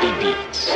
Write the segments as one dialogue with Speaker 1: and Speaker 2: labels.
Speaker 1: Beats.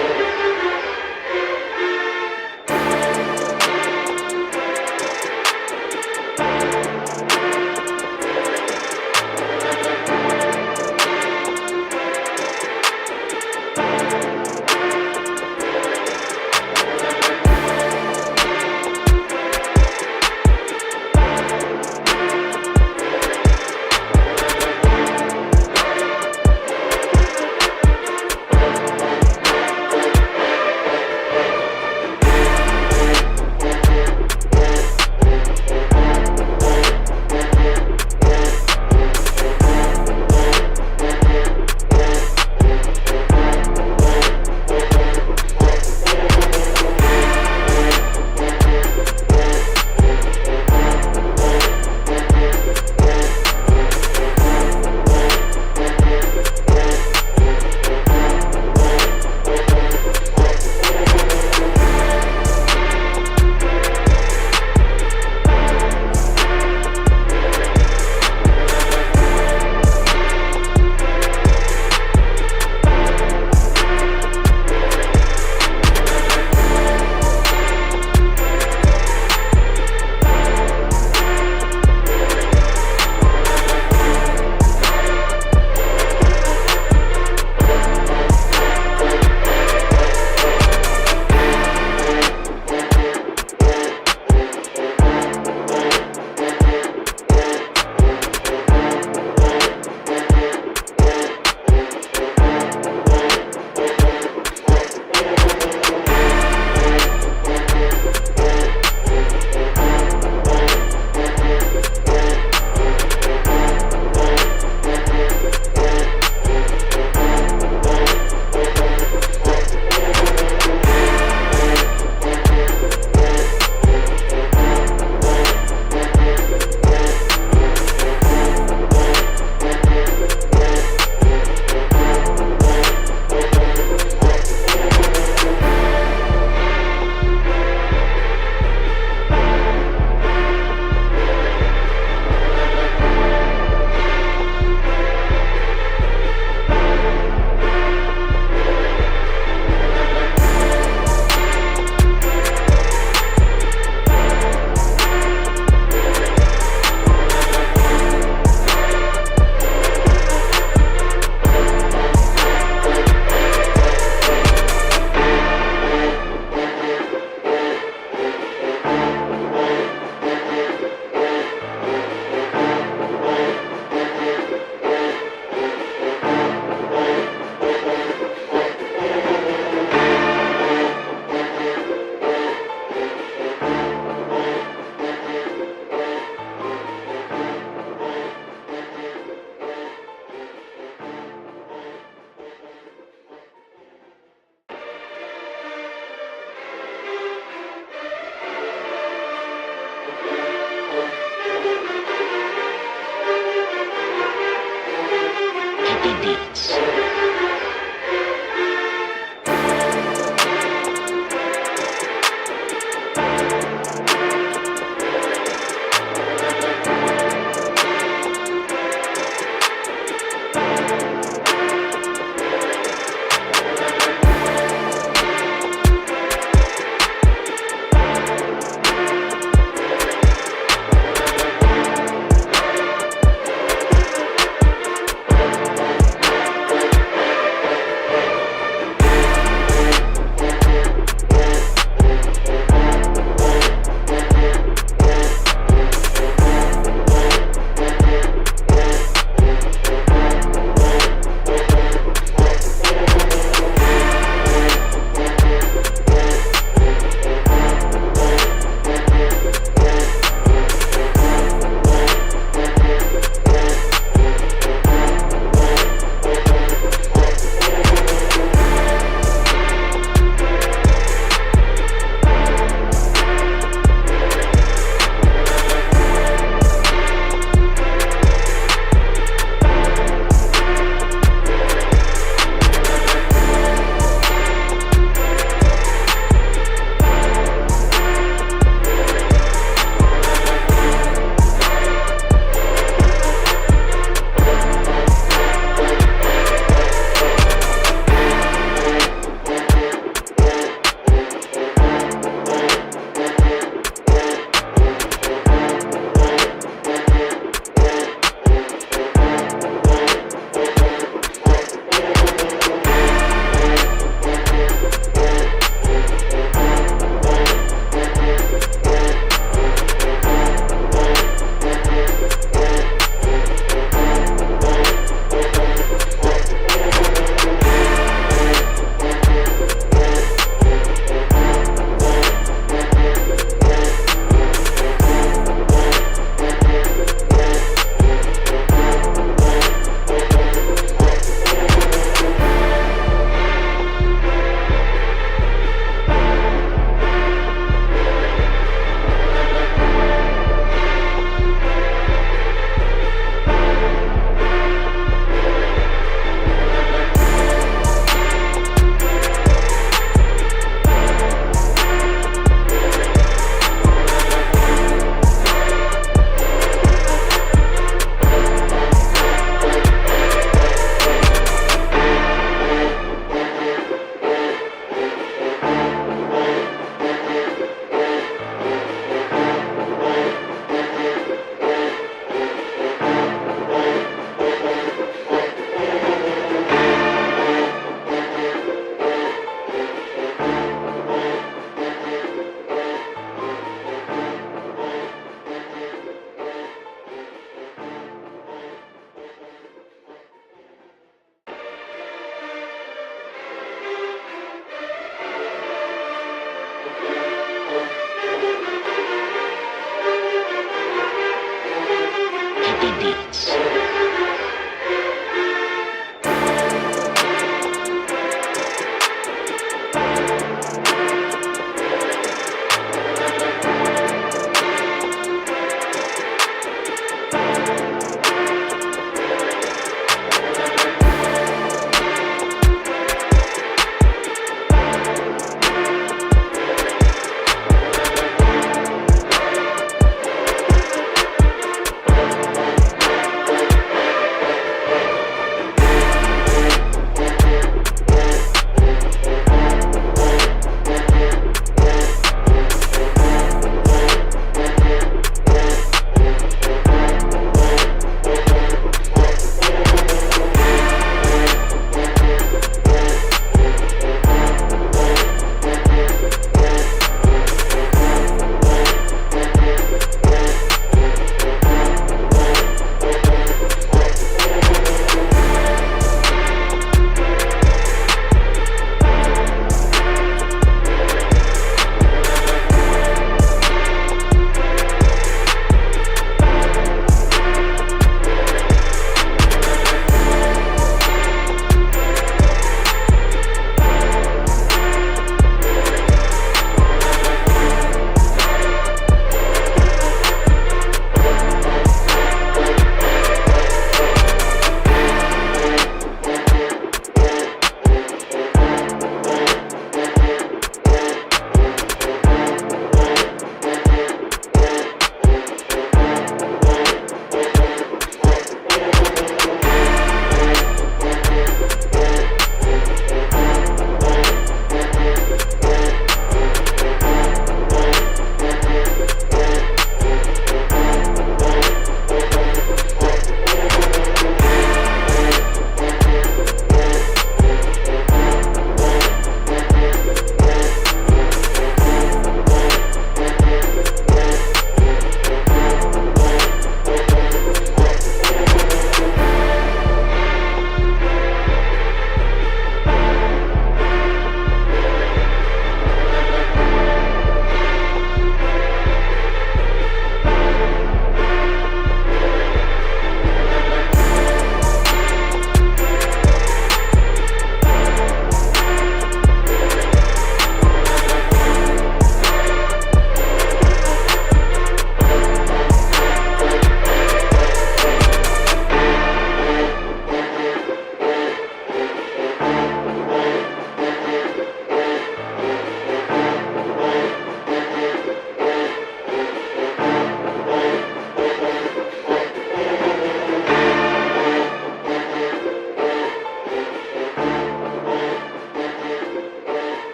Speaker 1: Beats.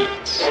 Speaker 1: beats.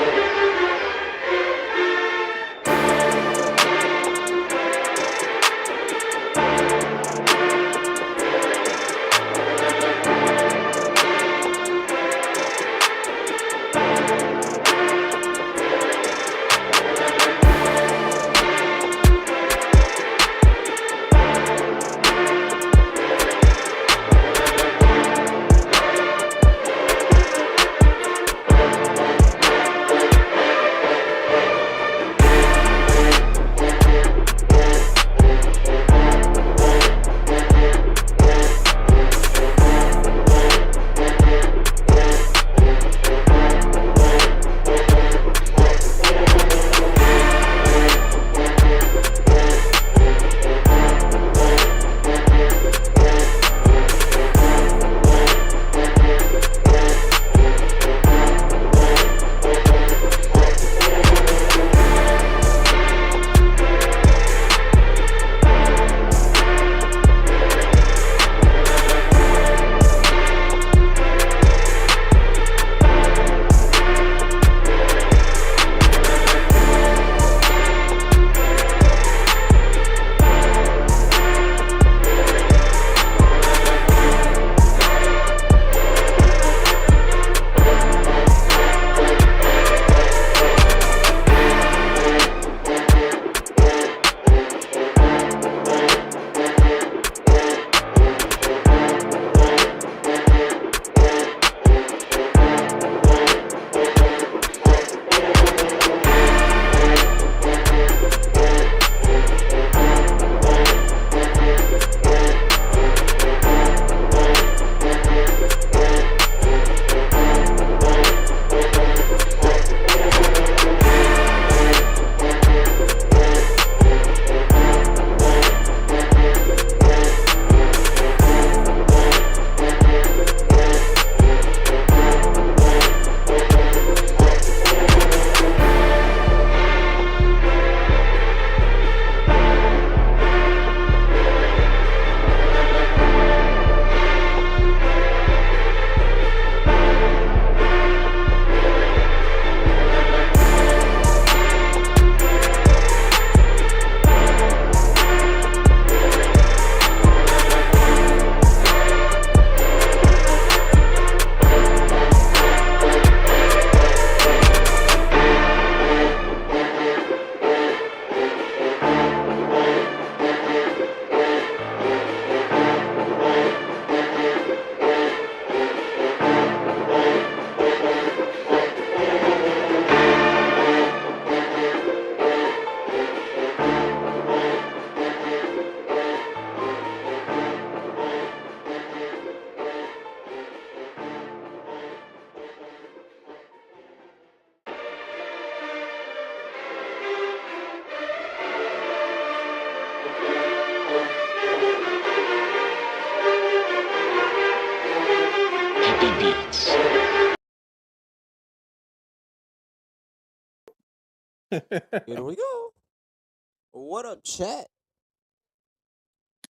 Speaker 1: Beats.
Speaker 2: Here we go. What up, chat?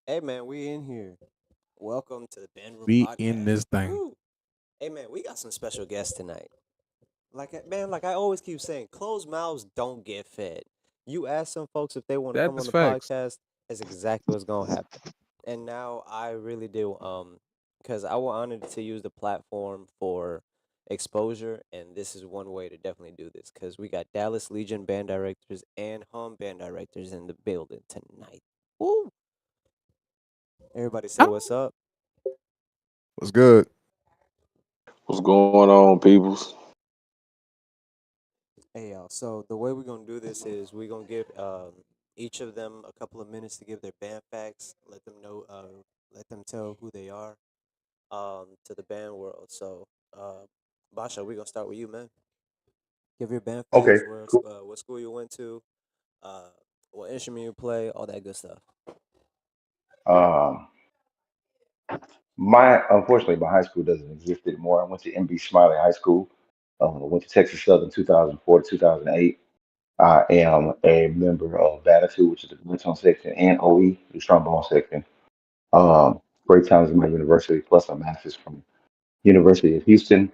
Speaker 2: Hey, man, we in here. Welcome to the Bandroom
Speaker 3: We
Speaker 2: podcast.
Speaker 3: in this thing.
Speaker 2: Woo. Hey, man, we got some special guests tonight. Like I always keep saying, closed mouths don't get fed. You ask some folks if they want to come on
Speaker 3: That's
Speaker 2: the
Speaker 3: facts.
Speaker 2: podcast, that's exactly what's gonna happen. And now I really do, because I wanted to use the platform for exposure, and this is one way to definitely do this. Because we got Dallas Legion band directors and Hum band directors in the building tonight. Woo! Everybody say what's up.
Speaker 3: What's good?
Speaker 4: What's going on, peoples?
Speaker 2: Hey y'all, so the way we're gonna do this is we're gonna give each of them a couple of minutes to give their band facts, let them know, let them tell who they are, to the band world. So, Basha, we're gonna start with you, man. Give your band
Speaker 5: Okay,
Speaker 2: facts,
Speaker 5: cool.
Speaker 2: what school you went to, uh, what instrument you play, all that good stuff.
Speaker 5: Um, my unfortunately, my high school doesn't exist anymore. I went to MB Smiley High School. Went to Texas Southern 2004 to 2008. I am a member of Attitude, which is the baritone section, and OE, the trombone section. Great times in my university, plus a master's from University of Houston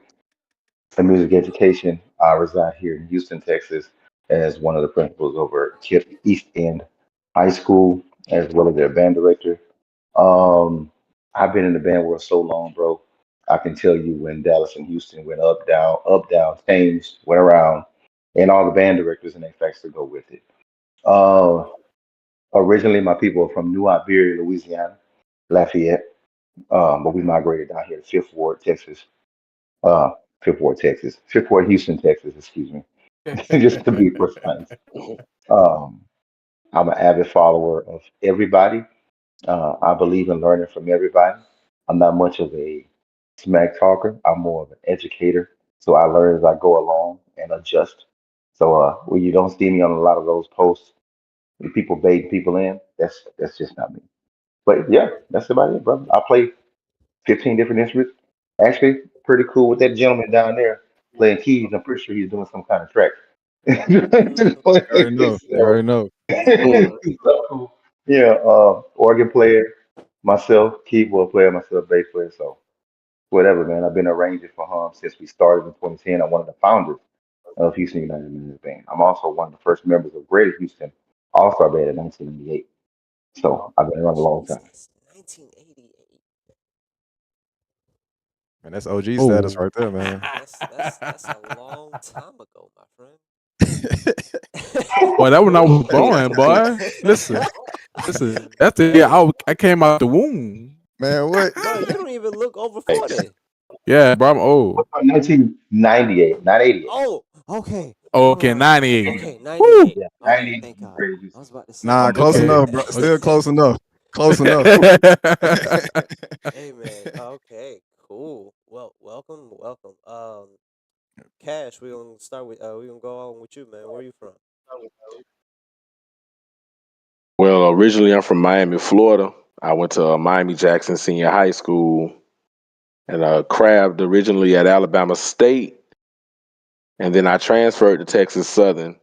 Speaker 5: in music education. I reside here in Houston, Texas, as one of the principals over at East End High School, as well as their band director. Um, I've been in the band world so long, bro. I can tell you when Dallas and Houston went up, down, changed, went around, and all the band directors and their facts to go with it. Uh, Originally, my people are from New Iberia, Louisiana, Lafayette, but we migrated down here to uh, Fifth Ward, Houston, Texas, excuse me, just to be precise. Um, I'm an avid follower of everybody. I believe in learning from everybody. I'm not much of a smack talker. I'm more of an educator. So I learn as I go along and adjust. So when you don't see me on a lot of those posts, with people baiting people in, that's just not me. But yeah, that's about it, brother. I play 15 different instruments. Actually, pretty cool with that gentleman down there playing keys. I'm pretty sure he's doing some kind of track.
Speaker 3: You already know. You
Speaker 5: So,
Speaker 3: already know.
Speaker 5: so cool. Yeah, organ player, myself, keyboard player, myself, bass player. So whatever, man. I've been arranging for him since we started in 2010. I'm one of the founders of Houston United Music Band. I'm also one of the first members of Greater Houston All Star Band in 1998. So I've been around a long time.
Speaker 2: Jesus, 1988.
Speaker 3: And that's OG status
Speaker 1: Oh,
Speaker 3: right there, man.
Speaker 2: That's a long time ago, my friend.
Speaker 1: boy, that when I was
Speaker 3: Hey,
Speaker 1: born, boy. Listen. That's the year
Speaker 2: Hey,
Speaker 1: I came out the womb.
Speaker 3: man, what?
Speaker 2: bro, you don't even look over
Speaker 4: Thanks.
Speaker 2: 40.
Speaker 1: Yeah, bro, I'm old.
Speaker 5: 1998, not 88.
Speaker 2: Oh, okay.
Speaker 1: Oh,
Speaker 2: All
Speaker 1: okay,
Speaker 2: right.
Speaker 1: 98.
Speaker 2: Okay,
Speaker 1: Woo.
Speaker 2: 98.
Speaker 5: Yeah,
Speaker 2: All right,
Speaker 5: 98
Speaker 2: thank God.
Speaker 5: Greater
Speaker 2: I
Speaker 5: Houston.
Speaker 2: was about to say.
Speaker 3: Nah,
Speaker 5: I'm just
Speaker 3: close
Speaker 5: saying.
Speaker 1: Okay.
Speaker 3: enough, bro. Still close enough. Close enough.
Speaker 2: Hey man, okay, cool. Well, welcome. Cash, we're gonna start with we're gonna go on with you, man. Where you from?
Speaker 4: Well, originally I'm from Miami, Florida. I went to Miami Jackson Senior High School and crabbed originally at Alabama State, and then I transferred to Texas Southern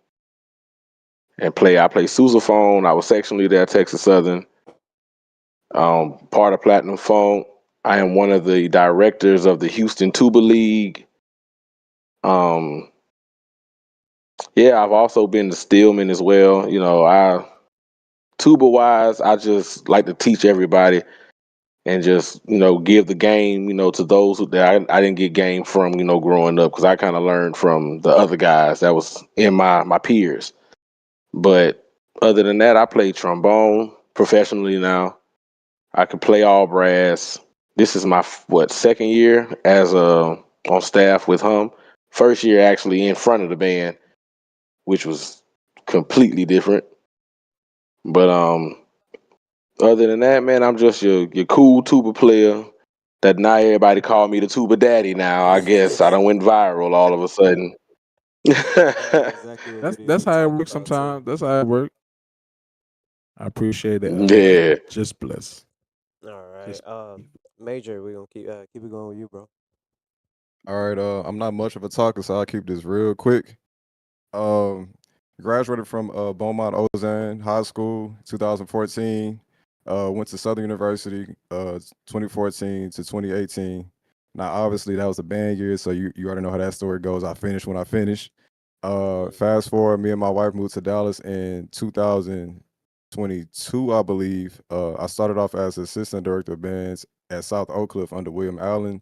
Speaker 4: and play. I play sousaphone. I was section leader at Texas Southern. Part of Platinum Funk. I am one of the directors of the Houston Tuba League. Um, yeah, I've also been to Stillman as well. You know, I tuba wise, I just like to teach everybody and just give the game to those that I didn't get game from growing up because I kind of learned from the other guys that was in my peers. But other than that, I play trombone professionally now. I can play all brass. This is my second year as on staff with hum. First year actually in front of the band, which was completely different. But other than that, man, I'm just your cool tuba player. That now everybody call me the tuba daddy. Now I guess I done went viral all of a sudden.
Speaker 2: That's exactly what
Speaker 1: that's
Speaker 2: video
Speaker 1: that's
Speaker 2: we
Speaker 1: how it
Speaker 2: talked
Speaker 1: works
Speaker 2: about too.
Speaker 1: sometimes. That's how it works. I appreciate it.
Speaker 4: Yeah.
Speaker 1: Just bless.
Speaker 2: All right.
Speaker 1: Just
Speaker 2: Major, we're gonna keep it going with you, bro.
Speaker 3: All right, I'm not much of a talker, so I'll keep this real quick. Um, Graduated from Beaumont Ozan High School, 2014. Went to Southern University, 2014 to 2018. Now, obviously, that was a band year, so you already know how that story goes. I finished when I finished.
Speaker 2: Mm-hmm.
Speaker 3: Fast forward, me and my wife moved to Dallas in 2022, I believe. I started off as assistant director of bands at South Oak Cliff under William Allen.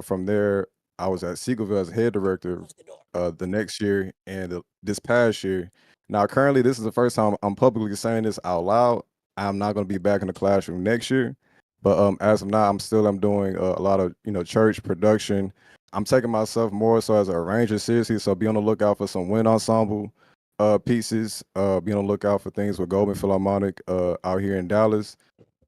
Speaker 3: From there, I was at Seagoville as head director
Speaker 2: Close the door.
Speaker 3: the next year and this past year. Now, currently, this is the first time I'm publicly saying this out loud. I'm not going to be back in the classroom next year, but as of now, I'm doing a lot of church production. I'm taking myself more so as an arranger seriously. So be on the lookout for some wind ensemble pieces. Be on the lookout for things with Goldman Philharmonic out here in Dallas.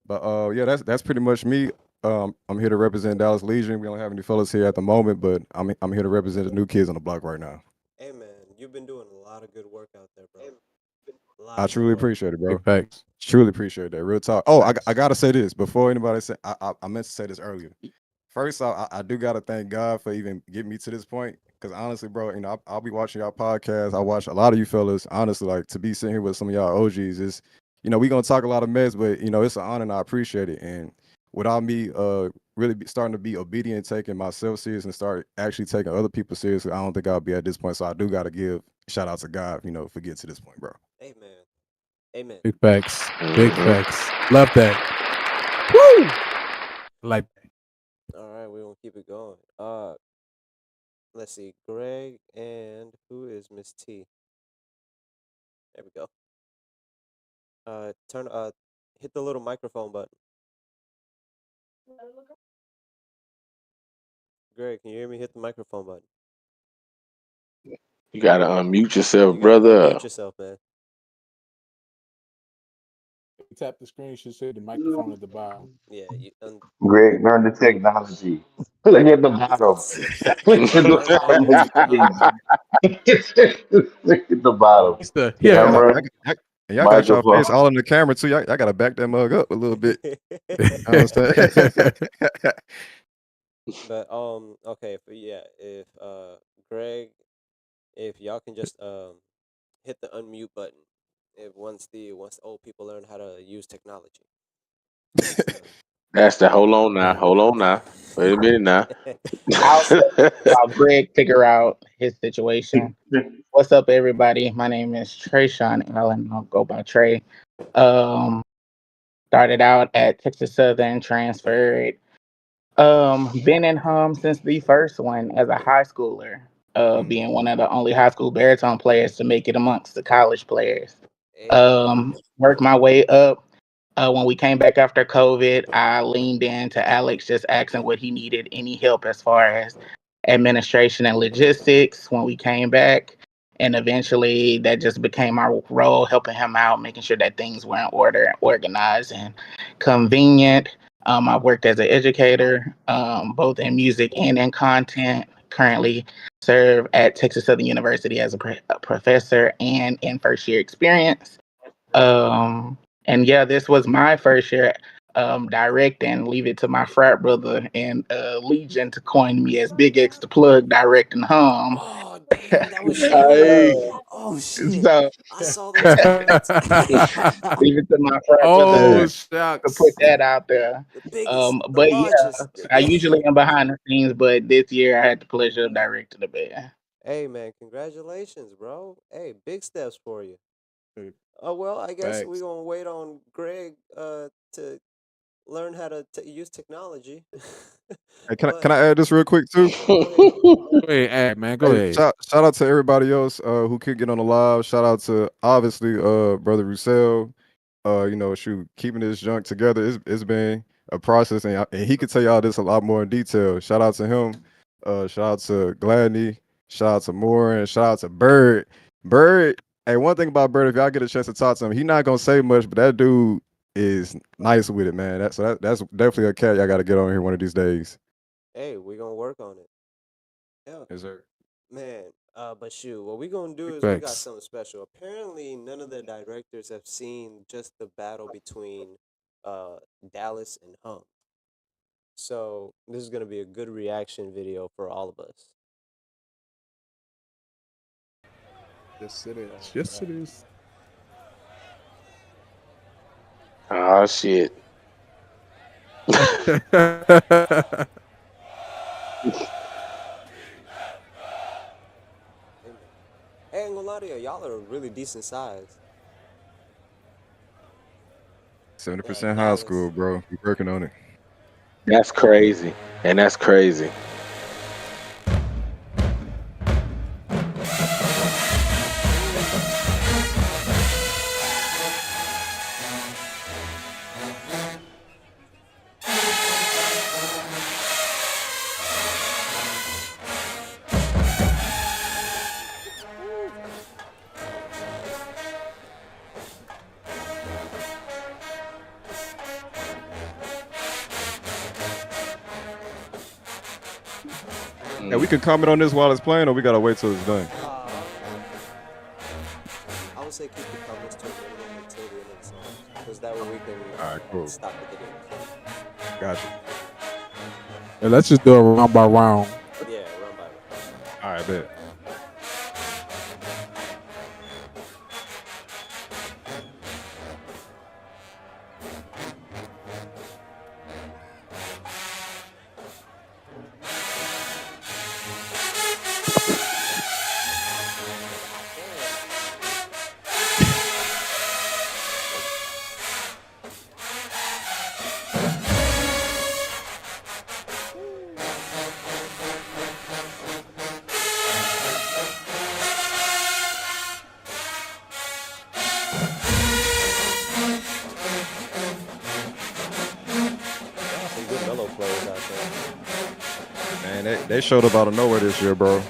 Speaker 3: But yeah, that's pretty much me. I'm here to represent Dallas Legion. We don't have any fellas here at the moment, but I'm here to represent the new kids on the block right now.
Speaker 2: Hey man, you've been doing a lot of good work out there, bro. A lot
Speaker 3: I
Speaker 2: of good
Speaker 3: truly
Speaker 2: work.
Speaker 3: appreciate it,
Speaker 1: big
Speaker 3: bro.
Speaker 1: facts.
Speaker 3: Truly appreciate that. Real talk. Oh, I
Speaker 1: Facts.
Speaker 3: gotta say this before anybody say. I meant to say this earlier. First off, I do gotta thank God for even getting me to this point. Because honestly, bro, I'll be watching y'all podcast. I watch a lot of you fellas. Honestly, like to be sitting here with some of y'all OGs is, we gonna talk a lot of mess, but it's an honor and I appreciate it. And without me really starting to be obedient, taking myself serious, and start actually taking other people serious, I don't think I'll be at this point. So I do got to give shout out to God, for getting to this point, bro.
Speaker 2: Amen. Amen.
Speaker 1: Big facts. Big
Speaker 4: Mhm.
Speaker 1: facts. Love that. Woo! Like
Speaker 2: All right, we're gonna keep it going. Let's see, Greg and who is Miss T? There we go. Hit the little microphone button. Greg, can you hear me? Hit the microphone button.
Speaker 4: You gotta unmute yourself,
Speaker 2: You gotta
Speaker 4: brother.
Speaker 2: unmute yourself, man.
Speaker 1: tap the screen, should say the microphone at the bottom.
Speaker 2: Yeah,
Speaker 5: Greg, learn the technology. Look at the bottom. Look at the
Speaker 2: learn how to
Speaker 5: bottom
Speaker 2: use
Speaker 5: of the screen.
Speaker 2: technology.
Speaker 5: Look at the bottom.
Speaker 1: It's the
Speaker 3: Yeah,
Speaker 1: yeah.
Speaker 5: Camera,
Speaker 3: and y'all got y'all face
Speaker 5: microphone.
Speaker 3: all in the camera too. Y'all got to back that mug up a little bit. You know what I'm saying?
Speaker 2: But okay, if Greg, if y'all can just hit the unmute button, if once old people learn how to use technology.
Speaker 4: That's the hold on now. Wait a minute now.
Speaker 6: I'll say while Greg figure out his situation. What's up, everybody? My name is Trayshawn Allen. I'll go by Trey. Um, Started out at Texas Southern, transferred. Been in hum since the first one as a high schooler. Being one of the only high school baritone players to make it amongst the college players.
Speaker 2: Hey.
Speaker 6: Worked my way up. When we came back after COVID, I leaned into Alex, just asking what he needed, any help as far as administration and logistics when we came back. And eventually that just became our role, helping him out, making sure that things were in order, organized, and convenient. I've worked as an educator, both in music and in content. Currently serve at Texas Southern University as a professor and in first year experience. Um, and yeah, this was my first year directing. Leave it to my frat brother and Legion to coin me as Big X the Plug directing hum.
Speaker 2: Oh damn, that was
Speaker 3: Hey.
Speaker 2: you. Oh shit.
Speaker 6: So
Speaker 2: I saw those comments.
Speaker 6: leave it to my frat brother
Speaker 1: Oh
Speaker 3: Hey.
Speaker 6: to put
Speaker 1: shucks.
Speaker 6: that out there.
Speaker 2: The biggest, the
Speaker 6: But yeah,
Speaker 2: largest.
Speaker 6: so I usually am behind the scenes, but this year I had the pleasure of directing the band.
Speaker 2: Hey man, congratulations, bro. Hey, big steps for you.
Speaker 3: Hey,
Speaker 2: Oh well, I guess we're
Speaker 3: Thanks.
Speaker 2: gonna wait on Greg to learn how to use technology.
Speaker 3: Hey, can
Speaker 2: But
Speaker 3: I add this real quick too?
Speaker 2: go ahead.
Speaker 1: Go ahead, hey, man. Go
Speaker 3: Hey,
Speaker 1: ahead.
Speaker 3: shout out to everybody else who could get on the live. Shout out to obviously brother Roussel. Shoot, keeping this junk together. It's been a process, and he could tell y'all this a lot more in detail. Shout out to him. Shout out to Gladney. Shout out to Moore, and shout out to Bird. Bird. Hey, one thing about Bird, if y'all get a chance to talk to him, he not gonna say much, but that dude is nice with it, man. That's definitely a cat y'all got to get on here one of these days.
Speaker 2: Hey, we're gonna work on it. Yeah.
Speaker 3: Yes, sir.
Speaker 2: Man, but shoot, what we gonna do
Speaker 1: Big
Speaker 2: is we got
Speaker 1: facts.
Speaker 2: something special. Apparently, none of the directors have seen just the battle between Dallas and Hum. So this is gonna be a good reaction video for all of us.
Speaker 1: Yes, it is. Yes, it is.
Speaker 4: Oh shit.
Speaker 2: Hey, man. Hey, I ain't gonna lie to you, y'all are really decent size.
Speaker 3: 70% high
Speaker 2: Dallas.
Speaker 3: school, bro. We working on it.
Speaker 4: That's crazy. And that's crazy.
Speaker 3: Hey, we can comment on this while it's playing, or we gotta wait till it's done.
Speaker 2: I would say keep the comments to a minimum until the end of the song, because that way we can
Speaker 3: All right, cool.
Speaker 2: stop the video.
Speaker 3: Gotcha.
Speaker 1: Yeah, let's just do it round by round.
Speaker 2: Yeah, run by run.
Speaker 3: All right, bet. Man, they showed up out of nowhere this year, bro.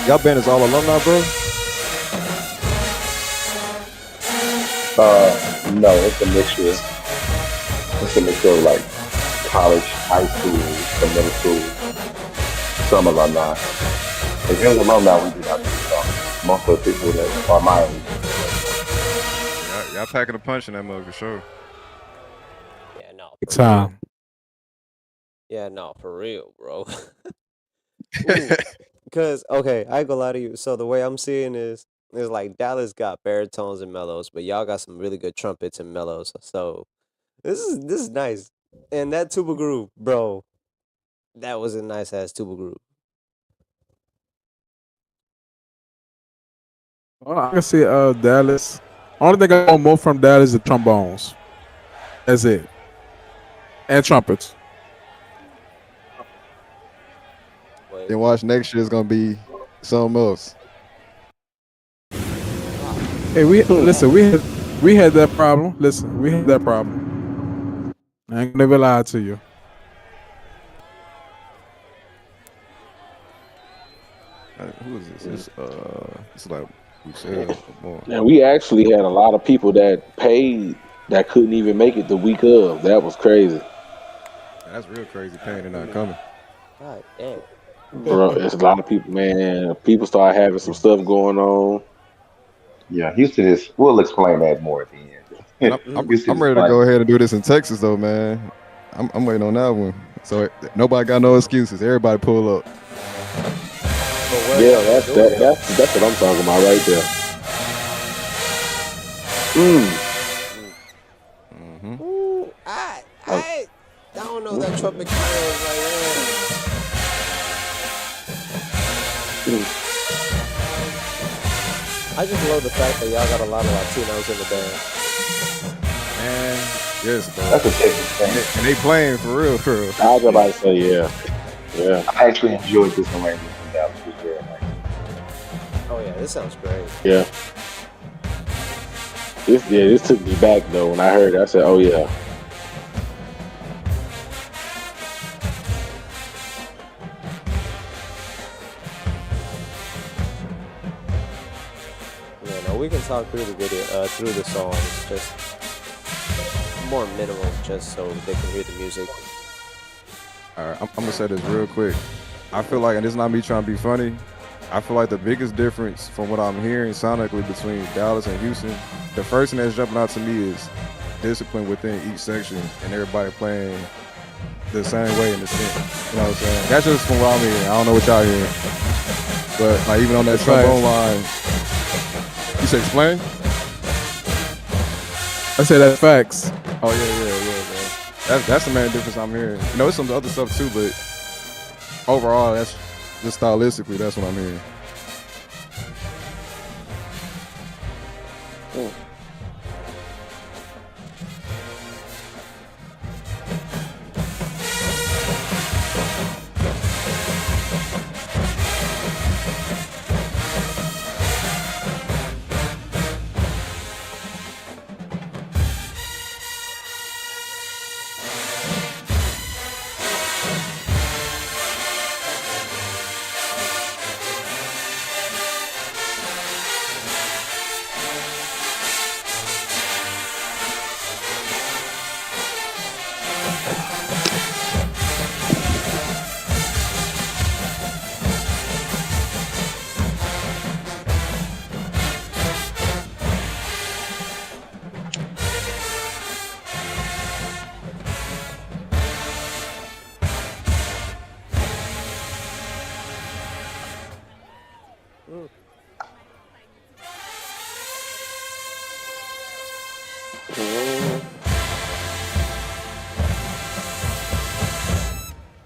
Speaker 3: Y'all band is all alumni, bro?
Speaker 5: No, it's a mixture. It's a mixture of like college, high school, some middle school, some alumni. If you're an alumni, we do not do some. Most of the people that are my age.
Speaker 3: Y'all packing a punch in that mug for sure.
Speaker 2: Yeah, no.
Speaker 1: Big
Speaker 2: For real.
Speaker 1: time.
Speaker 2: Yeah, no, for real, bro. Ooh, because okay, I ain't gonna lie to you. So the way I'm seeing is like Dallas got baritones and mellows, but y'all got some really good trumpets and mellows. So this is nice. And that tuba groove, bro, that was a nice ass tuba groove.
Speaker 1: Well, I can see Dallas. Only thing I want more from Dallas is the trombones. That's it. And trumpets.
Speaker 2: Wait,
Speaker 3: Then watch next year is gonna be something else.
Speaker 1: Hey, listen. We had that problem. Listen, we had that problem. I ain't gonna never lie to you.
Speaker 3: Who is this? It's like we said more.
Speaker 4: And we actually had a lot of people that paid that couldn't even make it the week of. That was crazy.
Speaker 3: That's real crazy paying and not coming.
Speaker 2: God damn.
Speaker 4: Bro, it's a lot of people, man. People start having some stuff going on.
Speaker 5: Yeah, Houston is. We'll explain that more at the end.
Speaker 3: And
Speaker 5: Houston
Speaker 3: I'm
Speaker 5: is
Speaker 3: ready to
Speaker 5: fun.
Speaker 3: go ahead and do this in Texas though, man. I'm waiting on that one. So nobody got no excuses. Everybody pull up.
Speaker 4: Yeah, that's what I'm talking about right there.
Speaker 2: Ooh, I don't know that trumpet kind of like. I just love the fact that y'all got a lot of Latinos in the band.
Speaker 3: Man, yes, bro.
Speaker 5: That's a Texas thing.
Speaker 3: And they playing for real, for real.
Speaker 4: I was about to say, yeah.
Speaker 5: I actually enjoyed this arrangement from Dallas. It was very nice.
Speaker 2: Oh yeah, this sounds great.
Speaker 4: Yeah. This took me back though. When I heard it, I said, oh yeah.
Speaker 2: Yeah, no, we can talk through the video, through the songs, just more minimal, just so they can hear the music.
Speaker 3: All right, I'm gonna say this real quick. I feel like, and this is not me trying to be funny, I feel like the biggest difference from what I'm hearing sonically between Dallas and Houston, the first thing that's jumping out to me is discipline within each section and everybody playing the same way in the sense. You know what I'm saying? That's just from what I'm hearing. I don't know what y'all hearing. But like even on that trombone line, you said explain?
Speaker 1: I say that's facts.
Speaker 3: Oh yeah, man. That's the main difference I'm hearing. You know, there's some other stuff too, but overall, that's just stylistically, that's what I'm hearing.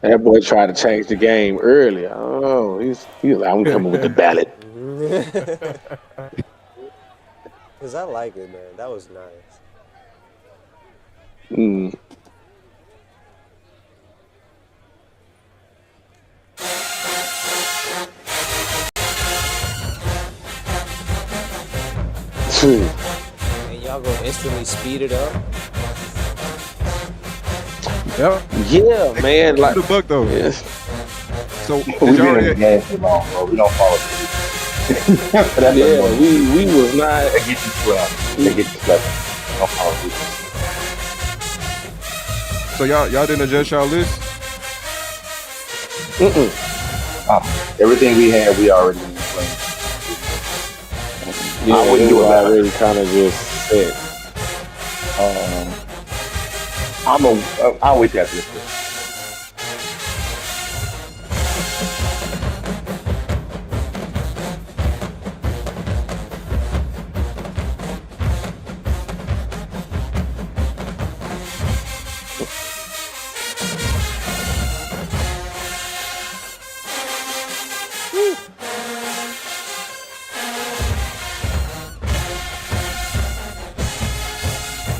Speaker 4: That boy tried to change the game early. Oh, he's like, I'm coming with the ballot.
Speaker 2: Cause I like it, man. That was nice.
Speaker 4: Mm.
Speaker 2: And y'all gonna instantly speed it up?
Speaker 1: Yep.
Speaker 4: Yeah, man. Like
Speaker 3: the book though.
Speaker 4: yes.
Speaker 3: So
Speaker 5: We've
Speaker 3: did
Speaker 5: been
Speaker 3: y'all
Speaker 5: in the
Speaker 3: already,
Speaker 5: game too long, bro. We don't follow through. That's
Speaker 4: Yeah,
Speaker 5: what
Speaker 4: we was not.
Speaker 5: they get you swept. They get you swept. Don't follow through.
Speaker 3: so y'all didn't adjust y'all list?
Speaker 5: Everything we had, we already been playing.
Speaker 4: Yeah,
Speaker 5: I wouldn't
Speaker 4: it
Speaker 5: do
Speaker 4: was
Speaker 5: it better.
Speaker 4: already kind of just set.
Speaker 5: I'll wait till after this.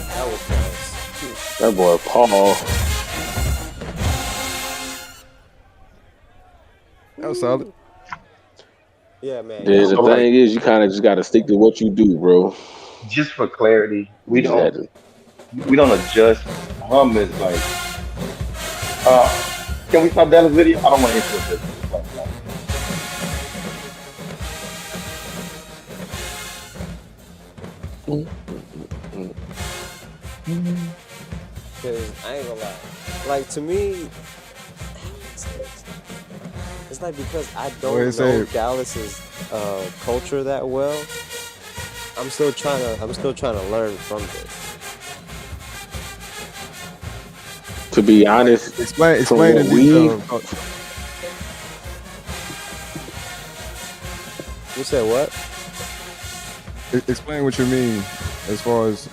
Speaker 2: That was nice.
Speaker 4: That boy Paul.
Speaker 3: That was solid.
Speaker 2: Yeah, man.
Speaker 4: The
Speaker 5: So, like,
Speaker 4: thing is, you kind of just got to stick to what you do, bro.
Speaker 5: just for clarity,
Speaker 4: You just had to.
Speaker 5: we don't adjust. Hum is like, can we stop Dallas video? I don't want to influence this.
Speaker 2: Cause I ain't gonna lie. Like to me, it's like because I
Speaker 3: Go
Speaker 2: don't
Speaker 3: ahead, say
Speaker 2: know
Speaker 3: it.
Speaker 2: Dallas's culture that well. I'm still trying to learn from this.
Speaker 4: To be honest,
Speaker 3: Explain
Speaker 4: from
Speaker 3: in
Speaker 4: what we
Speaker 3: detail.
Speaker 2: You said what?
Speaker 3: Explain what you mean as far as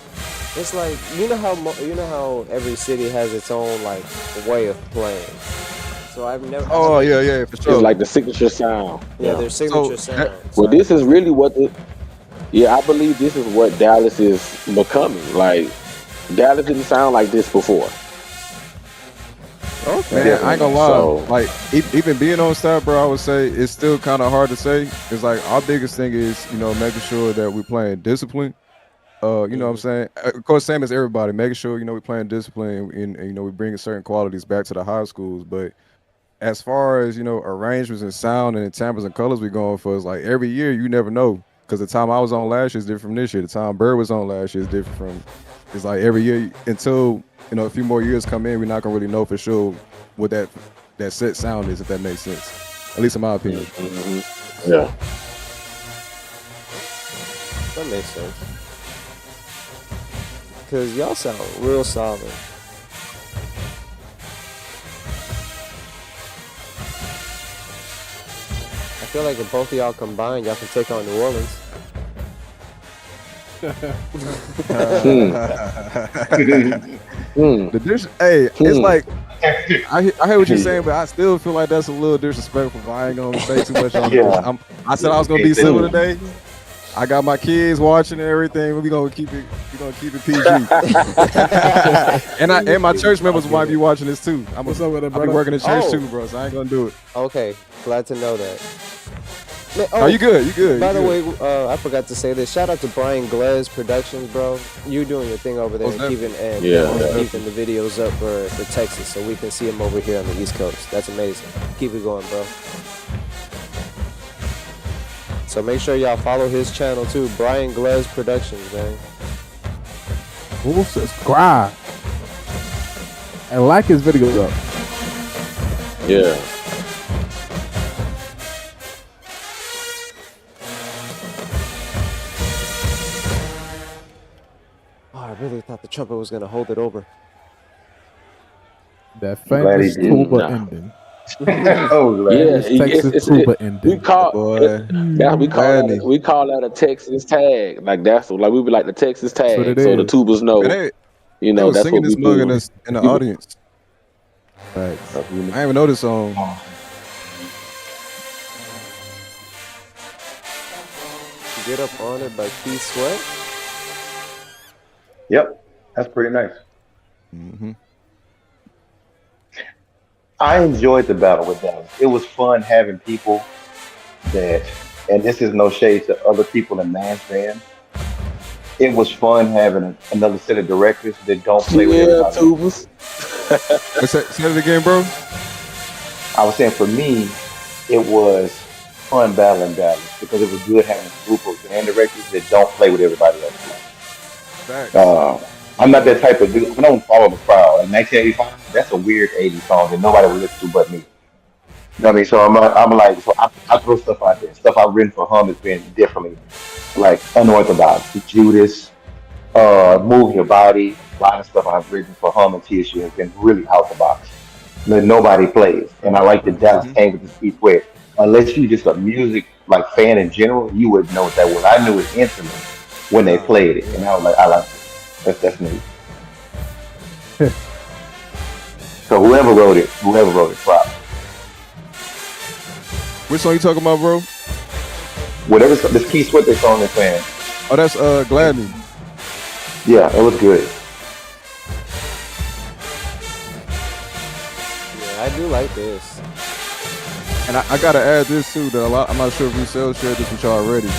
Speaker 2: It's like you know how every city has its own like way of playing. So I've never.
Speaker 3: oh yeah for sure.
Speaker 4: it's like the signature sound.
Speaker 2: Yeah, their signature
Speaker 3: So,
Speaker 2: sound.
Speaker 4: Well, this is really what the. Yeah, I believe this is what Dallas is becoming. Like Dallas didn't sound like this before.
Speaker 3: Man, I ain't gonna lie.
Speaker 4: So-
Speaker 3: Like even being on staff, bro, I would say it's still kind of hard to say. It's like our biggest thing is making sure that we're playing discipline. You know what I'm saying? Of course, same as everybody, making sure we're playing discipline and we bringing certain qualities back to the high schools. But as far as arrangements and sound and timbres and colors we going for, is like every year you never know, because the time I was on last year is different from this year. The time Bird was on last year is different from. It's like every year until a few more years come in, we're not gonna really know for sure what that set sound is, if that makes sense. At least in my opinion.
Speaker 4: Yeah.
Speaker 2: That makes sense. Cause y'all sound real solid. I feel like if both of y'all combined, y'all can take on New Orleans.
Speaker 3: The hey, it's like I hear what you're
Speaker 5: Yeah.
Speaker 3: saying, but I still feel like that's a little disrespectful. I ain't gonna say too much on it.
Speaker 5: Yeah.
Speaker 3: I said I was gonna be civil today. I got my kids watching and everything. We gonna keep it PG. and my church members might be watching this too.
Speaker 1: What's up with it,
Speaker 3: I'll be
Speaker 1: brother?
Speaker 3: working in church
Speaker 2: Oh.
Speaker 3: too, bro. So I ain't gonna do it.
Speaker 2: Okay, glad to know that.
Speaker 3: Oh, you good? You good?
Speaker 2: By
Speaker 3: you
Speaker 2: the
Speaker 3: good.
Speaker 2: way, I forgot to say this. Shout out to Brian Glez Productions, bro. You doing your thing over there
Speaker 3: Most
Speaker 2: and keeping keeping the videos up for Texas, so we can see him over here on the East Coast. That's amazing. Keep it going, bro. So make sure y'all follow his channel too, Brian Glez Productions, man.
Speaker 1: Who subscribe and like his videos up.
Speaker 4: Yeah.
Speaker 2: Oh, I really thought the trumpet was gonna hold it over.
Speaker 1: That
Speaker 5: glad he
Speaker 1: famous
Speaker 5: didn't.
Speaker 1: tuba
Speaker 4: Nah.
Speaker 1: ending.
Speaker 5: Oh, glad.
Speaker 4: Yeah,
Speaker 1: Famous Texas tuba ending.
Speaker 4: we call
Speaker 3: Boy,
Speaker 4: we
Speaker 3: Gladney.
Speaker 4: call that a Texas tag. Like like we be like the Texas
Speaker 1: That's what
Speaker 4: tag,
Speaker 1: it
Speaker 4: so the
Speaker 1: is.
Speaker 4: tubas know.
Speaker 3: Man, they was
Speaker 4: That's
Speaker 3: singing
Speaker 4: what we
Speaker 3: this mug in
Speaker 4: do.
Speaker 3: the audience.
Speaker 1: Facts.
Speaker 3: I ain't even know this song.
Speaker 2: Get Up On It by Keith Sweat.
Speaker 5: Yep, that's pretty nice.
Speaker 3: Mm-hmm.
Speaker 5: I enjoyed the battle with Dallas. It was fun having people that, and this is no shade to other people in Man's Band. It was fun having another set of directors that don't play with
Speaker 4: Yeah,
Speaker 5: everybody else.
Speaker 4: tubas.
Speaker 3: Say it again, bro.
Speaker 5: I was saying for me, it was fun battling Dallas because it was good having a group of band directors that don't play with everybody else.
Speaker 3: Facts.
Speaker 5: I'm not that type of dude. I don't follow the crowd. In 1985, that's a weird 80s song that nobody will listen to but me. You know what I mean? So I'm like, so I throw stuff out there. Stuff I've written for Hum has been differently, like unorthodox. Judas, Move Your Body. A lot of stuff I've written for Hum and TSU has been really out the box that nobody plays. And I like that Dallas came with this piece where, unless you just a music like fan in general, you would know what that was. I knew it instantly when they played it, and I was like, I like it. That's neat. So whoever wrote it, props.
Speaker 3: Which song you talking about, bro?
Speaker 5: Whatever this Key Sweat they song they're saying.
Speaker 3: Oh, that's Gladney.
Speaker 5: Yeah, it was good.
Speaker 2: Yeah, I do like this.
Speaker 3: And I gotta add this too. That I'm not sure if Roussel shared this with y'all already,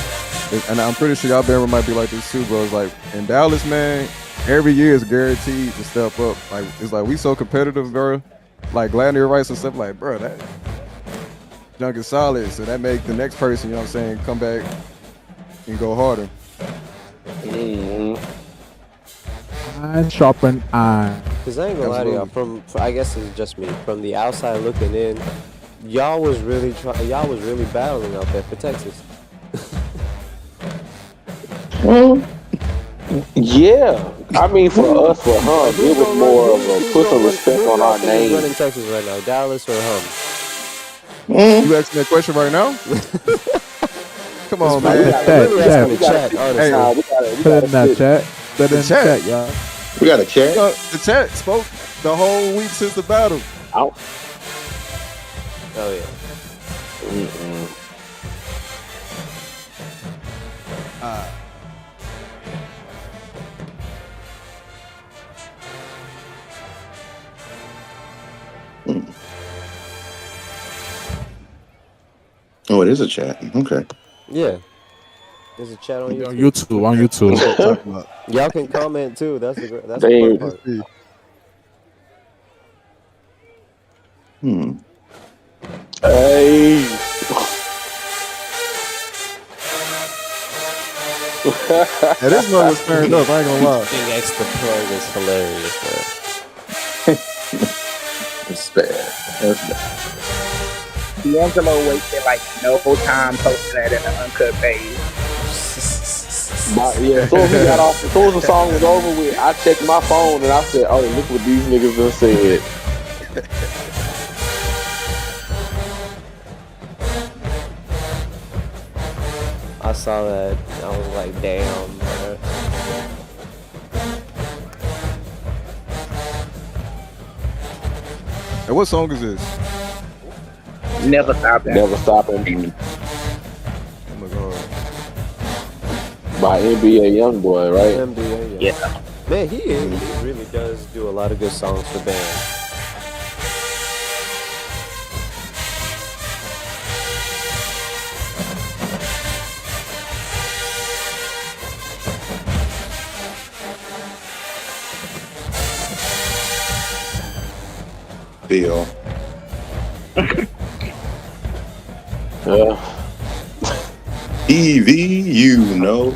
Speaker 3: and I'm pretty sure y'all Bama might be like this too, bro. It's like in Dallas, man, every year is guaranteed to step up. Like it's like we so competitive, bro. Like Gladney writes and stuff like, bro, that junk is solid. So that make the next person, you know what I'm saying, come back and go harder.
Speaker 1: Iron sharpen iron.
Speaker 2: Cause I ain't gonna lie to y'all. I guess it's just me. From the outside looking in, y'all was really battling out there for Texas.
Speaker 4: Yeah, I mean for us, for Hum, it was more of a put some respect on our name.
Speaker 2: Running Texas right now, Dallas or Hum?
Speaker 3: You asking that question right now? Come on, man.
Speaker 1: Put it in that chat. Put it in the chat, y'all.
Speaker 5: We got a chat.
Speaker 3: The chat spoke the whole week since the battle.
Speaker 4: Out.
Speaker 2: Oh yeah.
Speaker 5: Oh, it is a chat. Okay.
Speaker 2: Yeah. There's a chat on
Speaker 1: On
Speaker 2: YouTube.
Speaker 1: YouTube.
Speaker 2: Y'all can comment too. That's the
Speaker 4: Damn.
Speaker 2: fun part.
Speaker 4: Hey.
Speaker 3: Hey, this one was turned up. I ain't gonna lie.
Speaker 2: Big extra plug is hilarious, man.
Speaker 5: It's bad. That's bad.
Speaker 6: D'Angelo wasted like no time posting that in the uncut page.
Speaker 4: But yeah, as soon as we got off, as soon as the song was over with, I checked my phone and I said, "Oh, look what these niggas done said."
Speaker 2: I saw that. I was like, damn, man.
Speaker 3: And what song is this?
Speaker 6: Never stopping.
Speaker 4: Never stopping
Speaker 3: Oh my god.
Speaker 4: by NBA Youngboy, right?
Speaker 2: NBA,
Speaker 6: Yeah.
Speaker 2: Man, he really does do a lot of good songs for bands.
Speaker 5: Bill. Evie, you know.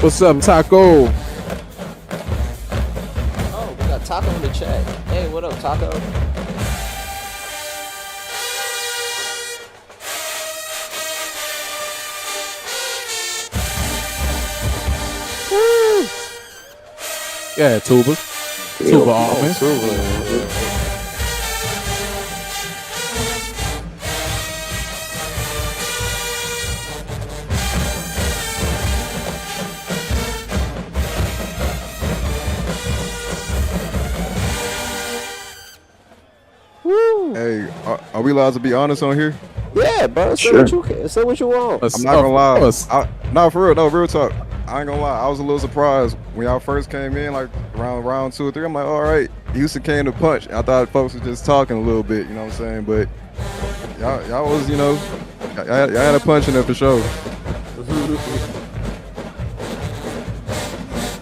Speaker 1: What's up, Taco?
Speaker 2: Oh, we got Taco in the chat. Hey, what up, Taco? Woo!
Speaker 1: Yeah, Tuba. Tuba Almond.
Speaker 2: Woo!
Speaker 3: Hey, are we allowed to be honest on here?
Speaker 2: Yeah, bro. Say what you want.
Speaker 3: I'm not gonna lie. No, for real, no, real talk. I ain't gonna lie. I was a little surprised when y'all first came in, like around round 2 or 3. I'm like, all right, Houston came to punch. I thought folks were just talking a little bit, you know what I'm saying? But y'all was, you know, y'all had a punch in there for sure.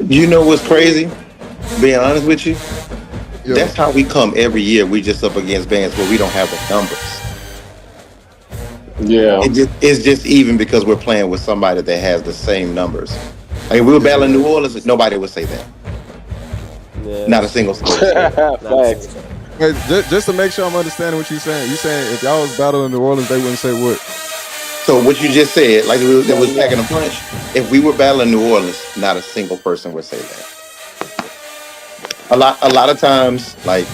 Speaker 5: You know what's crazy? Being honest with you,
Speaker 3: Yeah.
Speaker 5: that's how we come every year. We just up against bands where we don't have the numbers.
Speaker 4: Yeah.
Speaker 5: It's just even because we're playing with somebody that has the same numbers. Like if we were battling New Orleans, nobody would say that.
Speaker 2: Yeah.
Speaker 5: Not a single soul. would say that.
Speaker 4: Facts.
Speaker 3: Wait, just to make sure I'm understanding what you're saying. You saying if y'all was battling New Orleans, they wouldn't say what?
Speaker 5: So what you just said, like that was packing a punch. If we were battling New Orleans, not a single person would say that. A lot of times, like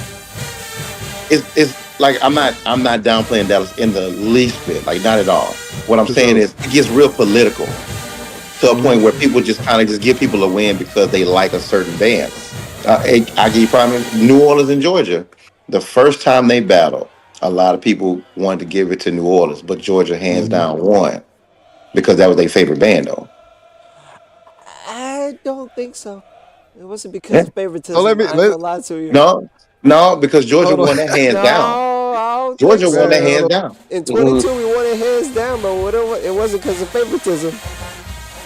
Speaker 5: it's like I'm not downplaying Dallas in the least bit, like not at all. What I'm saying is it gets real political to a point where people just kind of just give people a win because they like a certain band. I give you prime New Orleans and Georgia. The first time they battled, a lot of people wanted to give it to New Orleans, but Georgia hands down won because that was their favorite band, though.
Speaker 2: I don't think so. It wasn't because of favoritism.
Speaker 3: So let me-
Speaker 2: I ain't gonna lie to you.
Speaker 5: No, because Georgia
Speaker 3: Hold on.
Speaker 5: won that hands
Speaker 2: No,
Speaker 5: down.
Speaker 2: I don't
Speaker 5: Georgia
Speaker 2: think so.
Speaker 5: won that hands down.
Speaker 2: In 22, we won it hands down, but it wasn't because of favoritism.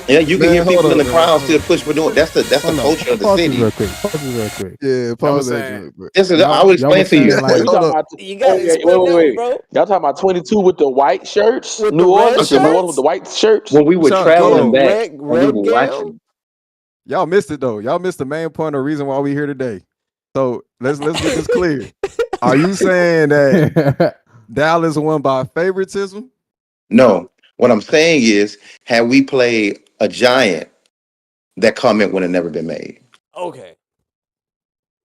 Speaker 5: Yeah, you can
Speaker 3: Man,
Speaker 5: hear people
Speaker 3: hold
Speaker 5: in the
Speaker 3: on,
Speaker 5: crowd
Speaker 3: man.
Speaker 5: still push for doing. That's the culture of the
Speaker 1: Pause this
Speaker 5: city.
Speaker 1: real quick. Pause this real quick.
Speaker 3: Yeah, pause
Speaker 1: saying-
Speaker 3: that. joint, but-
Speaker 5: I
Speaker 1: Y'all-
Speaker 5: will explain
Speaker 1: y'all
Speaker 5: to you.
Speaker 1: was saying, like-
Speaker 4: You talking about,
Speaker 2: You gotta explain that,
Speaker 4: wait.
Speaker 2: bro.
Speaker 4: Y'all talking about 22 with the white shirts?
Speaker 2: With
Speaker 4: New
Speaker 2: the red
Speaker 4: Orleans,
Speaker 2: shirts?
Speaker 4: New Orleans with the white shirts?
Speaker 5: When we were
Speaker 3: Sean,
Speaker 5: traveling
Speaker 3: hold on.
Speaker 5: back,
Speaker 2: Red
Speaker 5: and we were
Speaker 2: gown?
Speaker 5: watching.
Speaker 3: Y'all missed it though. Y'all missed the main point or reason why we here today. So let's get this clear. Are you saying that Dallas won by favoritism?
Speaker 5: No, what I'm saying is, had we played a giant, that comment would have never been made.
Speaker 2: Okay.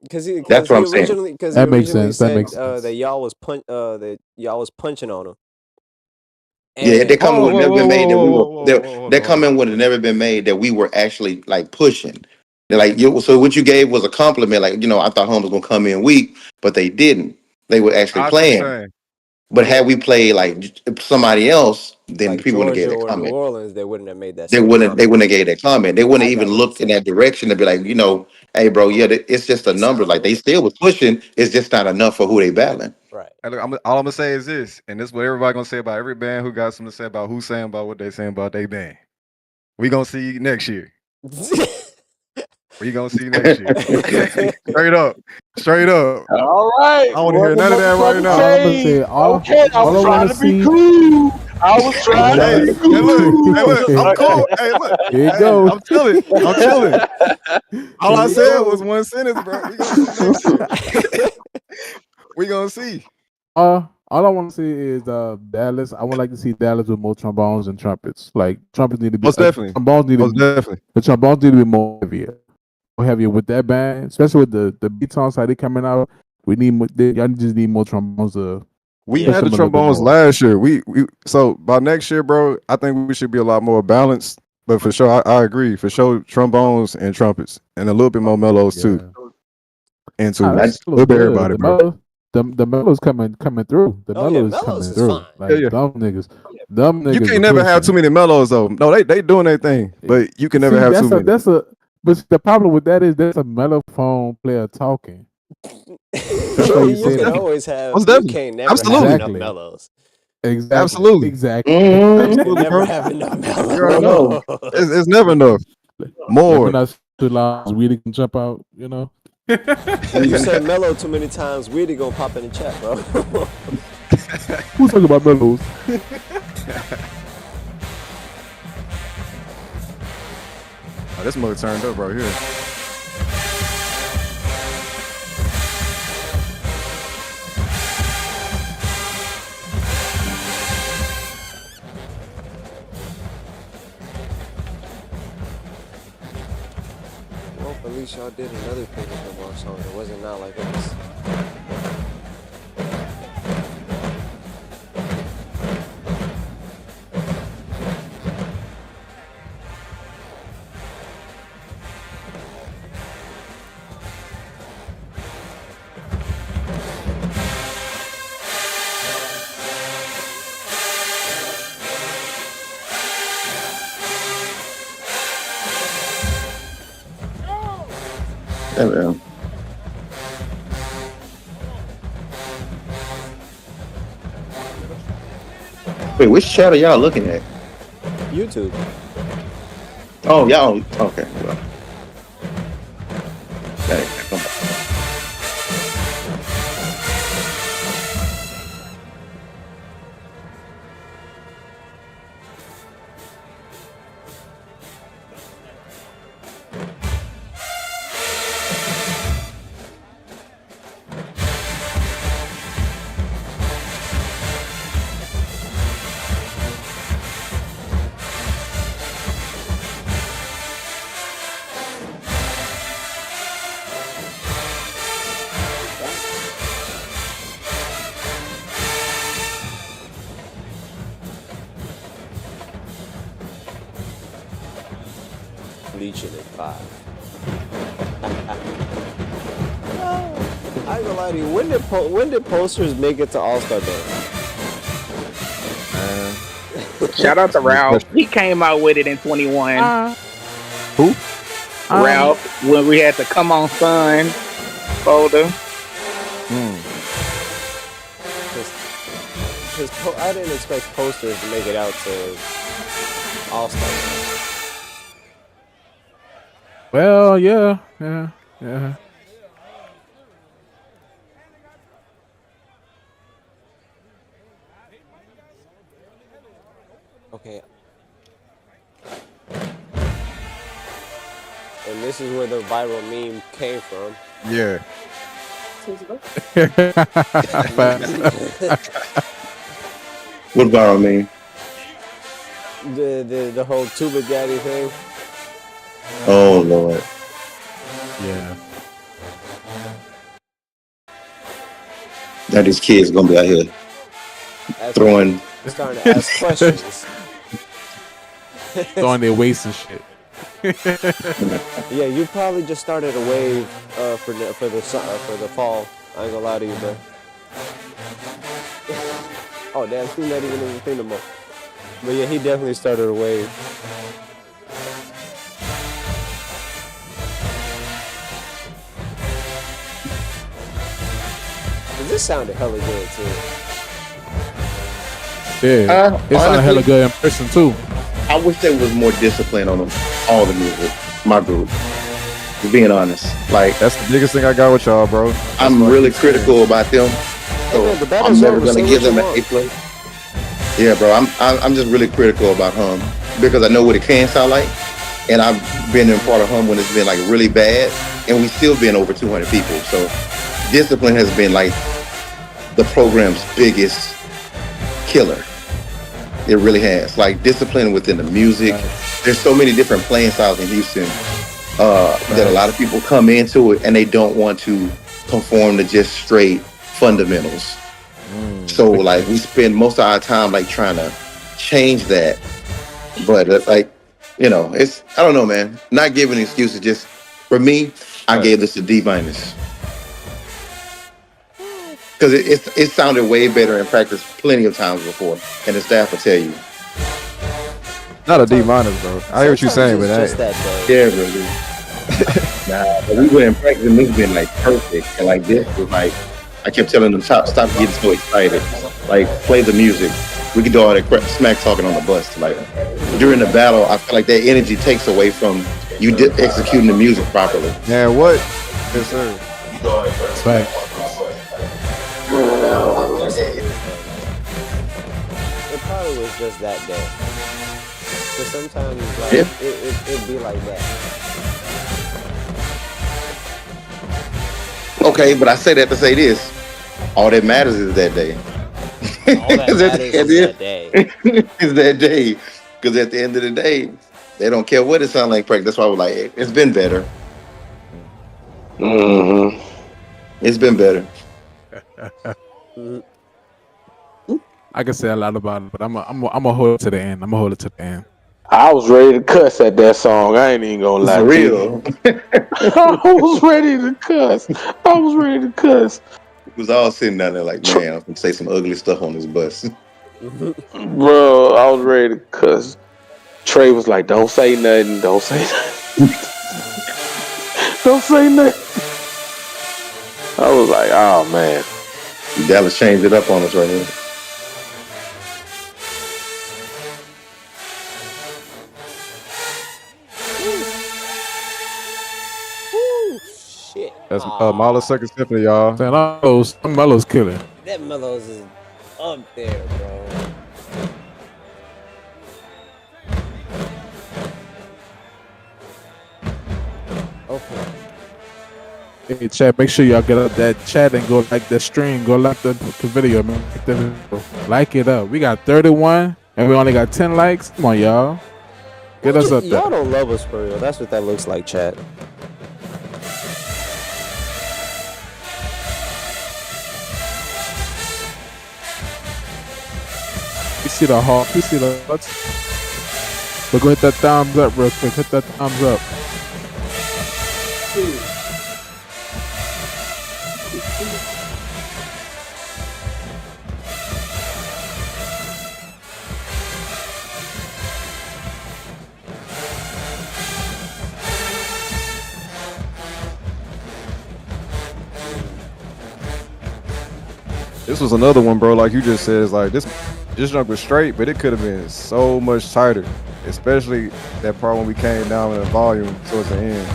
Speaker 2: Because he
Speaker 5: That's what I'm saying.
Speaker 2: originally
Speaker 1: That makes sense. That
Speaker 2: said
Speaker 1: makes sense.
Speaker 2: that y'all was punching on him.
Speaker 5: Yeah, that comment would have never been made. That we were that
Speaker 3: That
Speaker 5: comment would have never been made that we were actually like pushing. They're like, so what you gave was a compliment. Like, I thought Home was gonna come in weak, but they didn't. They were actually playing. But had we played like somebody else, then
Speaker 2: like
Speaker 5: people wouldn't have
Speaker 2: Georgia
Speaker 5: gave that
Speaker 2: or New
Speaker 5: comment.
Speaker 2: Orleans, they wouldn't have made that.
Speaker 5: They
Speaker 2: same
Speaker 5: wouldn't
Speaker 2: comment.
Speaker 5: have gave that comment. They wouldn't
Speaker 2: I
Speaker 5: have
Speaker 2: got
Speaker 5: even
Speaker 2: what
Speaker 5: looked
Speaker 2: you're
Speaker 5: in that direction to be like, hey, bro, yeah, it's just a number. Like they still was pushing. It's just not enough for who they battling.
Speaker 2: Right.
Speaker 3: Hey, look, all I'm gonna say is this, and this is what everybody gonna say about every band who got something to say about who's saying about what they saying about their band. We gonna see you next year. We gonna see you next year. Straight up.
Speaker 4: All right.
Speaker 3: I don't wanna hear none of that right now.
Speaker 1: All I'm gonna say, all
Speaker 4: Okay,
Speaker 1: I
Speaker 4: I'm
Speaker 1: wanna
Speaker 4: trying to be
Speaker 1: see-
Speaker 4: cool.
Speaker 5: I was trying
Speaker 3: Hey,
Speaker 5: to be
Speaker 3: look,
Speaker 5: cool.
Speaker 3: I'm cool. Hey, look,
Speaker 1: Here you
Speaker 3: hey,
Speaker 1: go.
Speaker 3: I'm chilling. I'm chilling. All
Speaker 1: Here
Speaker 3: I
Speaker 1: you
Speaker 3: said
Speaker 1: go.
Speaker 3: was one sentence, bro. We gonna see next year. We gonna see.
Speaker 1: All I want to see is Dallas. I would like to see Dallas with more trombones and trumpets. Like trumpets need to be
Speaker 3: Most definitely.
Speaker 1: trombones need to
Speaker 3: Most
Speaker 1: be
Speaker 3: definitely.
Speaker 1: the trombones need to be more heavier with that band, especially with the beat songs how they coming out. We need more. Y'all just need more trombones to
Speaker 3: We
Speaker 1: push
Speaker 3: had the
Speaker 1: them a little bit
Speaker 3: trombones
Speaker 1: more.
Speaker 3: last year. We so by next year, bro, I think we should be a lot more balanced. But for sure, I agree. For sure, trombones and trumpets and a little bit more mellows too. And
Speaker 1: Nah,
Speaker 3: tubas.
Speaker 1: that
Speaker 3: A
Speaker 1: mellows
Speaker 3: little bit
Speaker 1: good.
Speaker 3: everybody,
Speaker 1: The
Speaker 3: bro.
Speaker 1: mellow, the mellows coming through. The
Speaker 2: Oh yeah,
Speaker 1: mellow is
Speaker 2: Mellows
Speaker 1: coming
Speaker 2: is
Speaker 1: through.
Speaker 2: fine.
Speaker 1: Like
Speaker 3: Yeah.
Speaker 1: dumb niggas, dumb niggas.
Speaker 3: You can't
Speaker 1: are
Speaker 3: never have too
Speaker 1: pushing.
Speaker 3: many mellows though. No, they doing their thing, but you can never
Speaker 1: See,
Speaker 3: have too many.
Speaker 1: but the problem with that is that's a mellophone player talking. That's why you
Speaker 2: You
Speaker 1: say
Speaker 2: can
Speaker 1: that.
Speaker 2: always have.
Speaker 3: Most
Speaker 2: You
Speaker 3: definitely.
Speaker 2: can't never have
Speaker 3: Absolutely.
Speaker 2: enough
Speaker 1: Exactly.
Speaker 2: mellows.
Speaker 3: Absolutely.
Speaker 1: Exactly.
Speaker 2: You
Speaker 3: Absolutely,
Speaker 2: can never
Speaker 3: bro.
Speaker 2: have enough
Speaker 3: You already know.
Speaker 2: mellows.
Speaker 3: It's never enough.
Speaker 1: Let me
Speaker 3: More.
Speaker 1: not too loud. Weedy can jump out. You know.
Speaker 2: You say mellow too many times, Weedy gonna pop in the chat, bro.
Speaker 1: Who's talking about mellows?
Speaker 3: Oh, this mother turned up right here.
Speaker 2: Well, at least y'all did another Kendrick Lamar song. It wasn't not like us.
Speaker 5: Hey, man. Wait, which chat are y'all looking at?
Speaker 2: YouTube.
Speaker 5: Oh, y'all. Okay. Well. Hey, come on.
Speaker 2: Bleaching at 5. I ain't gonna lie to you. When did posters make it to All-Star Day?
Speaker 6: Shout out to Ralph. He came out with it in 21.
Speaker 3: Who?
Speaker 6: Ralph, when we had the Come On Son folder.
Speaker 2: Because I didn't expect posters to make it out to All-Star Day.
Speaker 1: Well, yeah.
Speaker 2: Okay. And this is where the viral meme came from.
Speaker 3: Yeah.
Speaker 5: What viral mean?
Speaker 2: The whole tuba daddy thing.
Speaker 5: Oh, Lord.
Speaker 1: Yeah.
Speaker 5: Now these kids gonna be out here throwing.
Speaker 2: Starting to ask questions.
Speaker 1: Throwing their waist and shit.
Speaker 2: Yeah, you probably just started a wave for the fall. I ain't gonna lie to you, bro. Oh damn, he's not even in the thing no more. But yeah, he definitely started a wave. This sounded hella good too.
Speaker 1: Yeah. It sounded hella good in person too.
Speaker 5: I wish there was more discipline on all the music. My group. To being honest, like
Speaker 3: That's the biggest thing I got with y'all, bro.
Speaker 5: I'm really critical about them. So
Speaker 2: Hey, man, the
Speaker 5: I'm
Speaker 2: battle's
Speaker 5: never
Speaker 2: over,
Speaker 5: gonna
Speaker 2: say
Speaker 5: give
Speaker 2: what
Speaker 5: them
Speaker 2: you
Speaker 5: an
Speaker 2: want.
Speaker 5: A plus. Yeah, bro. I'm just really critical about hum because I know what it can sound like, and I've been in part of hum when it's been like really bad, and we still been over 200 people. So discipline has been like the program's biggest killer. It really has. Like discipline within the music. There's so many different playing styles in Houston that a lot of people come into it and they don't want to conform to just straight fundamentals. So like we spend most of our time like trying to change that, but like it's I don't know, man. Not giving excuses. Just for me, I gave this a D minus because it sounded way better in practice plenty of times before, and the staff will tell you.
Speaker 3: Not a D minus, bro. I hear what you're saying, but
Speaker 2: just that day.
Speaker 5: Yeah, bro. Nah, but we were in practice and this been like perfect, and like this was like I kept telling them stop getting so excited. Like play the music. We can do all that smack talking on the bus. Like during the battle, I feel like that energy takes away from you executing the music properly.
Speaker 3: Yeah, what? Yes, sir.
Speaker 1: Right.
Speaker 2: It probably was just that day. Because sometimes like it'd be like that.
Speaker 5: Okay, but I say that to say this. All that matters is that day.
Speaker 2: All that matters is that day.
Speaker 5: Is that day. Because at the end of the day, they don't care what it sounds like practice. That's why I was like, it's been better.
Speaker 4: Mm-hmm.
Speaker 5: It's been better.
Speaker 1: I can say a lot about it, but I'm gonna hold it to the end. I'm gonna hold it to the end.
Speaker 4: I was ready to cuss at that song. I ain't even gonna lie.
Speaker 5: For real.
Speaker 4: I was ready to cuss.
Speaker 5: We was all sitting down there like, man, I'm gonna say some ugly stuff on this bus.
Speaker 4: Bro, I was ready to cuss. Trey was like, don't say nothing. Don't say nothing. Don't say nothing. I was like, oh, man.
Speaker 5: Dallas changed it up on us right here.
Speaker 2: Shit.
Speaker 3: That's Mahler's Second Symphony, y'all.
Speaker 1: Mellows killer.
Speaker 2: That Mellows is up there, bro. Okay.
Speaker 1: Hey, chat, make sure y'all get up that chat and go like the stream. Go like the video, man. Like the video. Like it up. We got 31 and we only got 10 likes. Come on, y'all. Get us up there.
Speaker 2: Y'all don't love us for real. That's what that looks like, chat.
Speaker 1: You see the hawk. You see the butts. But go hit that thumbs up real quick. Hit that thumbs up.
Speaker 3: This was another one, bro. Like you just said, it's like this jump was straight, but it could have been so much tighter, especially that part when we came down in the volume towards the end.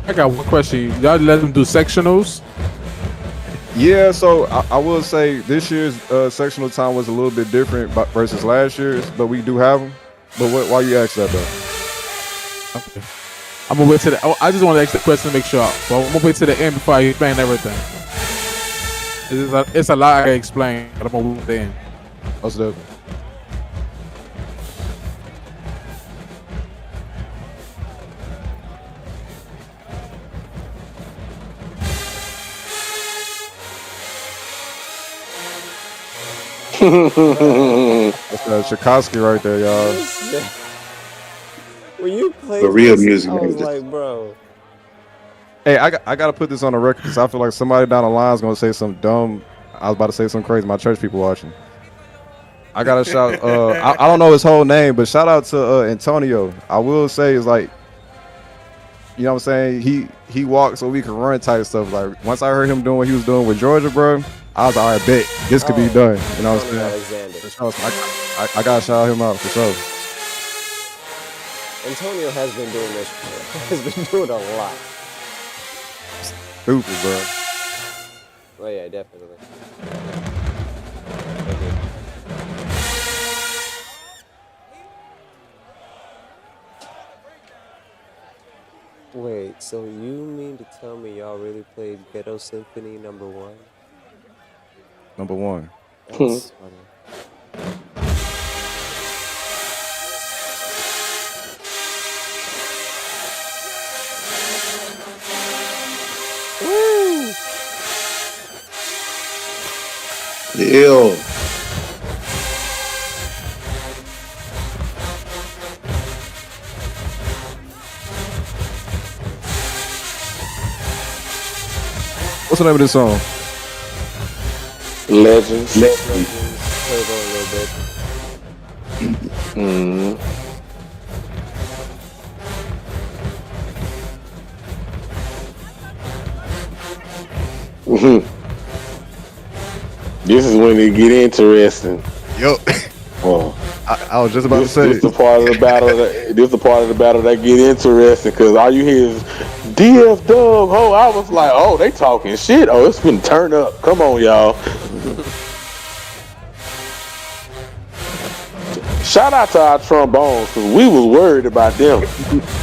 Speaker 1: I got one question. Y'all let them do sectionals?
Speaker 3: Yeah, so I will say this year's sectional time was a little bit different versus last year's, but we do have them. But why you ask that though?
Speaker 1: Okay. I'm gonna wait to the. I just want to ask the question to make sure. But I'm gonna wait to the end before I explain everything. It's a lot I explain, but I'm gonna wait to the end.
Speaker 3: What's up? That's Tchaikovsky right there, y'all.
Speaker 2: When you play
Speaker 5: The real
Speaker 2: this,
Speaker 5: music,
Speaker 2: I was
Speaker 5: man.
Speaker 2: like, bro.
Speaker 3: Hey, I got to put this on the record because I feel like somebody down the line is gonna say something dumb. I was about to say something crazy. My church people watching. I gotta shout. I don't know his whole name, but shout out to Antonio. I will say is like, you know what I'm saying. He walked so we can run type stuff. Like once I heard him doing what he was doing with Georgia, bro, I was like, all right, bet this could be done. You know what I'm saying?
Speaker 2: Alexander.
Speaker 3: I gotta shout him out for sure.
Speaker 2: Antonio has been doing this. Has been doing a lot.
Speaker 3: Stupid, bro.
Speaker 2: Oh yeah, definitely. Wait, so you mean to tell me y'all really played Ghetto Symphony #1?
Speaker 3: Number one.
Speaker 2: That's funny. Woo!
Speaker 5: Ew.
Speaker 3: What's the name of this song?
Speaker 4: Legends.
Speaker 2: Legends, Turbo a little bit.
Speaker 4: Mm. Mhm. This is when it get interesting.
Speaker 3: Yo,
Speaker 4: Oh,
Speaker 3: I was just about to say.
Speaker 4: this the part of the battle. This the part of the battle that get interesting because all you hear is DF Dub. Oh, I was like, oh, they talking shit. Oh, it's been turn up. Come on, y'all. Shout out to our trombones because we was worried about them.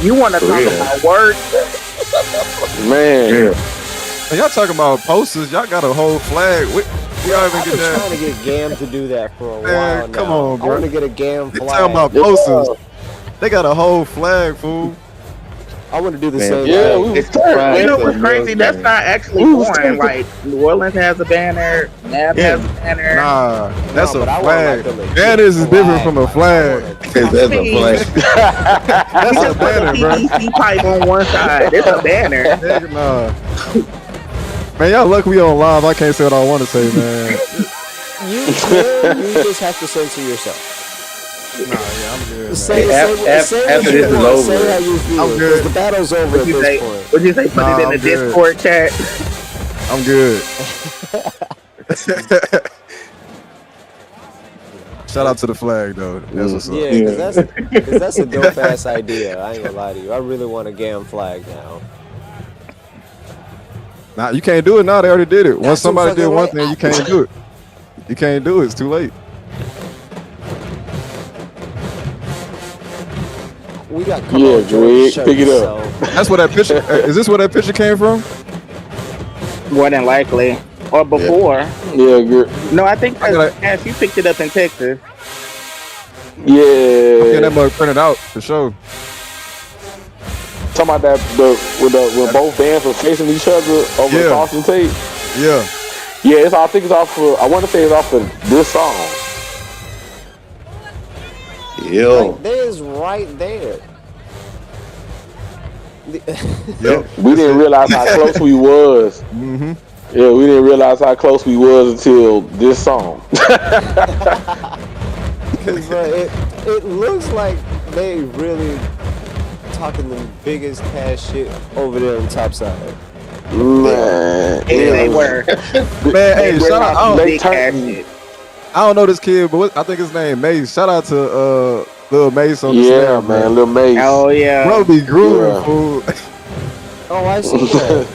Speaker 6: You want to talk about words?
Speaker 4: Man,
Speaker 3: Man, y'all talking about posters? Y'all got a whole flag. We don't even
Speaker 2: I've
Speaker 3: get
Speaker 2: been
Speaker 3: that.
Speaker 2: trying to get Gam to do that for a
Speaker 3: Man,
Speaker 2: while now.
Speaker 3: come on,
Speaker 2: I
Speaker 3: bro.
Speaker 2: want to get a Gam
Speaker 3: They
Speaker 2: flag.
Speaker 3: talking about posters. They got a whole flag, fool.
Speaker 2: I want to do the
Speaker 5: Man,
Speaker 2: same
Speaker 4: yeah,
Speaker 2: thing.
Speaker 4: we was
Speaker 5: It's
Speaker 4: turned.
Speaker 5: surprising.
Speaker 6: You know
Speaker 4: Man.
Speaker 6: what's crazy? That's not actually
Speaker 4: Ooh,
Speaker 6: foreign. Like New Orleans has a banner, Nav has a banner.
Speaker 3: Nah, that's
Speaker 2: No,
Speaker 3: a
Speaker 2: but I want,
Speaker 3: flag.
Speaker 2: like, a legit
Speaker 3: Banners is different from a
Speaker 2: like, I
Speaker 3: flag.
Speaker 2: want a
Speaker 5: That's a flag.
Speaker 3: That's
Speaker 6: You
Speaker 3: a
Speaker 6: just put the
Speaker 3: banner, bro.
Speaker 6: PVC pipe on one side. It's a banner.
Speaker 3: Heck nah. Man, y'all lucky we on live. I can't say what I want to say, man.
Speaker 2: You can, you just have to censor yourself.
Speaker 3: Nah, yeah, I'm good, man.
Speaker 2: Say
Speaker 5: After
Speaker 2: what
Speaker 5: this
Speaker 2: you
Speaker 5: is
Speaker 2: want,
Speaker 5: over,
Speaker 2: say how you feel,
Speaker 3: I'm
Speaker 2: because
Speaker 3: good.
Speaker 2: the battle's over at
Speaker 6: What'd you
Speaker 2: this
Speaker 6: say?
Speaker 2: point.
Speaker 6: Would you say put
Speaker 3: Nah,
Speaker 6: it in
Speaker 3: I'm
Speaker 6: the
Speaker 3: good.
Speaker 6: Discord chat?
Speaker 3: I'm good. Shout out to the flag, though. That's what's up.
Speaker 2: Yeah, because that's a dope ass idea. I ain't gonna lie to you. I really want a Gam flag now.
Speaker 3: Nah, you can't do it now. They already did it. Once
Speaker 2: That's
Speaker 3: somebody
Speaker 2: fucking
Speaker 3: did one
Speaker 2: right.
Speaker 3: thing, you can't do it. You can't do it. It's too late.
Speaker 2: We got come
Speaker 4: Yeah,
Speaker 2: on, Jordan
Speaker 4: Greg,
Speaker 2: shirt,
Speaker 4: pick it up.
Speaker 2: so-
Speaker 3: That's where that picture. Is this where that picture came from?
Speaker 6: More than likely. Or before.
Speaker 4: Yeah, good.
Speaker 6: No, I think
Speaker 3: I gotta-
Speaker 6: Cash, you picked it up in Texas.
Speaker 3: Yeah,
Speaker 4: Yeah.
Speaker 3: that mug printed out for sure.
Speaker 4: Talking about that when both bands were facing each other over the
Speaker 3: Yeah.
Speaker 4: caution tape.
Speaker 3: Yeah.
Speaker 4: Yeah, I think it's off of. I want to say it's off of this song.
Speaker 5: Yo.
Speaker 2: Like, there's right there.
Speaker 3: Yep.
Speaker 4: We didn't realize how close we was.
Speaker 3: Mm-hmm.
Speaker 4: Yeah, we didn't realize how close we was until this song.
Speaker 2: Because it looks like they really talking the biggest cash shit over there on top side.
Speaker 4: Man,
Speaker 6: Yeah, they were.
Speaker 3: Man, hey, shout out. I
Speaker 4: They
Speaker 6: Big cash
Speaker 4: turned.
Speaker 6: shit.
Speaker 3: don't know this kid, but I think his name Mace. Shout out to Lil Mace on the
Speaker 4: Yeah,
Speaker 3: snare,
Speaker 4: man, Lil Mace.
Speaker 6: Oh yeah.
Speaker 3: Bro be grooving,
Speaker 4: Yeah.
Speaker 3: fool.
Speaker 2: Oh, I see that.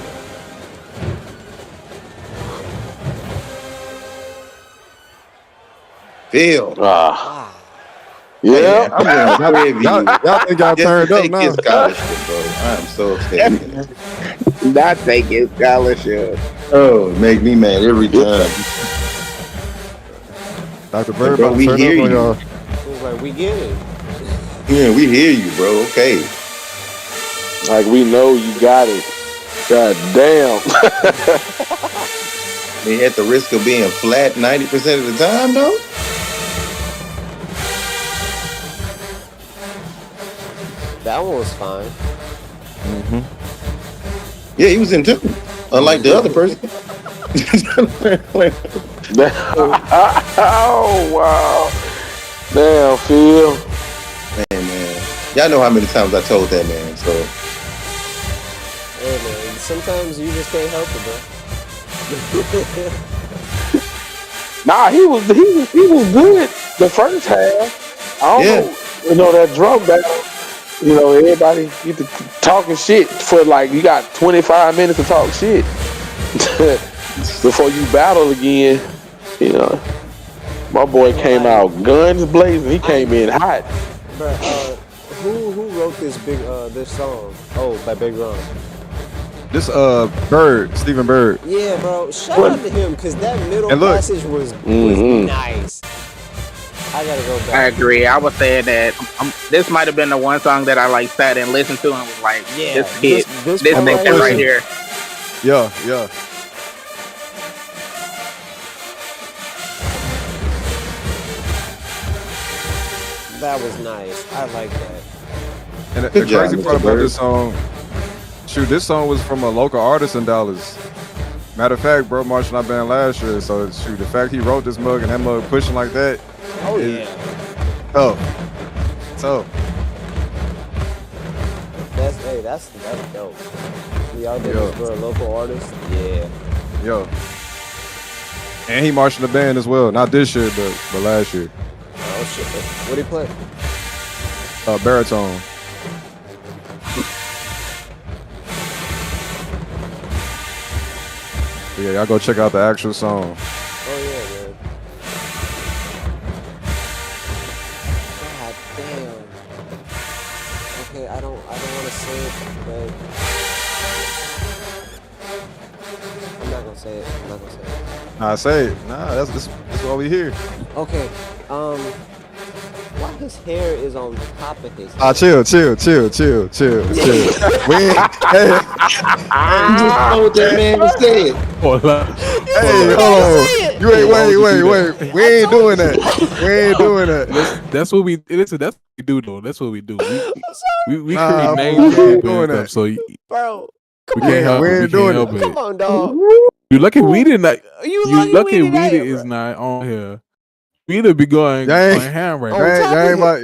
Speaker 5: Phil.
Speaker 4: Ah, yeah.
Speaker 5: I'm gonna crave
Speaker 3: Y'all
Speaker 5: you.
Speaker 3: think y'all
Speaker 5: Just
Speaker 3: turned
Speaker 5: to
Speaker 3: up
Speaker 5: take
Speaker 3: now?
Speaker 5: his scholarship, bro. I'm so upset.
Speaker 6: Not taking scholarship.
Speaker 5: Oh, it make me mad every time.
Speaker 3: Dr. Bird
Speaker 5: Bro,
Speaker 3: about to
Speaker 5: we
Speaker 3: turn
Speaker 5: hear
Speaker 3: up on
Speaker 5: you.
Speaker 3: y'all.
Speaker 2: It's like, we get it.
Speaker 5: Yeah, we hear you, bro. Okay.
Speaker 4: Like we know you got it. God damn.
Speaker 5: They at the risk of being flat 90% of the time, though.
Speaker 2: That one was fine.
Speaker 5: Yeah, he was in tune. Unlike the other person.
Speaker 4: Oh wow. Damn, Phil.
Speaker 5: Man. Y'all know how many times I told that man, so
Speaker 2: Hey, man, sometimes you just can't help it, bro.
Speaker 4: Nah, he was good the first half. I don't know, that drum battle. You know, everybody get to talking shit for like you got 25 minutes to talk shit before you battle again. You know, my boy came out guns blazing. He came in hot.
Speaker 2: But who wrote this song? Oh, by Big Ron.
Speaker 3: This Stephen Bird.
Speaker 2: Yeah, bro. Shout out to him because that middle
Speaker 3: And look.
Speaker 2: passage was nice. I gotta go
Speaker 6: I
Speaker 2: back.
Speaker 6: agree. I was saying that this might have been the one song that I like sat and listened to and was like,
Speaker 2: Yeah,
Speaker 6: this hit,
Speaker 2: this
Speaker 6: this
Speaker 2: part
Speaker 6: nigga
Speaker 2: right
Speaker 6: right here.
Speaker 3: Yeah.
Speaker 2: That was nice. I like that.
Speaker 3: And the
Speaker 5: Good job,
Speaker 3: crazy
Speaker 5: Mr.
Speaker 3: part about
Speaker 5: Bird.
Speaker 3: this song, this song was from a local artist in Dallas. Matter of fact, bro, March and I band last year. So the fact he wrote this mug and that mug pushing like that,
Speaker 2: Oh
Speaker 3: is
Speaker 2: yeah.
Speaker 3: tough. Tough.
Speaker 2: That's dope. Y'all did
Speaker 3: Yeah.
Speaker 2: this for a local artist? Yeah.
Speaker 3: Yo. And he marched in the band as well. Not this year, but last year.
Speaker 2: Oh shit. What he play?
Speaker 3: Baritone. Yeah, y'all go check out the actual song.
Speaker 2: Oh yeah, man. God damn. Okay, I don't want to say it, but I'm not gonna say it.
Speaker 3: Nah, say it. Nah, that's what we hear.
Speaker 2: Okay. Why his hair is on top of his head?
Speaker 3: Chill. We ain't, hey,
Speaker 5: You just know what that man was saying.
Speaker 1: Hold up.
Speaker 3: hey, hold on. You ain't wait. We ain't doing that.
Speaker 1: That's what we listen. That's what we do though. That's what we do. We
Speaker 3: Nah,
Speaker 1: create
Speaker 3: bro,
Speaker 1: names
Speaker 3: we
Speaker 1: and
Speaker 3: ain't
Speaker 1: stuff,
Speaker 3: doing that.
Speaker 1: so
Speaker 2: Bro,
Speaker 1: we
Speaker 2: come
Speaker 1: can't
Speaker 2: on.
Speaker 1: help
Speaker 3: we
Speaker 1: it.
Speaker 3: ain't
Speaker 1: We
Speaker 3: doing
Speaker 1: can't help
Speaker 3: it.
Speaker 1: it.
Speaker 2: Come on, dog.
Speaker 1: You lucky we did not.
Speaker 2: You
Speaker 1: You lucky
Speaker 2: we
Speaker 1: we
Speaker 2: did
Speaker 1: is not on here. We would be going
Speaker 3: Y'all
Speaker 1: on
Speaker 3: ain't-
Speaker 1: ham right
Speaker 2: Oh,
Speaker 1: now.
Speaker 3: Y'all ain't about,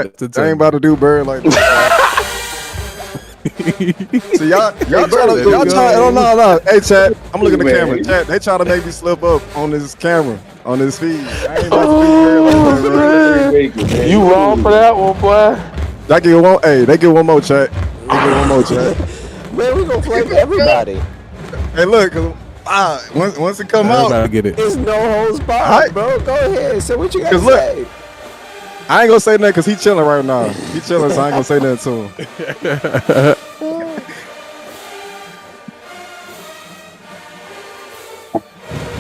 Speaker 1: That's a
Speaker 3: y'all ain't about to do bird like that. So y'all trying to, no. Hey, chat, I'm looking at the camera. Chat, they trying to make me slip up on this camera, on this feed. I ain't about to do bird like that, bro.
Speaker 4: You wrong for that one, boy.
Speaker 3: They get one. Hey, they get one more, chat.
Speaker 2: Man, we gonna play for everybody.
Speaker 3: Hey, look, once it come out,
Speaker 1: Everybody get it.
Speaker 2: It's no holds barred,
Speaker 3: Alright.
Speaker 2: bro. Go ahead. Say what you got to
Speaker 3: 'Cause look,
Speaker 2: say.
Speaker 3: I ain't gonna say nothing because he chilling right now. He chilling, so I ain't gonna say nothing to him.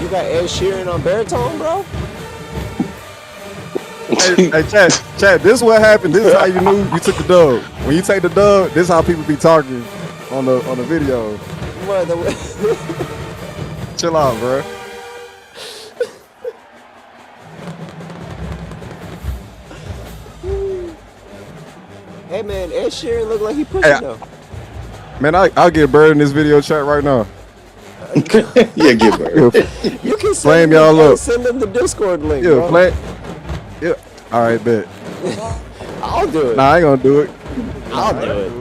Speaker 2: You got Ed Sheeran on baritone, bro?
Speaker 3: Hey, Chad, this is what happened. This is how you knew you took the dub. When you take the dub, this is how people be talking on the video.
Speaker 2: What,
Speaker 3: Chill out, bro.
Speaker 2: Hey, man, Ed Sheeran look like he pushing
Speaker 3: Hey,
Speaker 2: though.
Speaker 3: Man, I'll get Bird in this video chat right now.
Speaker 5: Yeah, get bird.
Speaker 2: You can
Speaker 3: Flame
Speaker 2: send him,
Speaker 3: y'all up.
Speaker 2: send him the Discord link,
Speaker 3: Yeah,
Speaker 2: bro.
Speaker 3: play. Yeah. All right, bet.
Speaker 2: I'll do it.
Speaker 3: Nah, I ain't gonna do it.
Speaker 2: I'll do it.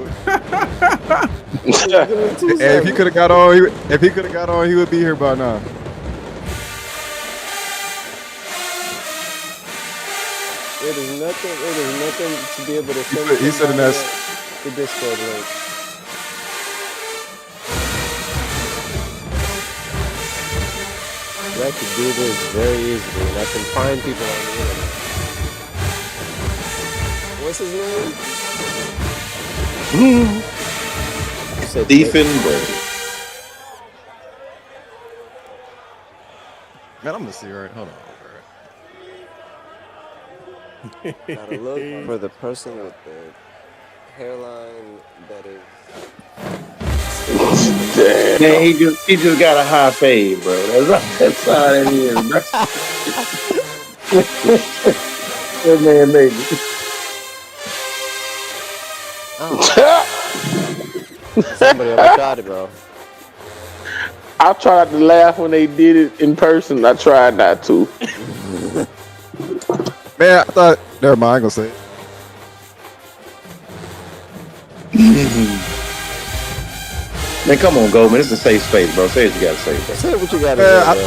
Speaker 2: Give me 2
Speaker 3: Hey, if he
Speaker 2: seconds.
Speaker 3: could have got on, he would be here by now.
Speaker 2: It is nothing to be able to send
Speaker 3: He said in
Speaker 2: somebody
Speaker 3: that-
Speaker 2: the Discord link. I can do this very easily, and I can find people on the internet. What's his name? You said
Speaker 5: Stephen Bird.
Speaker 3: Man, I'm gonna see right. Hold on, bro.
Speaker 2: Gotta look for the person with the hairline that is.
Speaker 4: Damn.
Speaker 5: Man, he just got a high fade, bro. That's all that is, bro. That man made it.
Speaker 2: Oh, somebody ever tried it, bro?
Speaker 4: I tried to laugh when they did it in person. I tried not to.
Speaker 3: Man, I thought. Never mind. I ain't gonna say it.
Speaker 5: Man, come on, Goldman. It's a safe space, bro. Say what you gotta say, bro.
Speaker 2: Say what you gotta
Speaker 3: Man,
Speaker 2: do,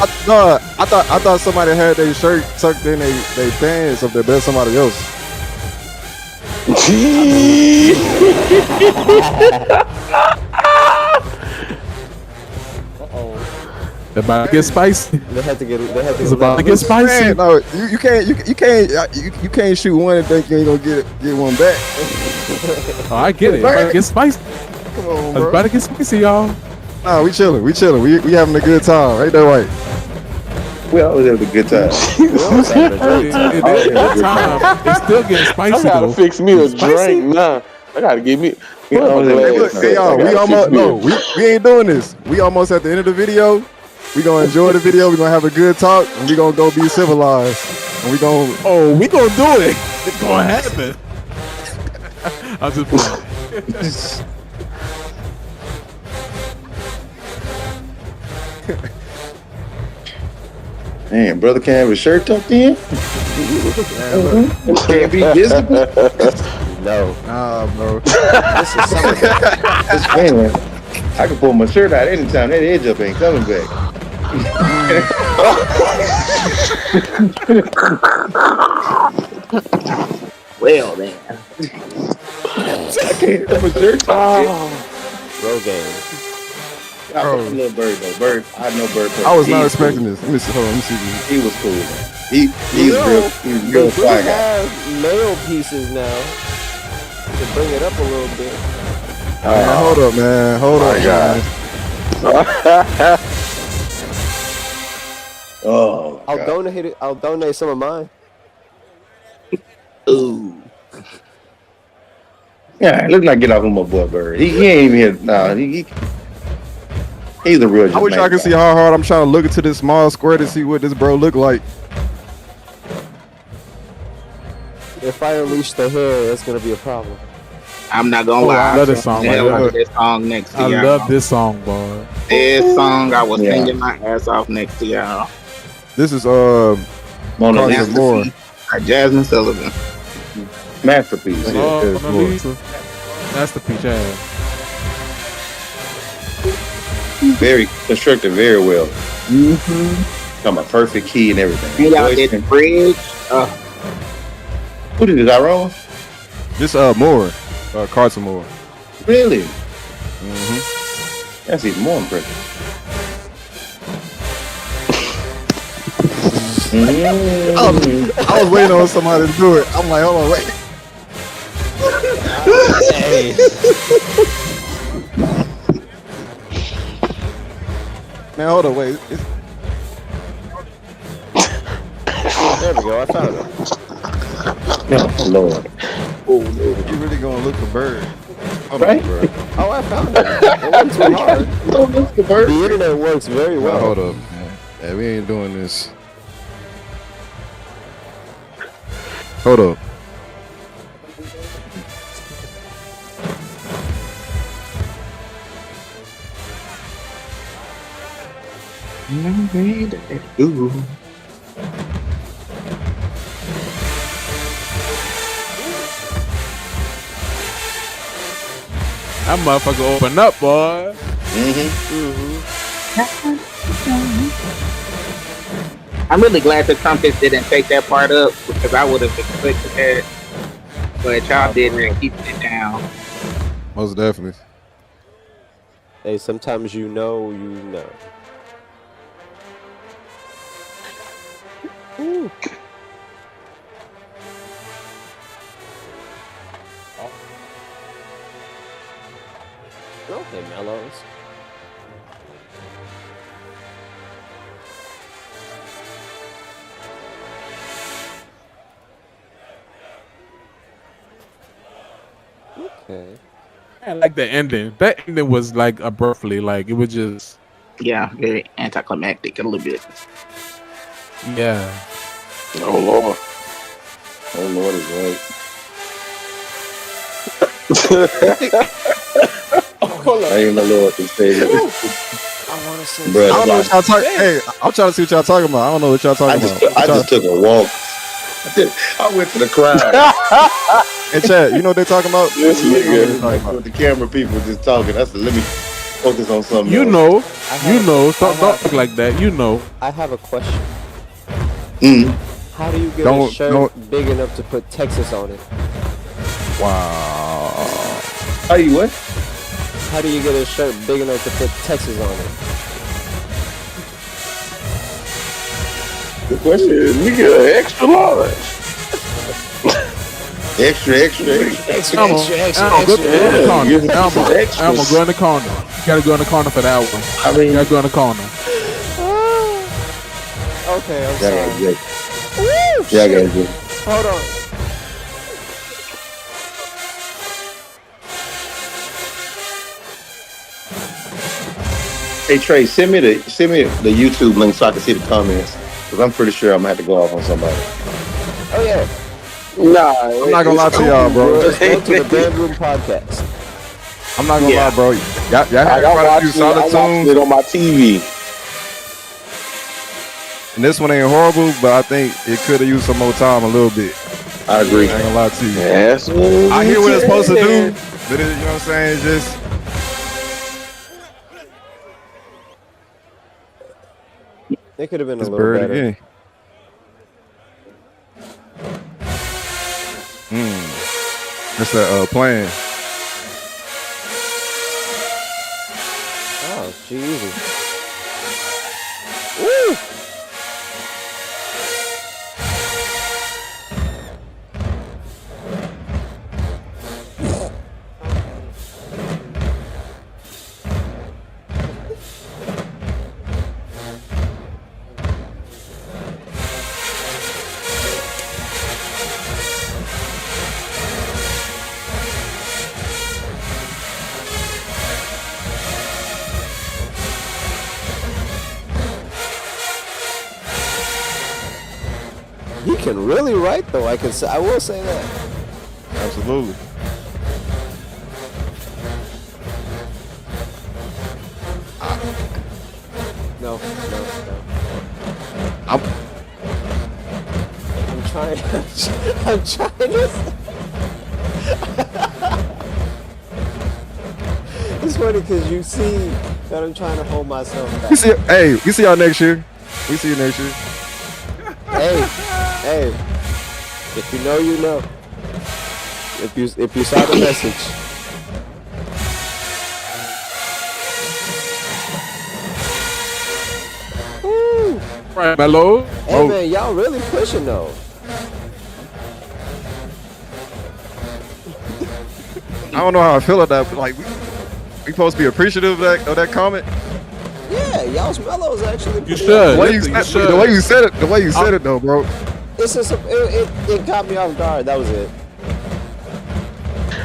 Speaker 3: I thought somebody had their shirt tucked in their pants up there, but that's somebody else.
Speaker 2: Uh-oh.
Speaker 1: It's about to get spicy.
Speaker 2: They had to get
Speaker 1: It's about to get spicy.
Speaker 3: Man, no, you can't shoot one and think you ain't gonna get one back.
Speaker 1: Oh, I get it. It's about to get spicy.
Speaker 3: Come on,
Speaker 1: It's
Speaker 3: bro.
Speaker 1: about to get spicy, y'all.
Speaker 3: Nah, we chilling. We having a good time. Ain't that right?
Speaker 5: We always have a good time.
Speaker 1: It is good time. It's still getting
Speaker 4: I
Speaker 1: spicy
Speaker 4: gotta
Speaker 1: though.
Speaker 4: fix me a
Speaker 1: Spicy?
Speaker 4: drink now. I gotta give me.
Speaker 5: We
Speaker 4: Where my
Speaker 5: always have a
Speaker 3: Hey,
Speaker 5: good
Speaker 3: look,
Speaker 4: glass
Speaker 3: hey,
Speaker 4: at?
Speaker 3: y'all,
Speaker 4: I
Speaker 3: we
Speaker 4: gotta
Speaker 3: almost
Speaker 4: fix me a-
Speaker 3: no, we ain't doing this. We almost at the end of the video. We gonna enjoy the video. We gonna have a good talk, and we gonna go be civilized. And we gonna
Speaker 1: Oh, we gonna do it. It's gonna happen. I'm just playing.
Speaker 5: Man, brother can't have his shirt tucked in. Can't be visible.
Speaker 2: No.
Speaker 3: nah, bro.
Speaker 2: This is summertime.
Speaker 5: This man, I can pull my shirt out anytime. That edge up ain't coming back.
Speaker 6: Well then.
Speaker 5: I can't have my shirt tucked
Speaker 2: Bro game.
Speaker 5: in. I love Bird though. Bird, I know Bird.
Speaker 3: I was not
Speaker 5: He's
Speaker 3: expecting
Speaker 5: cool.
Speaker 3: this. Let me see. Hold on. Let me see this.
Speaker 5: He was cool, man. He's real. He's
Speaker 2: They
Speaker 5: real
Speaker 2: do
Speaker 5: fly guy.
Speaker 2: have nail pieces now to bring it up a little bit.
Speaker 3: Man, hold up, man. Hold up,
Speaker 4: God.
Speaker 3: man.
Speaker 5: Oh, my
Speaker 2: I'll
Speaker 5: God.
Speaker 2: donate it. I'll donate some of mine.
Speaker 5: Ooh. Yeah, let's not get off on my boy Bird. He ain't even here. Nah, he's a real.
Speaker 3: I wish I could see how hard I'm trying to look into this small square to see what this bro look like.
Speaker 2: If I unleash the hair, that's gonna be a problem.
Speaker 6: I'm not gonna
Speaker 1: Oh,
Speaker 6: lie.
Speaker 1: I love this song.
Speaker 6: I
Speaker 1: I love
Speaker 6: love this song next to
Speaker 1: I
Speaker 6: y'all.
Speaker 1: love this song, boy.
Speaker 6: This song I was
Speaker 5: Yeah.
Speaker 6: singing my ass off next to y'all.
Speaker 3: This is
Speaker 5: Mona
Speaker 3: Carson
Speaker 5: Lisa
Speaker 3: Moore.
Speaker 6: By Jasmine Sullivan.
Speaker 5: masterpiece.
Speaker 3: Yeah,
Speaker 1: Oh,
Speaker 3: it's
Speaker 1: Mona
Speaker 3: Moore.
Speaker 1: Lisa. That's the peach ass.
Speaker 5: Very constructed, very well. Got my perfect key and everything.
Speaker 6: And y'all
Speaker 5: Voice
Speaker 6: did the
Speaker 5: and-
Speaker 6: bridge.
Speaker 5: Who did this? Tyrone?
Speaker 3: This Moore, Carson Moore.
Speaker 5: Really?
Speaker 3: Mm-hmm.
Speaker 5: That's even more impressive.
Speaker 3: I was waiting on somebody to do it. I'm like, hold on, wait.
Speaker 2: Hey.
Speaker 3: Man, hold on, wait. It's,
Speaker 2: There we go. I found it.
Speaker 5: Oh, Lord.
Speaker 3: you really gonna look for Bird? Hold
Speaker 5: Right?
Speaker 3: on, bro.
Speaker 2: Oh, I found it. It wasn't too hard.
Speaker 5: Oh, that's the bird.
Speaker 2: The internet works very
Speaker 3: Now,
Speaker 2: well.
Speaker 3: hold up, man. Yeah, we ain't doing this. Hold up.
Speaker 6: Ooh.
Speaker 1: That motherfucker open up, boy.
Speaker 6: I'm really glad the trumpets didn't take that part up because I would have expected that. But y'all did that, keeping it down.
Speaker 3: Most definitely.
Speaker 2: Hey, sometimes you know. Ooh. Okay, Mellows. Okay.
Speaker 1: I like the ending. That ending was like abruptly, like it was just,
Speaker 6: Yeah, very anticlimactic a little bit.
Speaker 1: yeah.
Speaker 4: Oh Lord.
Speaker 5: Oh, Lord is right. I ain't the Lord to say that.
Speaker 2: I want to say.
Speaker 5: Bruh,
Speaker 3: I don't know what y'all talking. Hey, I'm trying to see what y'all talking about. I don't know what y'all
Speaker 5: I
Speaker 3: talking
Speaker 5: just,
Speaker 3: about.
Speaker 5: I just took a walk. I went to the crowd.
Speaker 3: Hey, Chad, you know what they talking about?
Speaker 4: This nigga.
Speaker 5: With the camera people just talking. I said, let me focus on something
Speaker 1: You
Speaker 5: else.
Speaker 1: know, don't act like that. You know.
Speaker 2: I have a question.
Speaker 5: Mm.
Speaker 2: How do you get a
Speaker 3: Don't-
Speaker 2: shirt
Speaker 3: don't-
Speaker 2: big enough to put Texas on it?
Speaker 3: Wow.
Speaker 5: How you what?
Speaker 2: How do you get a shirt big enough to put Texas on it?
Speaker 5: Good question.
Speaker 4: Yeah, nigga, extra large.
Speaker 5: Extra.
Speaker 1: Elmo, go in the
Speaker 4: Yeah,
Speaker 1: corner.
Speaker 4: give it
Speaker 1: Elmo,
Speaker 4: some extras.
Speaker 1: Elmo, go in the corner. You gotta go in the corner for that one.
Speaker 5: I
Speaker 1: You
Speaker 5: mean,
Speaker 1: gotta go in the corner.
Speaker 2: Okay, I'm
Speaker 5: yeah,
Speaker 2: sorry.
Speaker 5: yeah,
Speaker 2: Woo,
Speaker 5: yeah,
Speaker 2: shit.
Speaker 5: yeah.
Speaker 2: Hold on.
Speaker 5: Hey Trey, send me the YouTube link so I can see the comments. Cause I'm pretty sure I'm gonna have to go off on somebody.
Speaker 2: Oh yeah.
Speaker 4: Nah,
Speaker 3: I'm not gonna lie to y'all, bro.
Speaker 2: Just go to the Bandroom podcast.
Speaker 3: I'm not gonna lie, bro. Y'all had
Speaker 4: I
Speaker 3: quite a few
Speaker 4: watched
Speaker 3: solid tunes,
Speaker 4: it on my TV.
Speaker 3: and this one ain't horrible, but I think it could have used some more time a little bit.
Speaker 5: I agree.
Speaker 3: I ain't gonna lie to you.
Speaker 4: That's what
Speaker 3: I hear what it's supposed to do, but it, you know what I'm saying? It's just
Speaker 2: It could have been a
Speaker 3: it's
Speaker 2: little
Speaker 3: bird
Speaker 2: better.
Speaker 3: again. That's that plan.
Speaker 2: Oh, Jesus. Woo! He can really write though. I will say that.
Speaker 3: Absolutely.
Speaker 2: No.
Speaker 3: I'm
Speaker 2: I'm trying. I'm trying to. It's funny because you see that I'm trying to hold myself back.
Speaker 3: we see y'all next year. We see you next year.
Speaker 2: Hey, if you know, you know. If you saw the message. Woo.
Speaker 1: Right, Mello.
Speaker 2: Hey man, y'all really pushing though.
Speaker 3: I don't know how I feel about that, but like we supposed to be appreciative of that comment.
Speaker 2: Yeah, y'all's mellows actually.
Speaker 1: You
Speaker 2: pretty
Speaker 1: should.
Speaker 3: The way
Speaker 1: Listen,
Speaker 3: you
Speaker 1: should.
Speaker 3: said it though, bro.
Speaker 2: It's just it caught me off guard. That was it.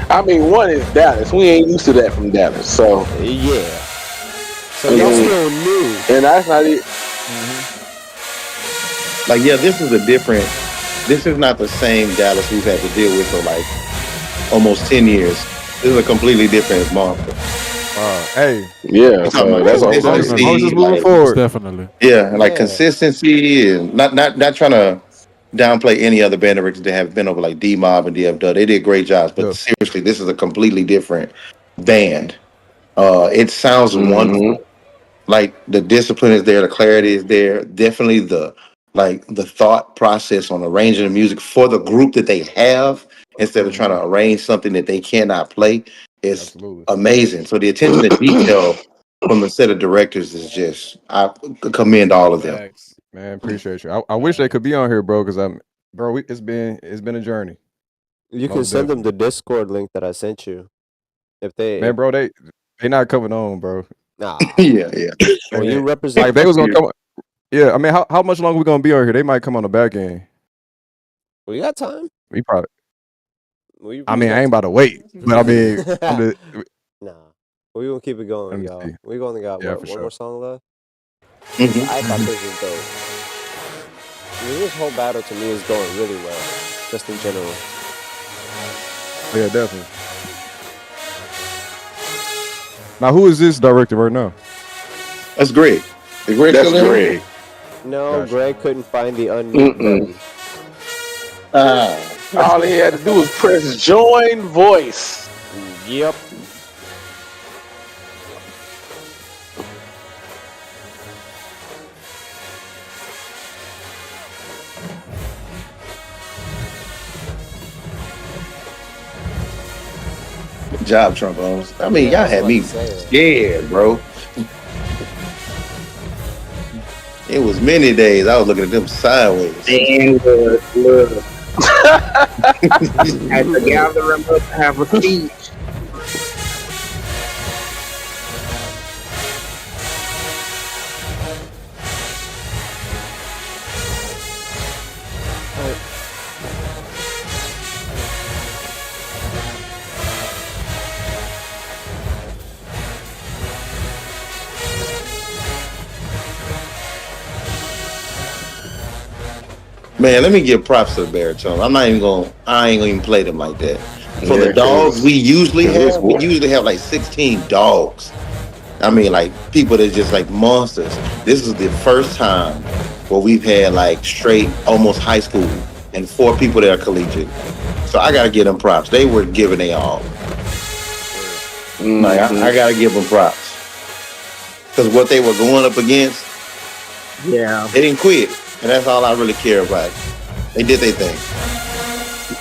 Speaker 4: I mean, one is Dallas. We ain't used to that from Dallas, so
Speaker 2: Yeah. So y'all still new.
Speaker 4: and that's not it.
Speaker 5: Like, yeah, this is not the same Dallas we've had to deal with for like almost 10 years. This is a completely different monster.
Speaker 3: Hey,
Speaker 4: Yeah,
Speaker 5: I'm talking
Speaker 4: so
Speaker 5: about
Speaker 4: that's all.
Speaker 5: consistency,
Speaker 3: how is this moving
Speaker 5: like-
Speaker 3: forward?
Speaker 1: Definitely.
Speaker 5: Yeah, and like
Speaker 2: Yeah.
Speaker 5: consistency and not trying to downplay any other band directors that have been over like D Mob and DFW. They did great jobs, but
Speaker 3: Yeah.
Speaker 5: seriously, this is a completely different band. It sounds
Speaker 4: Mhm.
Speaker 5: wonderful. Like the discipline is there, the clarity is there. Definitely the thought process on arranging the music for the group that they have instead of trying to arrange something that they cannot play is
Speaker 3: Absolutely.
Speaker 5: amazing. So the attention to detail from the set of directors is just I commend all of them.
Speaker 1: Facts.
Speaker 3: Man, appreciate you. I wish they could be on here, bro, because it's been a journey.
Speaker 2: You can
Speaker 3: Most
Speaker 2: send them the Discord link that I sent you. If they
Speaker 3: Man, bro, they not coming on, bro.
Speaker 2: nah.
Speaker 5: Yeah.
Speaker 2: Well, you
Speaker 3: Man,
Speaker 2: represent.
Speaker 3: like they was gonna come. Yeah, I mean, how much longer we gonna be on here? They might come on the back end.
Speaker 2: We got time.
Speaker 3: We probably.
Speaker 2: We
Speaker 3: I mean,
Speaker 2: got
Speaker 3: I ain't about to wait, but I mean, I'm just,
Speaker 2: Nah. We gonna keep it going,
Speaker 3: Let me
Speaker 2: y'all.
Speaker 3: see.
Speaker 2: We only got
Speaker 3: Yeah,
Speaker 2: what,
Speaker 3: for
Speaker 2: one
Speaker 3: sure.
Speaker 2: more song left?
Speaker 5: Mhm.
Speaker 2: I thought this was dope. I mean, this whole battle to me is going really well, just in general.
Speaker 3: yeah, definitely. Now, who is this director right now?
Speaker 5: That's great. Is Greg
Speaker 4: That's
Speaker 5: still in?
Speaker 4: great.
Speaker 2: No,
Speaker 3: Gotcha.
Speaker 2: Greg couldn't find the unmute button.
Speaker 4: All he had to do was press join voice.
Speaker 2: Yep.
Speaker 5: job, trombones. I mean,
Speaker 2: Yeah, I
Speaker 5: y'all
Speaker 2: was
Speaker 5: had
Speaker 2: about
Speaker 5: me
Speaker 2: to say.
Speaker 5: scared, bro. It was many days I was looking at them sideways.
Speaker 6: And look, had to gather him up to have a speech.
Speaker 5: Man, let me give props to the baritone. I ain't gonna even play them like that. For the
Speaker 4: Yeah,
Speaker 5: dogs
Speaker 4: cause
Speaker 5: we usually have like 16 dogs. I mean, like people that just like monsters. This is the first time where we've had like straight almost high school and 4 people that are collegiate. So I gotta give them props. They were giving they all. Like I gotta give them props because what they were going up against,
Speaker 6: Yeah.
Speaker 5: they didn't quit, and that's all I really care about. They did their thing.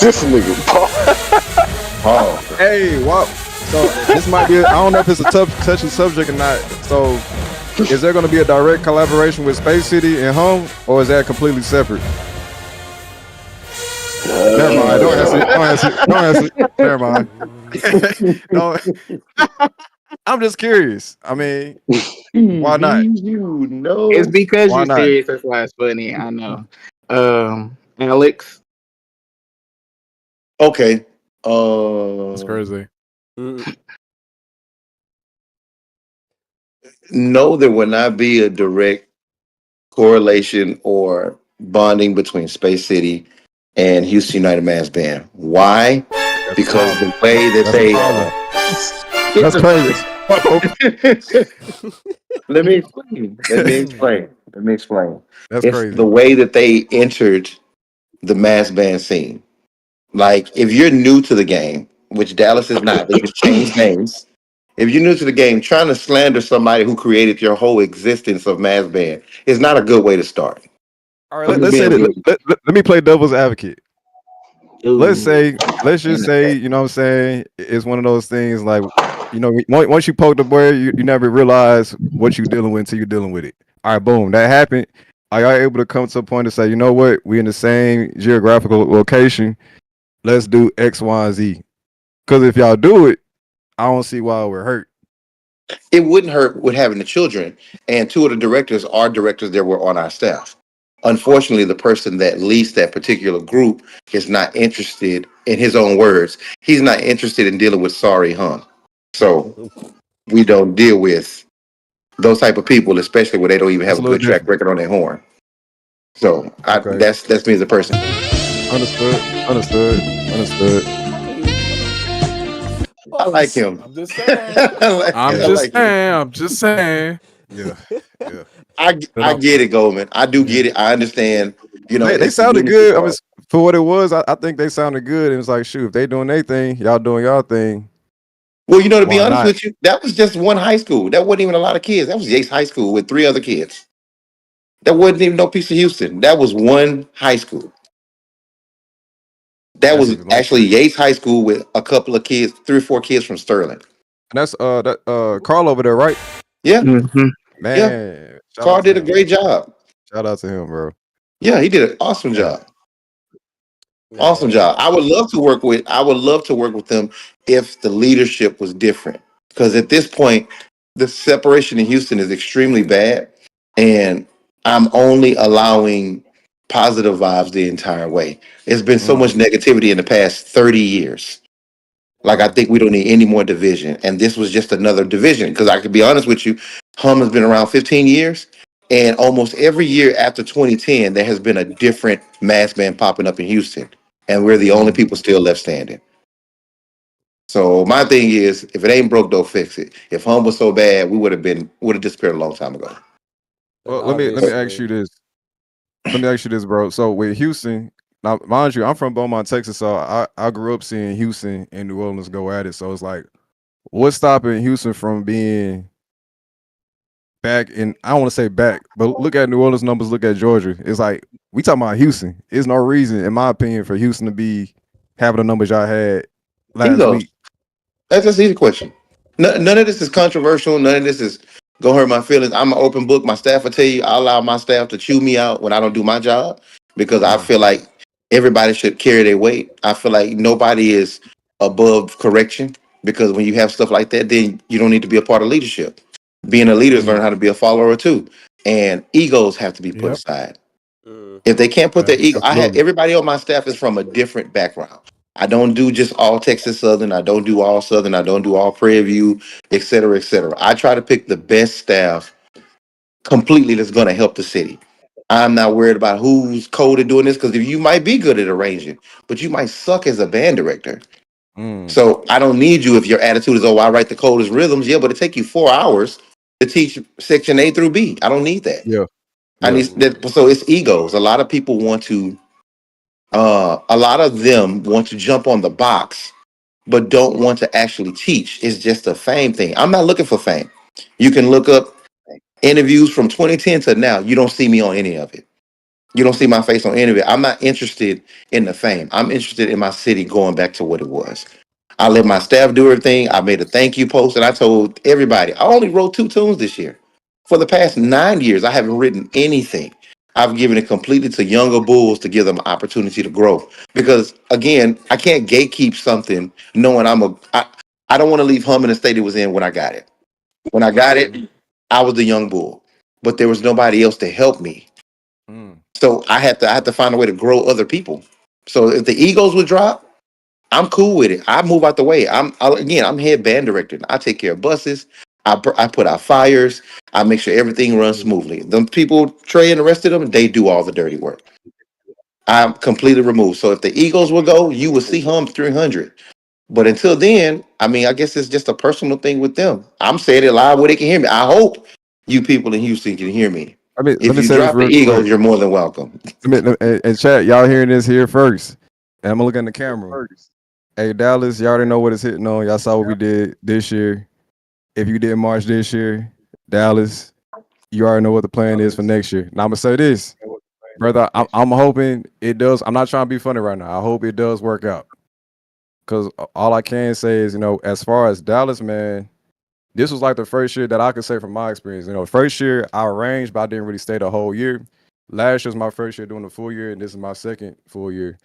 Speaker 4: this nigga Paul.
Speaker 5: Oh,
Speaker 3: Hey, what? So this might be. I don't know if it's a tough, touchy subject or not. So, is there going to be a direct collaboration with Space City and Home, or is that completely separate? Never mind. Don't answer. Don't answer. Don't answer. Never mind. No, I'm just curious. I mean, why not?
Speaker 5: you know.
Speaker 6: It's because
Speaker 3: Why
Speaker 6: you're
Speaker 3: not?
Speaker 6: serious. That's why it's funny. I know. Alex.
Speaker 5: Okay.
Speaker 1: That's crazy.
Speaker 2: Mm,
Speaker 5: No, there will not be a direct correlation or bonding between Space City and Houston United Mass Band. Why?
Speaker 3: That's a
Speaker 5: Because
Speaker 3: problem.
Speaker 5: the way that
Speaker 3: That's a problem. That's crazy.
Speaker 5: let me explain. Let me explain. Let me explain.
Speaker 3: That's
Speaker 5: It's
Speaker 3: crazy.
Speaker 5: the way that they entered the mass band scene. Like, if you're new to the game, which Dallas is not, they just changed names. If you're new to the game, trying to slander somebody who created your whole existence of mass band is not a good way to start.
Speaker 3: All right.
Speaker 5: I'm just
Speaker 3: Let's say
Speaker 5: being
Speaker 3: that.
Speaker 5: real.
Speaker 3: Let me play devil's advocate. Let's
Speaker 6: Ooh.
Speaker 3: say. Let's just say. You know what I'm saying? It's one of those things like. You know, once you poke the bear, you never realize what you're dealing with until you're dealing with it. All right, boom, that happened. Are y'all able to come to a point to say, you know what, we in the same geographical location, let's do X, Y, and Z? Because if y'all do it, I don't see why we're hurt.
Speaker 5: It wouldn't hurt with having the children, and 2 of the directors are directors that were on our staff. Unfortunately, the person that leads that particular group is not interested, in his own words, he's not interested in dealing with sorry hum. So we don't deal with those type of people, especially where they don't even have
Speaker 3: That's
Speaker 5: a
Speaker 3: a little
Speaker 5: good track
Speaker 3: different.
Speaker 5: record on their horn. So
Speaker 3: Okay,
Speaker 5: that's me as a person.
Speaker 3: understood, understood, understood.
Speaker 5: I like
Speaker 2: Pause.
Speaker 5: him.
Speaker 1: I'm just saying. I'm
Speaker 3: Yeah,
Speaker 5: I
Speaker 1: just
Speaker 5: like him.
Speaker 1: saying. I'm just saying.
Speaker 3: yeah, yeah.
Speaker 5: I get it, Goldman. I do
Speaker 1: Yeah.
Speaker 5: get it. I understand. You know,
Speaker 3: They
Speaker 5: it's the
Speaker 3: sounded
Speaker 5: unity
Speaker 3: good. I mean,
Speaker 5: part.
Speaker 3: for what it was, I think they sounded good. And it's like, shoot, if they doing their thing, y'all doing y'all thing.
Speaker 5: Well, you know, to be
Speaker 3: Why
Speaker 5: honest
Speaker 3: not?
Speaker 5: with you, that was just one high school. That wasn't even a lot of kids. That was Yates High School with 3 other kids. That wasn't even no piece of Houston. That was one high school. That
Speaker 3: That's
Speaker 5: was
Speaker 3: even
Speaker 5: actually
Speaker 3: crazy.
Speaker 5: Yates High School with a couple of kids, 3 or 4 kids from Sterling.
Speaker 3: And that's that Carl over there, right?
Speaker 5: Yeah,
Speaker 6: Mm-hmm.
Speaker 5: yeah.
Speaker 3: Man, shout
Speaker 5: Carl
Speaker 3: out to
Speaker 5: did a
Speaker 3: him.
Speaker 5: great job.
Speaker 3: Shout out to him, bro.
Speaker 5: Yeah, he did an awesome
Speaker 3: Yeah.
Speaker 5: job. Awesome
Speaker 2: Man,
Speaker 5: job. I would love to work with them if the leadership was different. Because at this point, the separation in Houston is extremely bad. And I'm only allowing positive vibes the entire way. It's been so much
Speaker 3: Mm,
Speaker 5: negativity in the past 30 years. Like, I
Speaker 3: mm.
Speaker 5: think we don't need any more division. And this was just another division. Because I could be honest with you, Hum has been around 15 years. And almost every year after 2010, there has been a different mass band popping up in Houston. And we're the only
Speaker 3: Mm.
Speaker 5: people still left standing. So my thing is, if it ain't broke, don't fix it. If Hum was so bad, we would have disappeared a long time ago.
Speaker 2: and
Speaker 3: Well, let me ask you
Speaker 2: obviously,
Speaker 3: this. Let me ask you this, bro. So with Houston, now mind you, I'm from Beaumont, Texas, so I grew up seeing Houston and New Orleans go at it. So it's like, what's stopping Houston from being back in? I don't want to say back, but look at New Orleans numbers. Look at Georgia. It's like we talking about Houston. There's no reason, in my opinion, for Houston to be having the numbers y'all had last
Speaker 5: Egos.
Speaker 3: week.
Speaker 7: That's just an easy question. None of this is controversial. None of this is gonna hurt my feelings. I'm an open book. My staff will tell you. I allow my staff to chew me out when I don't do my job because I
Speaker 3: Mm,
Speaker 7: feel like everybody should carry their weight. I feel like nobody is above correction because when you have stuff like that, then you don't need to be a part of leadership. Being a leader is
Speaker 1: Mm.
Speaker 7: learning how to be a follower too, and egos have to be put
Speaker 1: Yep.
Speaker 7: aside. If
Speaker 2: Mm-hmm.
Speaker 7: they can't put their
Speaker 1: Facts.
Speaker 7: ego, I have
Speaker 3: absolutely.
Speaker 7: everybody on my staff is from a different background. I don't do just all Texas Southern. I don't do all Southern. I don't do all Prairie View, et cetera, et cetera. I try to pick the best staff completely that's going to help the city. I'm not worried about who's code at doing this because you might be good at arranging, but you might suck as a band director.
Speaker 3: Mm,
Speaker 7: So I don't need you if your attitude is, oh, I write the coldest rhythms. Yeah, but it take you 4 hours to teach section A through B. I don't need that.
Speaker 3: yeah,
Speaker 7: I
Speaker 3: yeah.
Speaker 7: need that. So it's egos. A lot of people want to a lot of them want to jump on the box, but don't want to actually teach. It's just a fame thing. I'm not looking for fame. You can look up interviews from 2010 to now. You don't see me on any of it. You don't see my face on any of it. I'm not interested in the fame. I'm interested in my city going back to what it was. I let my staff do everything. I made a thank you post and I told everybody I only wrote 2 tunes this year. For the past 9 years, I haven't written anything. I've given it completely to younger bulls to give them an opportunity to grow. Because again, I can't gatekeep something knowing I don't want to leave home in the state it was in when I got it. When I got it, I was the young bull. But there was nobody else to help me.
Speaker 3: Mm,
Speaker 7: So I had to find a way to grow other people. So if the egos would drop, I'm cool with it. I move out the way. I'm head band director. I take care of buses. I put out fires. I make sure everything runs smoothly. The people, Trey and the rest of them, they do all the dirty work. I'm completely removed. So if the Eagles will go, you will see Hum 300. But until then, I mean, I guess it's just a personal thing with them. I'm saying it live where they can hear me. I hope you people in Houston can hear me.
Speaker 3: let
Speaker 7: If
Speaker 3: me
Speaker 7: you
Speaker 3: say this
Speaker 7: drop the
Speaker 3: real
Speaker 7: Eagles,
Speaker 3: quick.
Speaker 7: you're more than welcome.
Speaker 3: And chat, y'all hearing this here first. And I'm gonna look in the camera. Hey Dallas, y'all already know what it's hitting on. Y'all saw what we did this year. If you did March this year, Dallas, you already know what the plan is for next year. Now I'm gonna say this, brother. I'm hoping it does. I'm not trying to be funny right now. I hope it does work out. Cause all I can say is, as far as Dallas, man, this was like the first year that I could say from my experience. First year I arranged, but I didn't really stay the whole year. Last year was my first year doing the full year, and this is my second full year.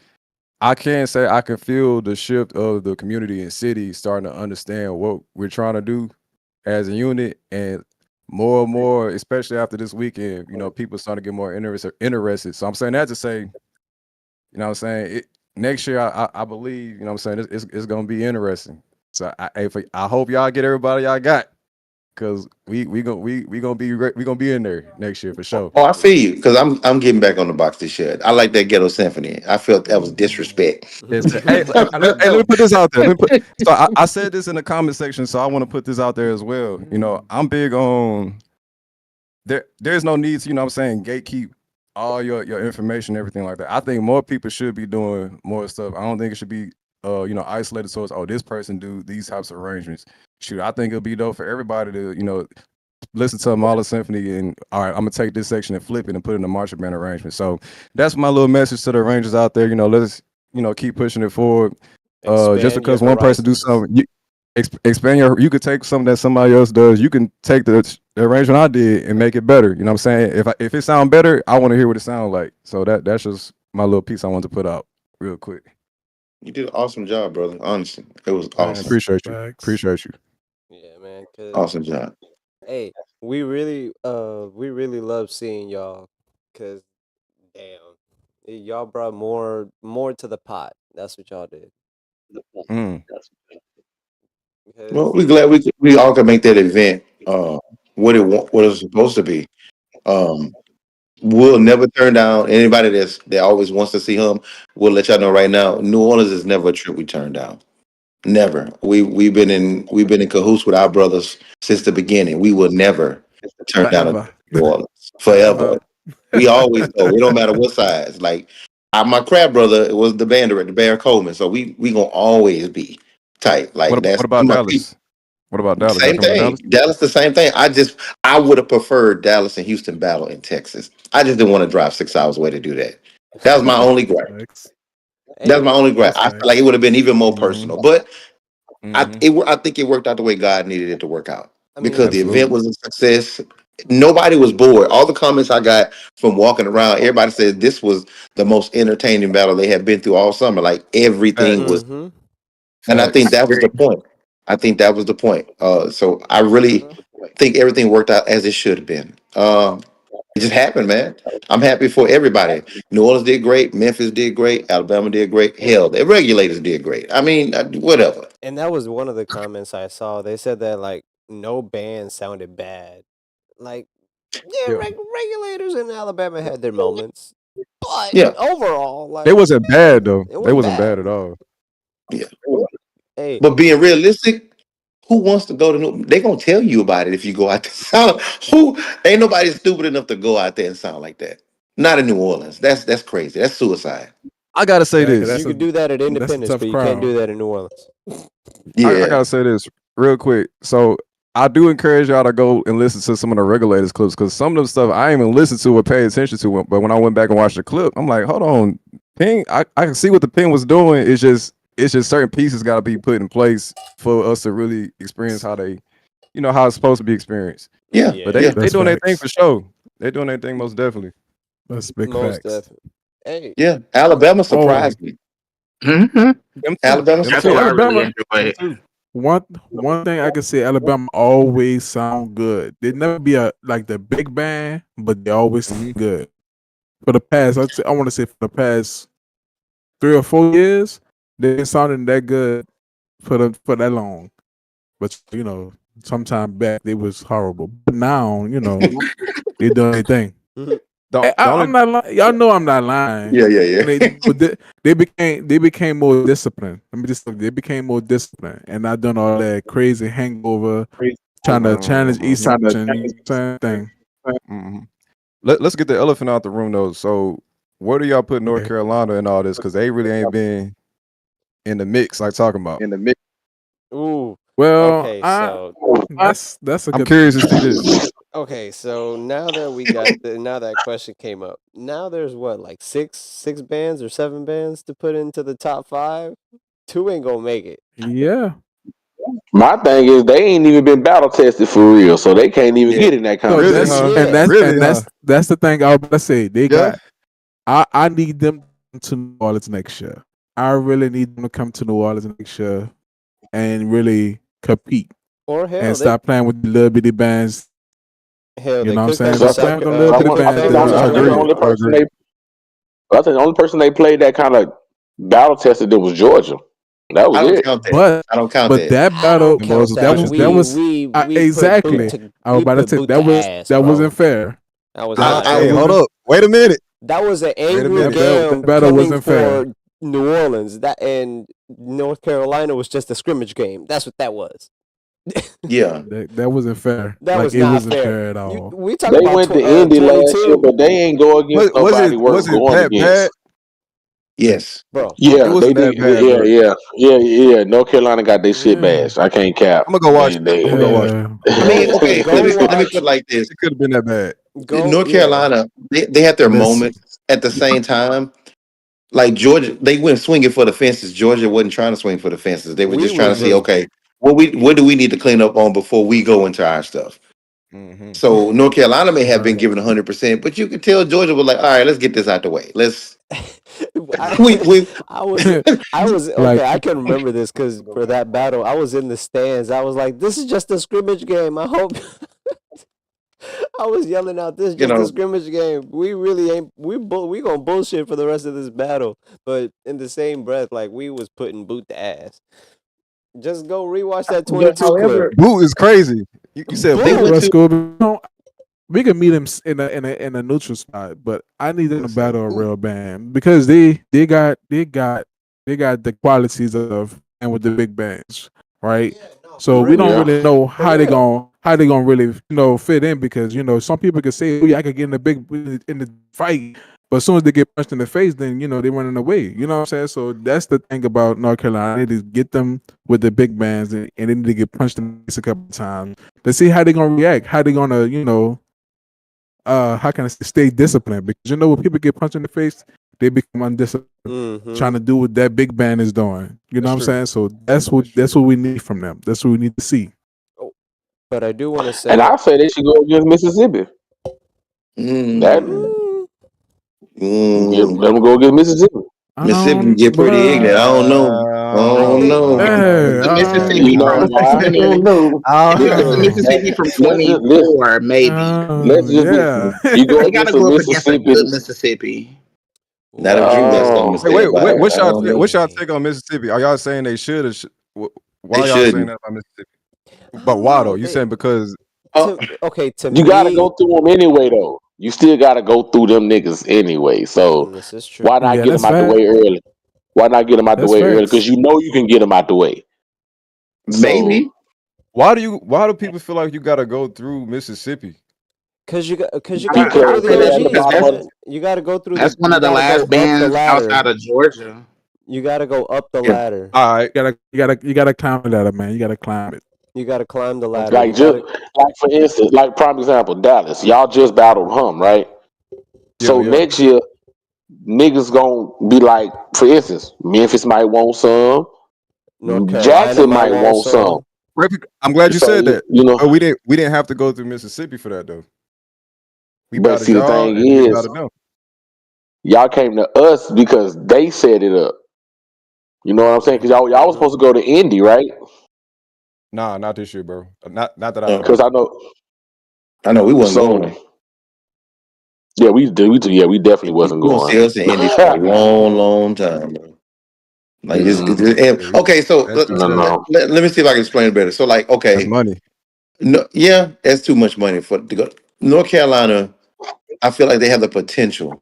Speaker 3: I can say I can feel the shift of the community and city starting to understand what we're trying to do as a unit, and more, especially after this weekend, people starting to get more interested. So I'm saying that to say, what I'm saying, next year I believe, what I'm saying, it's gonna be interesting. So I hope y'all get everybody y'all got, cause we gonna be we gonna be in there next year for sure.
Speaker 7: Oh, I feel you because I'm getting back on the box this year. I like that ghetto symphony. I felt that was disrespect.
Speaker 3: Hey, let me put this out there. So I said this in the comment section, so I want to put this out there as well. I'm big on there's no need to, what I'm saying, gatekeep all your information, everything like that. I think more people should be doing more stuff. I don't think it should be isolated towards, oh, this person do these types of arrangements. Shoot, I think it'll be dope for everybody to, listen to a Mahler symphony and all right, I'm gonna take this section and flip it and put it in a marching band arrangement. So that's my little message to the arrangers out there. Let's keep pushing it forward. Just
Speaker 2: Expand your
Speaker 3: because one person do
Speaker 2: horizons.
Speaker 3: something, expand you could take something that somebody else does. You can take the arrangement I did and make it better. You know what I'm saying? If it sound better, I want to hear what it sounds like. So that's just my little piece I want to put out real quick.
Speaker 7: You did an awesome job, brother. Honestly, it was
Speaker 1: Facts.
Speaker 7: awesome.
Speaker 3: Appreciate you.
Speaker 1: Facts.
Speaker 3: Appreciate you.
Speaker 2: Yeah, man. Cause
Speaker 7: Awesome job.
Speaker 2: hey, we really love seeing y'all. Cause damn, y'all brought more to the pot. That's what y'all did.
Speaker 3: Mm.
Speaker 7: Well,
Speaker 2: Because
Speaker 7: we're glad we all can make that event what it's supposed to be. Um, we'll never turn down anybody that always wants to see him. We'll let y'all know right now. New Orleans is never a trip we turn down. Never. We've been in cahoots with our brothers since the beginning. We will never turn down a
Speaker 1: Forever.
Speaker 7: New Orleans
Speaker 1: Forever.
Speaker 7: forever. We always go. We don't matter what size. Like my crab brother was the band director, Barry Coleman. So we gonna always be tight. Like
Speaker 3: What
Speaker 7: that's
Speaker 3: about
Speaker 7: my people.
Speaker 3: Dallas? What about Dallas? Y'all
Speaker 7: Same
Speaker 3: come to
Speaker 7: thing.
Speaker 3: Dallas?
Speaker 7: Dallas, the same thing. I would have preferred Dallas and Houston battle in Texas. I just didn't want to drive 6 hours away to do that. That was my only gripe.
Speaker 1: Facts.
Speaker 7: That's
Speaker 2: hey,
Speaker 7: my only gripe.
Speaker 1: That's
Speaker 7: I feel like it
Speaker 1: facts.
Speaker 7: would have been even more
Speaker 3: Mhm.
Speaker 7: personal. But I think it worked out the way God needed it to work out
Speaker 2: I
Speaker 7: because
Speaker 2: mean,
Speaker 7: the event
Speaker 1: Absolutely.
Speaker 7: was a success. Nobody was bored. All the comments I got from walking around, everybody said this was the most entertaining battle they had been through all summer. Like everything was,
Speaker 2: mm-hmm.
Speaker 7: and I think
Speaker 3: Facts.
Speaker 7: that was the point. I think that was the point. So I really think everything worked out as it should have been. It just happened, man. I'm happy for everybody. New Orleans did great. Memphis did great. Alabama did great. Hell, the regulators did great. I mean, whatever.
Speaker 2: And that was one of the comments I saw. They said that like no band sounded bad. Like, yeah,
Speaker 3: Yeah.
Speaker 2: regulators in Alabama had their moments, but
Speaker 7: Yeah,
Speaker 2: overall,
Speaker 3: They
Speaker 2: like,
Speaker 3: wasn't bad though.
Speaker 2: it
Speaker 3: They
Speaker 2: wasn't
Speaker 3: wasn't bad
Speaker 2: bad.
Speaker 3: at all.
Speaker 7: yeah.
Speaker 2: Hey,
Speaker 7: But being realistic, who wants to go to New? They gonna tell you about it if you go out there. Sound who ain't nobody stupid enough to go out there and sound like that. Not in New Orleans. That's crazy. That's suicide.
Speaker 3: I gotta say
Speaker 1: Yeah, 'cause
Speaker 2: you
Speaker 3: this.
Speaker 2: could do that at
Speaker 1: that's a
Speaker 2: Independence,
Speaker 1: tough
Speaker 2: but you can't
Speaker 1: crowd.
Speaker 2: do that in New Orleans.
Speaker 3: I
Speaker 7: Yeah.
Speaker 3: gotta say this real quick. So I do encourage y'all to go and listen to some of the regulators clips because some of them stuff I ain't even listened to or pay attention to. But when I went back and watched the clip, I'm like, hold on, Ping. I can see what the Ping was doing. It's just certain pieces got to be put in place for us to really experience how they, how it's supposed to be experienced.
Speaker 7: Yeah.
Speaker 2: Yeah,
Speaker 3: But they
Speaker 7: Yeah.
Speaker 3: they
Speaker 1: That's
Speaker 3: doing their thing
Speaker 1: facts.
Speaker 3: for sure. They doing their thing most definitely.
Speaker 1: That's big
Speaker 2: most
Speaker 1: facts.
Speaker 2: definitely. Hey,
Speaker 7: Yeah. Alabama
Speaker 1: Oh,
Speaker 7: surprised me.
Speaker 6: Hmm.
Speaker 3: Them too.
Speaker 7: Alabama
Speaker 3: Them
Speaker 6: That's
Speaker 1: hey,
Speaker 6: why I
Speaker 3: too.
Speaker 7: surprised
Speaker 6: really
Speaker 1: Alabama.
Speaker 6: enjoy
Speaker 3: Them
Speaker 6: it.
Speaker 3: too.
Speaker 1: One thing I can say, Alabama always sound good. They never be a like the big band, but they always
Speaker 3: Mhm.
Speaker 1: sound good. For the past, I want to say for the past 3 or 4 years, they've been sounding that good for that long. But sometime back they was horrible. But now, they doing their thing.
Speaker 3: The, the only
Speaker 1: I'm not lying. Y'all know I'm not lying.
Speaker 7: Yeah, yeah,
Speaker 1: And
Speaker 7: yeah.
Speaker 1: they became more disciplined. Let me just say, they became more disciplined and not doing all that crazy hangover trying to challenge each
Speaker 3: Mhm.
Speaker 1: section. Same thing.
Speaker 3: Mhm. Let's get the elephant out the room though. So where do y'all put North
Speaker 1: Okay.
Speaker 3: Carolina and all this? Because they really ain't been in the mix like talking about.
Speaker 2: ooh.
Speaker 1: Well,
Speaker 2: Okay, so
Speaker 1: that's a
Speaker 3: I'm
Speaker 1: good.
Speaker 3: curious to see this.
Speaker 2: okay, so now that we got now that question came up. Now there's what, like six bands or seven bands to put into the top five. Two ain't gonna make it.
Speaker 1: Yeah.
Speaker 4: My thing is they ain't even been battle tested for real, so they can't even
Speaker 7: Yeah.
Speaker 4: get in that
Speaker 1: So
Speaker 3: Really,
Speaker 1: that's
Speaker 3: huh?
Speaker 1: and
Speaker 2: Yeah.
Speaker 1: that's
Speaker 3: Really,
Speaker 1: and
Speaker 3: huh?
Speaker 1: that's the thing I was about to say. They
Speaker 3: Yeah.
Speaker 1: got. I need them to New Orleans next year. I really need them to come to New Orleans next year and really compete
Speaker 2: Or
Speaker 1: and
Speaker 2: hell,
Speaker 1: stop playing with the little bitty bands.
Speaker 2: they
Speaker 1: You know what I'm
Speaker 2: could come
Speaker 1: saying?
Speaker 2: to
Speaker 4: So
Speaker 1: Stop playing with them little bitty
Speaker 2: South
Speaker 4: I
Speaker 1: bands
Speaker 4: think
Speaker 1: that
Speaker 2: Carolina
Speaker 1: just
Speaker 3: I
Speaker 2: and
Speaker 4: the
Speaker 3: agree.
Speaker 2: play.
Speaker 4: only
Speaker 3: I
Speaker 4: person
Speaker 3: agree.
Speaker 4: they I think the only person they played that kind of battle tested that was Georgia. That was
Speaker 7: I don't
Speaker 4: it.
Speaker 7: count that.
Speaker 1: but
Speaker 7: I don't count
Speaker 1: but
Speaker 7: that.
Speaker 1: that
Speaker 2: I don't
Speaker 1: battle
Speaker 3: Them boys
Speaker 2: count
Speaker 3: was
Speaker 1: that
Speaker 2: that.
Speaker 1: was
Speaker 3: pushing
Speaker 1: that
Speaker 3: T.
Speaker 1: was
Speaker 2: We put boot
Speaker 1: exactly.
Speaker 2: to
Speaker 1: I was
Speaker 2: we
Speaker 1: about to
Speaker 2: put
Speaker 1: say
Speaker 2: boot to ass,
Speaker 1: that
Speaker 2: bro.
Speaker 1: wasn't fair.
Speaker 2: That was
Speaker 7: I,
Speaker 2: not
Speaker 7: I
Speaker 3: Hey,
Speaker 1: That
Speaker 2: fair.
Speaker 3: hold
Speaker 1: wasn't
Speaker 3: up. Wait a minute.
Speaker 2: That was an
Speaker 3: Wait a
Speaker 2: angry
Speaker 3: minute.
Speaker 1: that
Speaker 2: game
Speaker 1: battle
Speaker 2: coming
Speaker 1: wasn't fair.
Speaker 2: for New Orleans. That and North Carolina was just a scrimmage game. That's what that was.
Speaker 7: yeah.
Speaker 1: That wasn't fair.
Speaker 2: That
Speaker 1: Like
Speaker 2: was
Speaker 1: it
Speaker 2: not
Speaker 1: wasn't
Speaker 2: fair.
Speaker 1: fair at all.
Speaker 2: We talk
Speaker 4: They
Speaker 2: about
Speaker 4: went to Indy last year,
Speaker 2: 22,
Speaker 4: but they ain't go against
Speaker 3: Was
Speaker 4: nobody
Speaker 3: it
Speaker 4: worth
Speaker 3: was it
Speaker 4: going
Speaker 3: that bad?
Speaker 4: against.
Speaker 7: Yes.
Speaker 2: bro.
Speaker 3: It
Speaker 4: Yeah, they
Speaker 3: wasn't
Speaker 4: did.
Speaker 3: that bad,
Speaker 4: Yeah,
Speaker 3: bro.
Speaker 4: yeah. North Carolina got their shit
Speaker 1: Yeah.
Speaker 4: bashed. I can't cap.
Speaker 3: I'm gonna go watch it.
Speaker 4: They.
Speaker 3: I'm gonna go watch it.
Speaker 1: Yeah.
Speaker 7: I mean,
Speaker 2: Go
Speaker 7: okay, let me
Speaker 2: go
Speaker 7: let me put
Speaker 2: watch.
Speaker 7: it like this.
Speaker 3: It could have been that bad.
Speaker 2: Go
Speaker 7: North
Speaker 2: yeah.
Speaker 7: Carolina, they had their
Speaker 1: Listen.
Speaker 7: moments at the same time. Like Georgia, they went swinging for the fences. Georgia wasn't trying to swing for the fences. They were
Speaker 2: We
Speaker 7: just trying to
Speaker 2: was
Speaker 7: see,
Speaker 1: Right.
Speaker 7: okay, what do we need to clean up on before we go into our stuff?
Speaker 3: Hmm.
Speaker 7: So North Carolina may have been
Speaker 1: Right.
Speaker 7: given 100%, but you could tell Georgia was like, all right, let's get this out the way. Let's
Speaker 2: I,
Speaker 7: we
Speaker 2: I was
Speaker 1: Like
Speaker 2: okay. I can remember this because for that battle, I was in the stands. I was like, "This is just a scrimmage game." I hope I was yelling out, "This is
Speaker 7: you
Speaker 2: just a
Speaker 7: know
Speaker 2: scrimmage game. We really ain't. We gonna bullshit for the rest of this battle." But in the same breath, like we was putting boot to ass. Just go rewatch that
Speaker 7: but
Speaker 2: 22 clip.
Speaker 7: however,
Speaker 3: Boot is crazy. You said
Speaker 7: they
Speaker 3: boot?
Speaker 7: went
Speaker 2: Boot.
Speaker 1: let's
Speaker 7: to
Speaker 1: go. We can meet him in a neutral spot, but I need them to
Speaker 3: Nigga said
Speaker 1: battle a
Speaker 3: boot.
Speaker 1: real band because they got the qualities of and with the big bands, right? So we don't
Speaker 2: Real
Speaker 4: Yeah.
Speaker 1: really know
Speaker 2: for
Speaker 1: how
Speaker 2: real.
Speaker 1: they gonna really fit in because some people could say, oh yeah, I could get in the fight, but as soon as they get punched in the face, then they running away. You know what I'm saying? So that's the thing about North Carolina. I need to get them with the big bands and they need to get punched in the face a couple of times to see how they gonna react, how they gonna how can I say, stay disciplined? Because when people get punched in the face, they become undisciplined, trying to do what that big band is doing. You know what I'm saying? So that's what we need from them. That's what we need to see.
Speaker 2: Oh, but I do want to
Speaker 4: And
Speaker 2: say,
Speaker 4: I say they should go against Mississippi. That
Speaker 7: Mm,
Speaker 4: let them go against Mississippi.
Speaker 7: Mississippi can get pretty ignorant. I don't know. I
Speaker 6: I
Speaker 7: don't
Speaker 6: think
Speaker 7: know.
Speaker 6: the
Speaker 4: You
Speaker 6: Mississippi
Speaker 4: know
Speaker 6: from
Speaker 4: why?
Speaker 7: I
Speaker 6: 20,
Speaker 7: don't know.
Speaker 6: the Mississippi from
Speaker 4: Let's just listen.
Speaker 6: 24, maybe.
Speaker 4: Let's just
Speaker 1: Yeah.
Speaker 4: listen. You go
Speaker 6: They got to
Speaker 4: against a
Speaker 6: go up against a
Speaker 4: Mississippi.
Speaker 6: good Mississippi.
Speaker 7: Now that Drew got something to
Speaker 4: Oh,
Speaker 3: Hey,
Speaker 7: say about it,
Speaker 3: what's
Speaker 7: I
Speaker 3: y'all
Speaker 7: don't know.
Speaker 3: what's y'all take on Mississippi? Are y'all saying they should or why
Speaker 7: They
Speaker 3: are y'all saying
Speaker 7: shouldn't.
Speaker 3: that about Mississippi? But why though?
Speaker 2: Oh,
Speaker 3: You saying because
Speaker 7: Oh,
Speaker 2: to
Speaker 4: you got to
Speaker 2: me,
Speaker 4: go through them anyway, though. You still got to go through them niggas anyway. So
Speaker 2: this is true.
Speaker 4: why not
Speaker 1: Yeah,
Speaker 4: get them
Speaker 1: that's
Speaker 4: out the way
Speaker 1: facts.
Speaker 4: early? Why not get them out the
Speaker 1: That's
Speaker 4: way early? Because
Speaker 1: facts.
Speaker 4: you know you can get them out the way. So
Speaker 7: maybe.
Speaker 3: why do people feel like you gotta go through Mississippi?
Speaker 2: Cause you got to go
Speaker 6: I
Speaker 2: through
Speaker 4: because
Speaker 2: the
Speaker 6: say
Speaker 4: they
Speaker 6: that
Speaker 4: at the
Speaker 6: because
Speaker 2: OGs,
Speaker 4: bottom of
Speaker 2: man. You got to go through
Speaker 6: that's one
Speaker 2: you
Speaker 6: of the
Speaker 2: got to go
Speaker 6: last
Speaker 2: up the
Speaker 6: bands outside
Speaker 2: ladder.
Speaker 6: of Georgia.
Speaker 2: You got to go up the
Speaker 7: Yeah.
Speaker 2: ladder.
Speaker 3: All right.
Speaker 1: You gotta climb the ladder, man. You gotta climb it.
Speaker 2: You got to climb the ladder.
Speaker 3: Okay.
Speaker 2: You
Speaker 4: like
Speaker 2: got
Speaker 4: just
Speaker 2: to.
Speaker 4: like for instance, like prime example, Dallas. Y'all just battled Hum, right?
Speaker 3: Yeah,
Speaker 4: So
Speaker 3: yeah.
Speaker 4: next year, niggas gonna be like, for instance, Memphis might want some,
Speaker 2: North Carolina
Speaker 4: Jackson
Speaker 2: might
Speaker 4: might
Speaker 2: want
Speaker 4: want some.
Speaker 2: some.
Speaker 3: I'm glad you
Speaker 4: So
Speaker 3: said that.
Speaker 4: you know,
Speaker 3: But we didn't have to go through Mississippi for that though. We
Speaker 4: but
Speaker 3: battled
Speaker 4: see the
Speaker 3: y'all
Speaker 4: thing
Speaker 3: and then
Speaker 4: is,
Speaker 3: battled them.
Speaker 4: y'all came to us because they set it up. You know what I'm saying? Because y'all was supposed to go to Indy, right?
Speaker 3: Nah, not this year, bro. Not that I know
Speaker 7: Uh,
Speaker 4: Because
Speaker 3: of.
Speaker 4: I know.
Speaker 7: I know we wasn't going.
Speaker 4: So yeah, we did. We definitely
Speaker 7: You
Speaker 4: wasn't
Speaker 7: won't
Speaker 4: going.
Speaker 7: see us in Indy for a long, long time, bro. Like
Speaker 3: Yeah,
Speaker 7: okay, so
Speaker 3: that's too sad.
Speaker 4: No.
Speaker 7: let me see if I can explain it better. So like,
Speaker 3: That's
Speaker 7: okay,
Speaker 3: money.
Speaker 7: no, yeah, that's too much money for to go. North Carolina, I feel like they have the potential.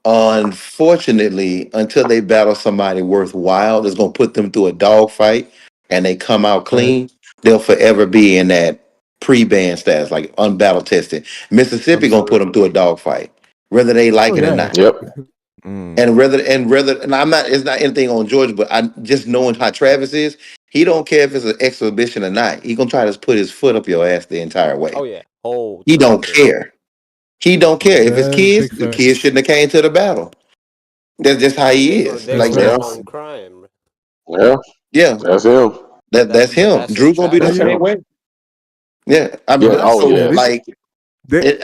Speaker 7: Unfortunately, until they battle somebody worthwhile that's gonna put them through a dogfight and they come out
Speaker 1: Right.
Speaker 7: clean, they'll forever be in that pre-ban status, like unbattle tested. Mississippi gonna put them through a dogfight, whether they
Speaker 1: Oh
Speaker 7: like it or
Speaker 1: yeah.
Speaker 7: not.
Speaker 4: Yep.
Speaker 3: Mm.
Speaker 7: And I'm not, it's not anything on Georgia, but I just knowing how Travis is, he don't care if it's an exhibition or not. He gonna try to put his foot up your ass the entire
Speaker 2: Oh
Speaker 7: way.
Speaker 2: yeah, whole
Speaker 7: He
Speaker 2: time
Speaker 7: don't
Speaker 2: through.
Speaker 7: care. He don't care. If it's
Speaker 1: That's
Speaker 7: kids,
Speaker 1: big
Speaker 7: the kids
Speaker 1: facts.
Speaker 7: shouldn't have came to the battle. That's just how he is.
Speaker 2: They
Speaker 1: Big
Speaker 7: Like
Speaker 2: gonna go
Speaker 7: that's
Speaker 1: facts.
Speaker 2: home crying.
Speaker 4: Yeah.
Speaker 7: yeah,
Speaker 4: That's him.
Speaker 7: that's
Speaker 2: But
Speaker 7: him.
Speaker 2: that's
Speaker 7: Drew
Speaker 2: just
Speaker 7: gonna be the
Speaker 4: That's
Speaker 2: Travis,
Speaker 7: same
Speaker 4: him.
Speaker 2: though.
Speaker 7: way. Yeah, I
Speaker 4: Yeah.
Speaker 7: mean,
Speaker 4: Oh
Speaker 7: so
Speaker 1: Yeah,
Speaker 4: yeah.
Speaker 7: like
Speaker 1: they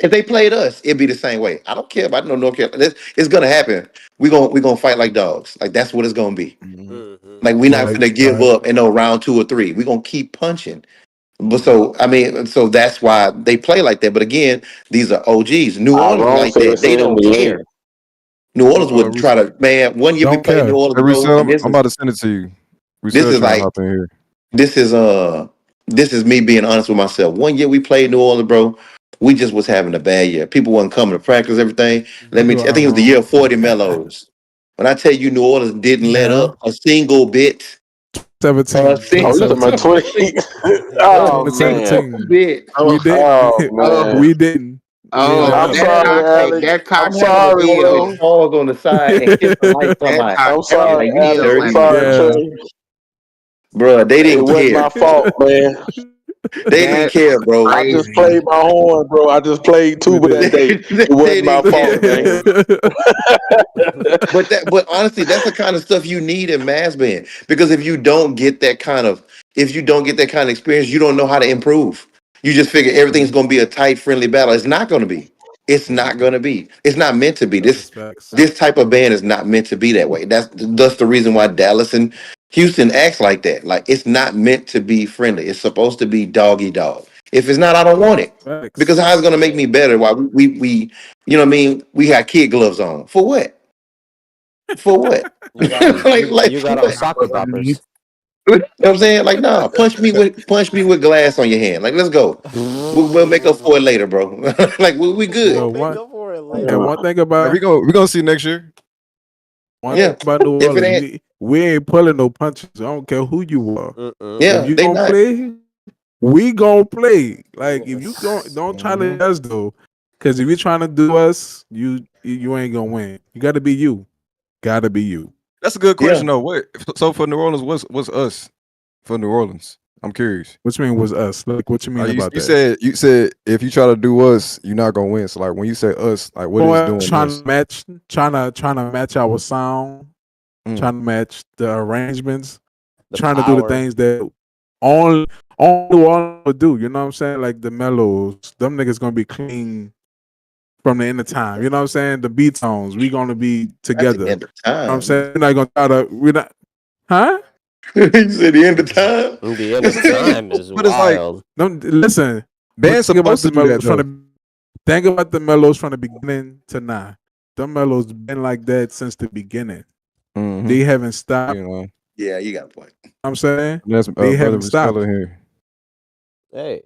Speaker 7: if they played us, it'd be the same way. I don't care about no North Carolina. It's gonna happen. We gonna fight like dogs. Like that's what it's gonna be.
Speaker 3: Mhm.
Speaker 2: Hmm.
Speaker 7: Like we're not
Speaker 1: right,
Speaker 7: gonna give
Speaker 1: right.
Speaker 7: up in no round 2 or 3. We're gonna keep punching. But so I mean, so that's why they play like that. But again, these are OGs. New
Speaker 4: Our
Speaker 7: Orleans
Speaker 4: wrong
Speaker 7: like
Speaker 4: said
Speaker 7: that. They
Speaker 4: send him
Speaker 7: don't
Speaker 4: the link.
Speaker 7: care. New Orleans would
Speaker 3: We
Speaker 7: try to, man. One year we
Speaker 1: Don't
Speaker 7: played New
Speaker 1: care.
Speaker 7: Orleans,
Speaker 3: Hey,
Speaker 7: bro,
Speaker 3: Russell,
Speaker 7: and
Speaker 3: I'm about to send it to you.
Speaker 7: this
Speaker 3: Russell
Speaker 7: is
Speaker 3: trying to
Speaker 7: like
Speaker 3: hop in here.
Speaker 7: this is this is me being honest with myself. One year we played New Orleans, bro. We just was having a bad year. People wasn't coming to practice, everything.
Speaker 1: You
Speaker 7: I
Speaker 1: are
Speaker 7: think it was the year
Speaker 1: wrong.
Speaker 7: of 40 mellows. When I tell you New Orleans didn't let
Speaker 1: Yeah.
Speaker 7: up a single bit, a
Speaker 1: 17.
Speaker 4: Oh, you talking about
Speaker 1: 2017.
Speaker 4: 20? Oh man.
Speaker 7: single
Speaker 1: 2017.
Speaker 7: bit.
Speaker 6: Oh,
Speaker 1: We didn't.
Speaker 4: Oh
Speaker 6: oh,
Speaker 4: man.
Speaker 1: We didn't. We didn't
Speaker 6: oh,
Speaker 1: let
Speaker 4: I'm
Speaker 1: up.
Speaker 6: that
Speaker 4: sorry,
Speaker 6: cock, hey,
Speaker 4: Alex.
Speaker 6: that
Speaker 4: I'm
Speaker 6: cock held a
Speaker 4: sorry,
Speaker 7: With
Speaker 6: bill.
Speaker 4: bro.
Speaker 7: paws on the side and hit the lights come
Speaker 6: That
Speaker 7: out.
Speaker 6: cock
Speaker 4: I'm
Speaker 6: held a
Speaker 4: sorry,
Speaker 7: Like you
Speaker 4: Alex.
Speaker 6: bill
Speaker 4: I'm
Speaker 7: dirty
Speaker 6: last
Speaker 4: sorry,
Speaker 6: night.
Speaker 1: Yeah.
Speaker 4: Trey.
Speaker 7: bro. They
Speaker 4: It
Speaker 7: didn't
Speaker 4: wasn't
Speaker 7: care.
Speaker 4: my fault, man.
Speaker 7: They didn't
Speaker 6: That
Speaker 7: care,
Speaker 6: was
Speaker 7: bro.
Speaker 4: I just
Speaker 6: crazy.
Speaker 4: played my horn, bro. I just played
Speaker 1: We
Speaker 4: tuba that
Speaker 1: did.
Speaker 4: day.
Speaker 7: they
Speaker 4: It wasn't my
Speaker 7: didn't care,
Speaker 4: fault, man.
Speaker 7: bro. But honestly, that's the kind of stuff you need in mass band. Because if you don't get that kind of experience, you don't know how to improve. You just figure everything's gonna be a tight, friendly battle. It's not gonna be. It's not gonna be. It's not meant to be.
Speaker 1: That's
Speaker 7: This
Speaker 1: facts.
Speaker 7: this type of band is not meant to be that way. That's the reason why Dallas and Houston acts like that. Like it's not meant to be friendly. It's supposed to be doggy dog. If it's not, I don't want it.
Speaker 1: Facts.
Speaker 7: Because how it's gonna make me better while we you know what I mean? We got kid gloves on. For what? For what?
Speaker 2: You got on
Speaker 7: like
Speaker 2: you
Speaker 7: for
Speaker 2: got on
Speaker 7: what?
Speaker 2: soccer boppers.
Speaker 7: You know what I'm saying? Like, nah, punch me with glass on your hand. Like, let's go. We'll make up for it later, bro. Like, we good.
Speaker 2: We'll
Speaker 1: Yo,
Speaker 2: make
Speaker 1: one
Speaker 2: up for it
Speaker 1: and
Speaker 2: later.
Speaker 1: one thing
Speaker 3: Hey,
Speaker 1: about
Speaker 3: we gonna see next year.
Speaker 1: New
Speaker 7: Yeah. If it
Speaker 1: Orleans,
Speaker 7: ain't,
Speaker 1: we ain't pulling no punches. I don't care who you are.
Speaker 2: Mm-mm.
Speaker 1: If
Speaker 7: yeah,
Speaker 1: you
Speaker 7: they
Speaker 1: gonna
Speaker 7: not.
Speaker 1: play, we gonna play. Like if you
Speaker 2: Yes.
Speaker 1: don't try
Speaker 3: Mhm.
Speaker 1: to us though, because if you're trying to do us, you ain't gonna win. You got to be you. Got to be you.
Speaker 3: That's a good
Speaker 7: Yeah.
Speaker 3: question though. What so for New Orleans, what's us for New Orleans? I'm curious.
Speaker 1: What you mean was us? Like, what you mean about
Speaker 3: You
Speaker 1: that?
Speaker 3: said if you try to do us, you're not gonna win. So like when you say us, like what is
Speaker 1: Well,
Speaker 3: doing
Speaker 1: trying
Speaker 3: us?
Speaker 1: to match, trying to match our sound,
Speaker 3: Mm.
Speaker 1: trying to match the arrangements,
Speaker 2: The
Speaker 1: trying to do the
Speaker 2: power.
Speaker 1: things that only one would do. You know what I'm saying? Like the mellows, them niggas gonna be clean from the end of time. You know what I'm saying? The beat tones, we gonna be
Speaker 7: At the
Speaker 1: together. You
Speaker 7: end of
Speaker 1: know what I'm
Speaker 7: time.
Speaker 1: saying? We're not gonna try to. We're not. Huh?
Speaker 7: You said the end of time.
Speaker 2: The end
Speaker 3: That's
Speaker 2: of
Speaker 3: the thing,
Speaker 2: time is
Speaker 3: but it's like
Speaker 2: wild.
Speaker 1: No, listen. But
Speaker 3: band's
Speaker 1: think about
Speaker 3: supposed
Speaker 1: the
Speaker 3: to do that
Speaker 1: mellows from
Speaker 3: though.
Speaker 1: the. Think about the mellows from the beginning to now. Them mellows been like that since the beginning.
Speaker 3: Mm-hmm.
Speaker 1: They haven't stopped.
Speaker 3: You know,
Speaker 7: Yeah, you got a point.
Speaker 1: You know what I'm saying
Speaker 3: that's
Speaker 1: they
Speaker 3: brother
Speaker 1: haven't stopped.
Speaker 3: Rosella here.
Speaker 2: Hey,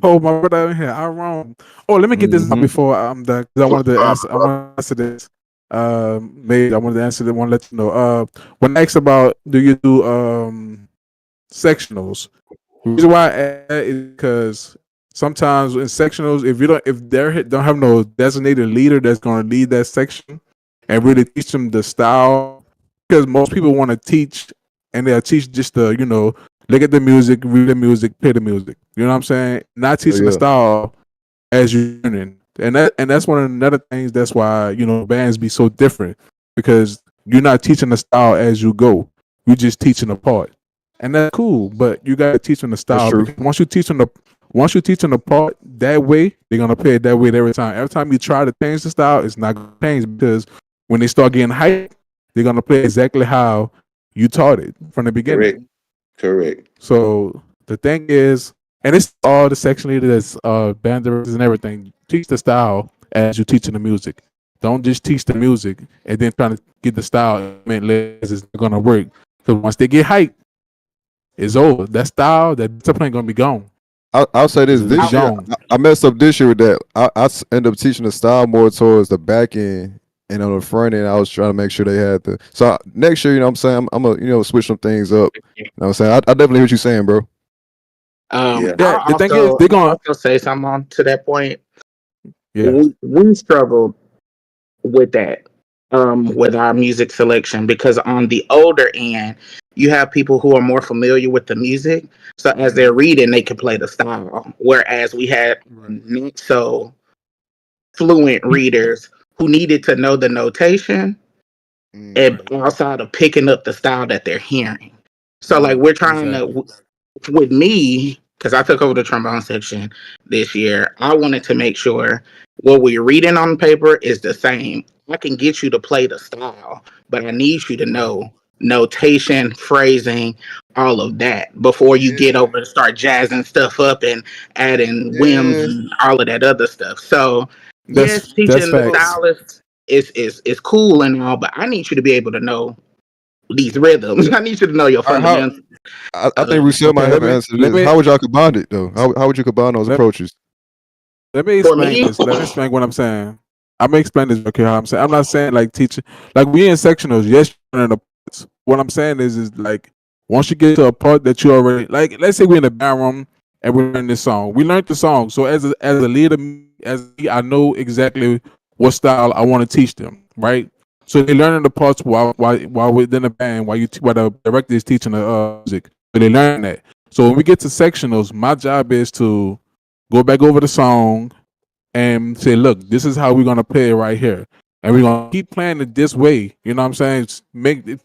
Speaker 1: Oh, my brother in here, I wrong. Oh, let me get this out
Speaker 3: Mm-hmm.
Speaker 1: before I'm done. 'Cause I wanted to answer. I want to answer this. Maybe I wanted to answer that. Want to let you know. When I asked about do you do sectionals? The reason why I ask that is because sometimes in sectionals, if they don't have no designated leader that's going to lead that section and really teach them the style, because most people want to teach and they'll teach just the look at the music, read the music, play the music. You know what I'm saying? Not
Speaker 3: Oh
Speaker 1: teaching the
Speaker 3: yeah,
Speaker 1: style as you're learning, and that's one of the other things. That's why bands be so different because you're not teaching the style as you go. You're just teaching a part, and that's cool. But you gotta teach them the
Speaker 3: that's
Speaker 1: style
Speaker 3: true.
Speaker 1: because once you teach them the part that way, they're gonna play it that way every time. Every time you try to change the style, it's not gonna change because when they start getting hyped, they're gonna play exactly how you taught it from the
Speaker 7: Correct.
Speaker 1: beginning.
Speaker 7: Correct.
Speaker 1: So the thing is, and it's all the section leaders, band directors, and everything. Teach the style as you're teaching the music. Don't just teach the music and then trying to get the style. It's not gonna work. Because once they get hyped, it's over. That style, that discipline, gonna be gone.
Speaker 3: I'll say this:
Speaker 1: It'll be
Speaker 3: this year,
Speaker 1: gone.
Speaker 3: I messed up this year with that. End up teaching the style more towards the back end, and on the front end, I was trying to make sure they had the. So next year, you know, what I'm saying I'm gonna switch some things up. You know, what I'm saying I definitely hear what you're saying, bro.
Speaker 7: Yeah.
Speaker 1: Yeah, the thing is, they're
Speaker 6: I'll
Speaker 1: gonna.
Speaker 6: also say something on to that point.
Speaker 1: Yeah,
Speaker 6: We struggled with that with our music selection because on the older end you have people who are more familiar with the music, so as they're reading they can play the style, whereas we had
Speaker 1: right.
Speaker 6: not so fluent readers who needed to know the notation and
Speaker 7: Mhm.
Speaker 6: outside of picking up the style that they're hearing. So like we're trying
Speaker 1: Exactly.
Speaker 6: to, with me, because I took over the trombone section this year, I wanted to make sure what we're reading on paper is the same. I can get you to play the style, but I need you to
Speaker 1: Right.
Speaker 6: know notation, phrasing, all of that before you get
Speaker 3: Yeah,
Speaker 6: over to start jazzing stuff up and adding whims
Speaker 3: yeah.
Speaker 6: and all of that other stuff. So yes,
Speaker 1: That's
Speaker 6: teaching the
Speaker 1: facts.
Speaker 6: stylist is cool and all, but I need you to be able to know these rhythms. I need you to know your
Speaker 3: All right, how
Speaker 6: fundamentals.
Speaker 3: I think Rousseau might
Speaker 1: Okay,
Speaker 3: have an answer to
Speaker 1: let
Speaker 3: this.
Speaker 1: me
Speaker 3: How would y'all combine it though? How would you combine those
Speaker 1: let,
Speaker 3: approaches?
Speaker 1: let me
Speaker 6: For
Speaker 1: explain
Speaker 6: me,
Speaker 1: this. Let me explain what I'm saying. I'm gonna explain this. Okay, how I'm saying. I'm not saying like teaching. Like we in sectionals. Yes, you're in the parts. What I'm saying is like once you get to a part that you already like. Let's say we're in the bandroom and we learn this song. We learned the song. So as a leader, as me, I know exactly what style I want to teach them. Right. So they learning the parts while within the band while the director is teaching the music. So they learn that. So when we get to sectionals, my job is to go back over the song and say, look, this is how we're gonna play it right here. And we're gonna keep playing it this way. You know what I'm saying?